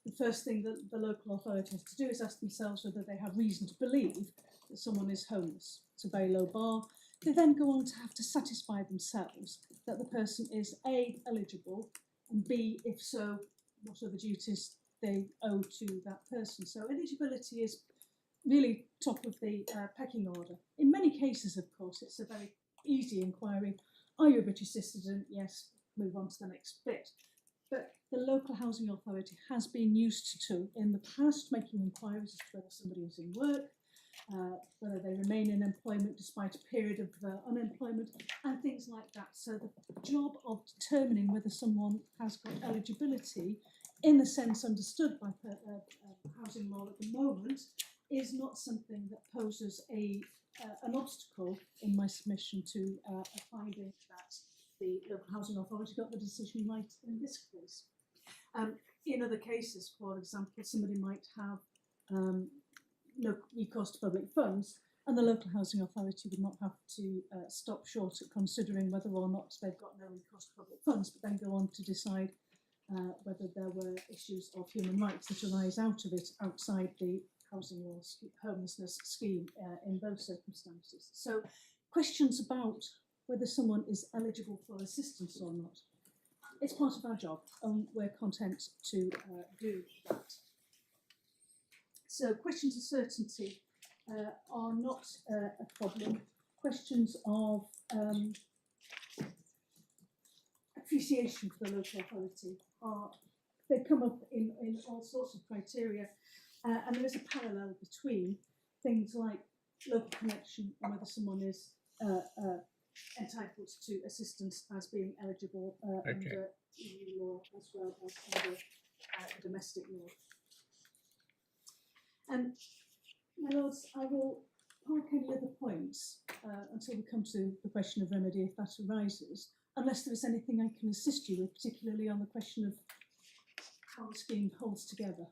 the first thing that the local authority has to do is ask themselves whether they have reason to believe that someone is homeless. It's a very low bar. They then go on to have to satisfy themselves that the person is A, eligible, and B, if so, what are the duties they owe to that person. So eligibility is really top of the pecking order. In many cases, of course, it's a very easy inquiry. Are you a British citizen? Yes, move on to the next bit. But the local housing authority has been used to, in the past, making inquiries as to whether somebody is in work, whether they remain in employment despite a period of unemployment, and things like that. So the job of determining whether someone has got eligibility, in the sense understood by housing law at the moment, is not something that poses an obstacle in my submission to a finding that the local housing authority got the decision right in this case. In other cases, for example, somebody might have no recourse to public funds, and the local housing authority would not have to stop short at considering whether or not they've got no recourse to public funds, but then go on to decide whether there were issues of human rights that arise out of it outside the housing or homelessness scheme in those circumstances. So questions about whether someone is eligible for assistance or not, it's part of our job, and we're content to do that. So questions of certainty are not a problem. Questions of appreciation for the local authority they come up in all sorts of criteria, and there is a parallel between things like local connection and whether someone is entitled to assistance as being eligible under EU law as well as under domestic law. My lords, I will park any other points until we come to the question of remedy if that arises, unless there is anything I can assist you with, particularly on the question of how the scheme holds together.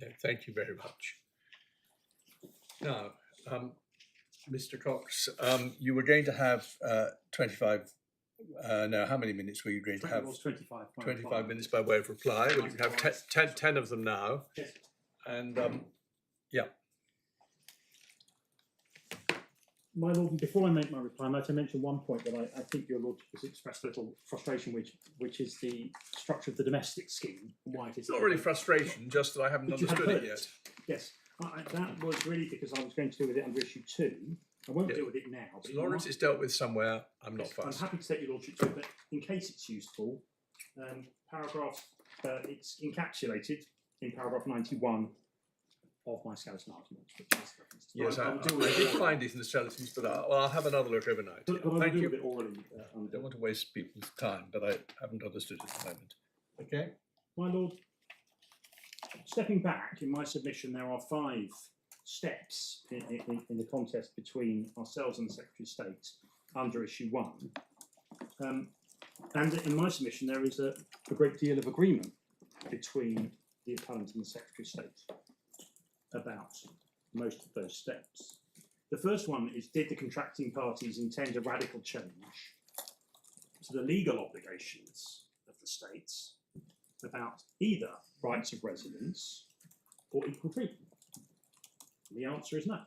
Yeah, thank you very much. Now, Mr. Cox, you were going to have 25, no, how many minutes were you going to have? It was 25. 25 minutes by way of reply. Well, you have 10 of them now. Yes. And yeah. My Lord, before I make my reply, might I mention one point that I think your Lordship has expressed a little frustration with, which is the structure of the domestic scheme. Why it is It's not really frustration, just that I haven't But you understood have it heard yet. Yes, that was really because I was going to deal with it under issue 2. I won't deal with it now. But As long as it's dealt with somewhere, I'm not fussed. I'm happy to take your Lordship to it, but in case it's useful, paragraph, it's encapsulated in paragraph 91 of my skeleton argument, which is reference to. Yes, I'll deal I with it did orally. find it in the skeletons, but I'll have another look overnight. But I'll Thank deal you. with it orally. I don't want to waste people's time, but I haven't understood it at the moment. Okay. My Lord, stepping back, in my submission there are 5 steps in the contest between ourselves and the Secretary of State under issue 1. And in my submission there is a great deal of agreement between the Appellant and the Secretary of State about most of those steps. The first one is, did the contracting parties intend a radical change to the legal obligations of the states about either rights of residence or equal treatment? And the answer is no,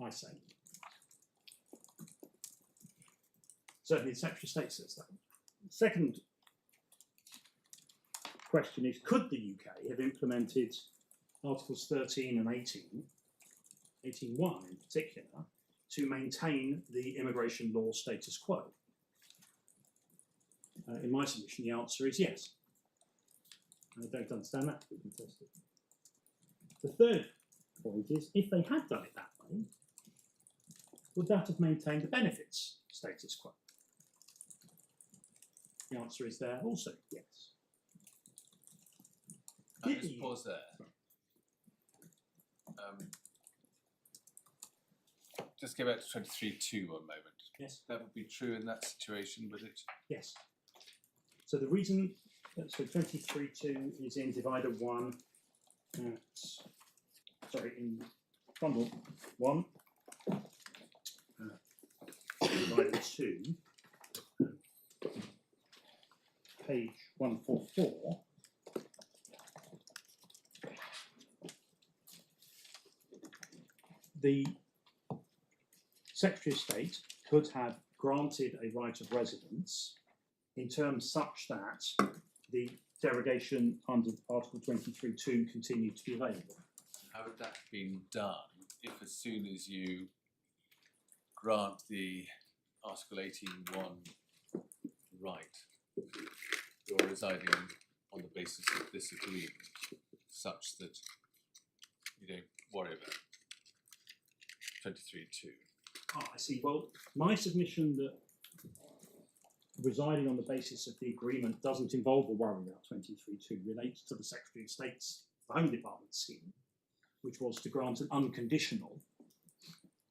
I say. Certainly the Secretary of State says that. Second question is, could the UK have implemented Articles 13 and 18, 18.1 in particular, to maintain the immigration law status quo? In my submission, the answer is yes. I don't understand that. We can test it. The third point is, if they had done it that way, would that have maintained the benefits status quo? The answer is there also yes. I'll Did just you- pause there. Just go back to 23.2 one moment. Yes. That would be true in that situation, would it? Yes. So the reason, so 23.2 is in divider 1, in bundle 1, divider 2, page 144. The Secretary of State could have granted a right of residence in terms such that the derogation under Article 23.2 continued to be available. How would that have been done if, as soon as you grant the Article 18.1 right, you're residing on the basis of this agreement, such that you don't worry about 23.2? Ah, I see. Well, my submission that residing on the basis of the agreement doesn't involve a worry about 23.2 relates to the Secretary of State's Home Department scheme, which was to grant an unconditional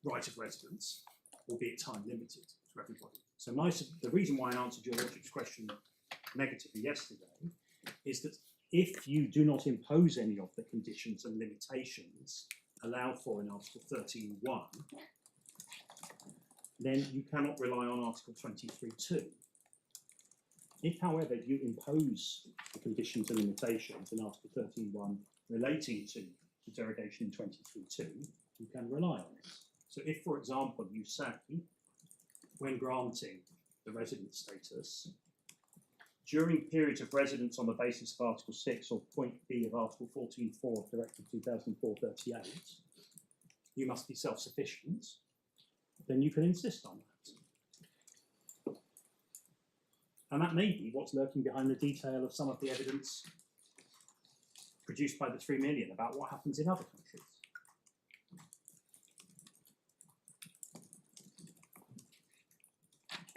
right of residence, albeit time limited, to everybody. So the reason why I answered your Lordship's question negatively yesterday is that if you do not impose any of the conditions and limitations allowed for in Article 13.1, then you cannot rely on Article 23.2. If, however, you impose the conditions and limitations in Article 13.1 relating to the derogation in 23.2, you can rely on it. So if, for example, you say, when granting the resident status, during periods of residence on the basis of Article 6 or point B of Article 14.4 of Directive 2004/38, you must be self-sufficient, then you can insist on that. And that may be what's lurking behind the detail of some of the evidence produced by the 3 million about what happens in other countries.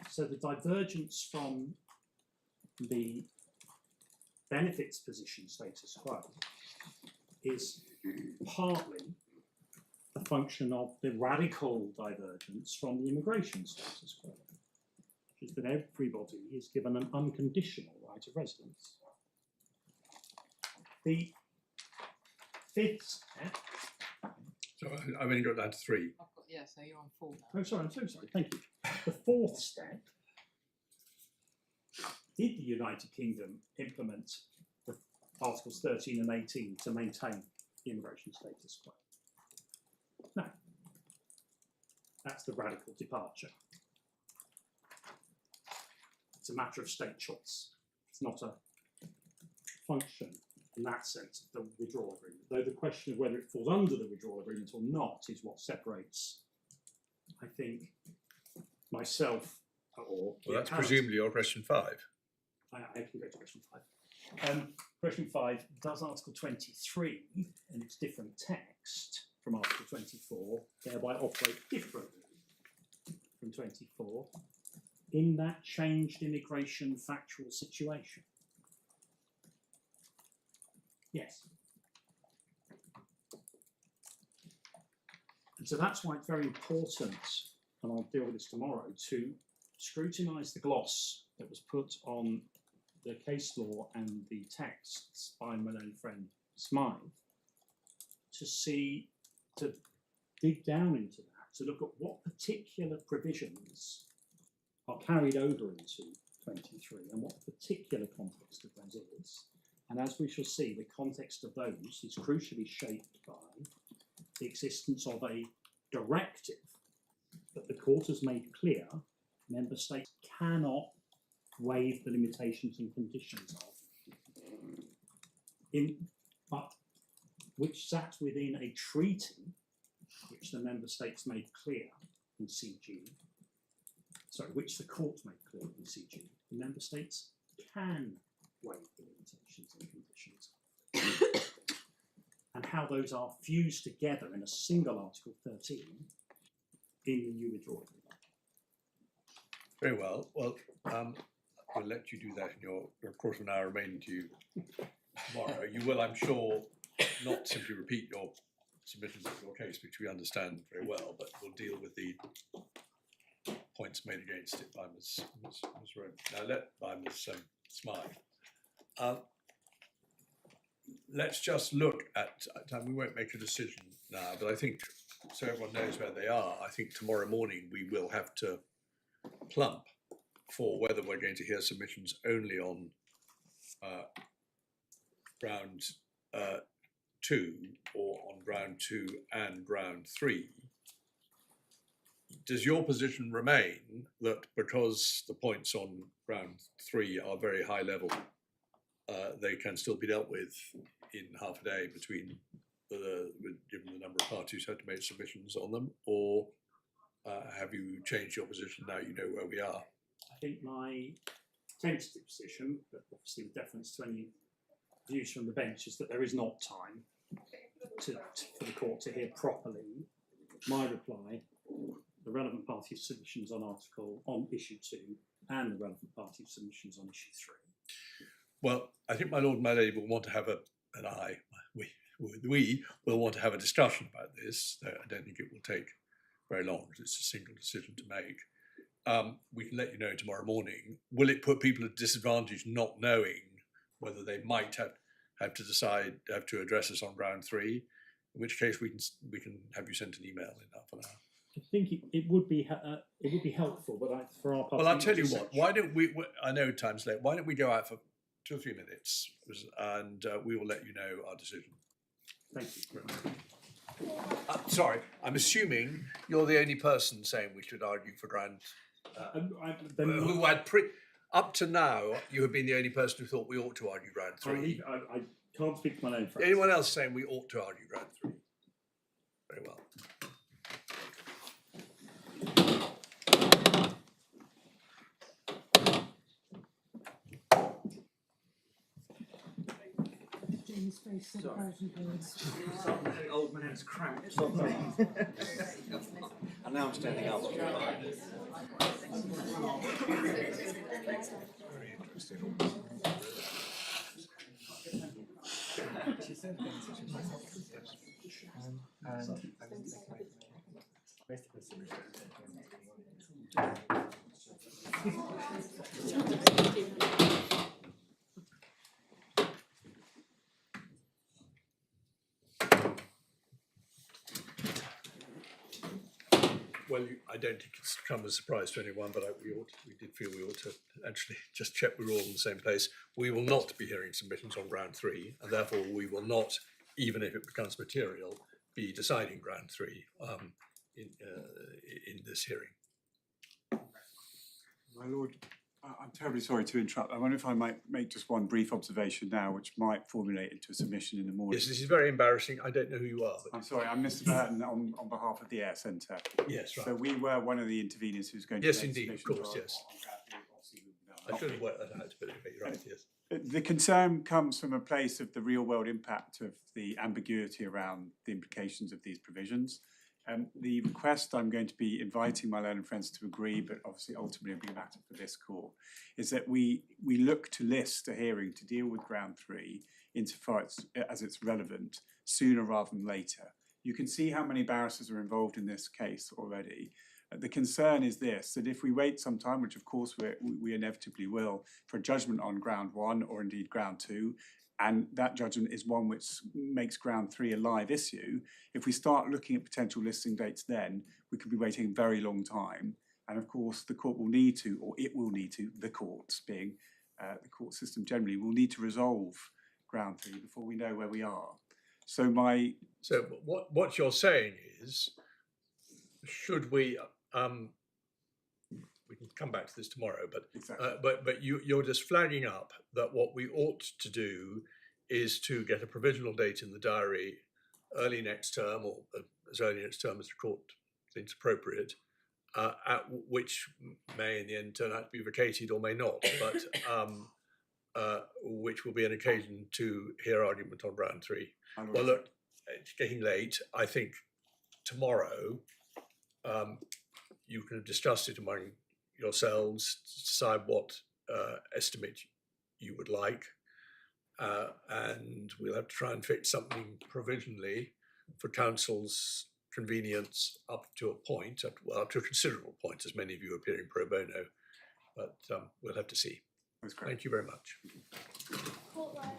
So the divergence from the benefits position status quo is partly a function of the radical divergence from the immigration status quo, which is that everybody is given an unconditional right of residence. The fifth step. So I've only got down to 3. I've got, yeah, so you're on 4 now. Oh, sorry, I'm so sorry. Thank you. The fourth step. Did the United Kingdom implement the Articles 13 and 18 to maintain the immigration status quo? No. That's the radical departure. It's a matter of state choice. It's not a function in that sense of the withdrawal agreement. Though the question of whether it falls under the withdrawal agreement or not is what separates, I think, myself or... Well, that's presumably your question 5. I can go to question 5. Question 5, does Article 23 in its different text from Article 24 thereby operate differently from 24 in that changed immigration factual situation? Yes. And so that's why it's very important, and I'll deal with this tomorrow, to scrutinise the gloss that was put on the case law and the texts by my own friend Smythe to dig down into that, to look at what particular provisions are carried over into 23 and what the particular context of those is. And as we shall see, the context of those is crucially shaped by the existence of a directive that the court has made clear member states cannot waive the limitations and conditions of, but which sat within a treaty which the member states made clear in CG, which the court made clear in CG, the member states can waive the limitations and conditions, and how those are fused together in a single Article 13 in the new withdrawal agreement. Very well. Well, we'll let you do that in your quarter of an hour remaining to you tomorrow. You will, I'm sure, not simply repeat your submissions of your case, which we understand very well, but we'll deal with the points made against it by Ms. Rome. Now, by Ms. Smythe. Let's just look at, we won't make a decision now, but I think, so everyone knows where they are, I think tomorrow morning we will have to plump for whether we're going to hear submissions only on round 2 or on round 2 and round 3. Does your position remain that because the points on round 3 are very high level, they can still be dealt with in half a day between given the number of parties who had to make submissions on them, or have you changed your position now you know where we are? I think my tentative position, but obviously with deference to any views from the bench, is that there is not time for the court to hear properly my reply, the relevant party submissions on issue 2, and the relevant party submissions on issue 3. Well, I think my lord and my lady will want to have we will want to have a discussion about this. I don't think it will take very long because it's a single decision to make. We can let you know tomorrow morning. Will it put people at disadvantage not knowing whether they might have to address us on round 3? In which case we can have you sent an email in half an hour. I think it would be helpful, but for our part. Well, I'll tell you what. Why don't we? I know time's late. Why don't we go out for 2 or 3 minutes, and we will let you know our decision. Thank you. Sorry, I'm assuming you're the only person saying we should argue for ground. Who had up to now, you have been the only person who thought we ought to argue ground 3. I can't speak for my own friends. Anyone else saying we ought to argue ground 3? Very well. James face 7,000 words. Old man's cramped. And now I'm standing up. Very interesting. Well, I don't think it's come as a surprise to anyone, but we did feel we ought to actually just check we're all in the same place. We will not be hearing submissions on ground 3, and therefore we will not, even if it becomes material, be deciding ground 3 in this hearing. My lord, I'm terribly sorry to interrupt. I wonder if I might make just one brief observation now, which might formulate into a submission in the morning. Yes, this is very embarrassing. I don't know who you are. But I'm sorry, I'm Mr. Burton on behalf of the Air Centre. yes, right. So we were one of the interveners who's going to Yes, make indeed, of submissions course, on- yes. on I should have worked that out, but you're right, yes. The concern comes from a place of the real world impact of the ambiguity around the implications of these provisions. The request I'm going to be inviting my learned friends to agree, but obviously ultimately it'll be a matter for this court, is that we look to list a hearing to deal with ground 3 insofar as it's relevant sooner rather than later. You can see how many barristers are involved in this case already. The concern is this, that if we wait some time, which of course we inevitably will, for a judgment on ground 1 or indeed ground 2, and that judgment is one which makes ground 3 a live issue, if we start looking at potential listing dates then, we could be waiting a very long time. And of course, the court will need to, or it will need to, the courts being the court system generally, will need to resolve ground 3 before we know where we are. So what you're saying is, should we can come back to this tomorrow, but Exactly. but you're just flagging up that what we ought to do is to get a provisional date in the diary early next term, or as early next term as the court thinks appropriate, at which may in the end turn out to be vacated or may not, but which will be an occasion to hear argument on round 3. Well, look, it's getting late. I think tomorrow you can have discussed it among yourselves, decide what estimate you would like, and we'll have to try and fix something provisionally for council's convenience up to a point, up to a considerable point, as many of you are appearing pro bono, but we'll have to see. That's great. Thank you very much. Court rise.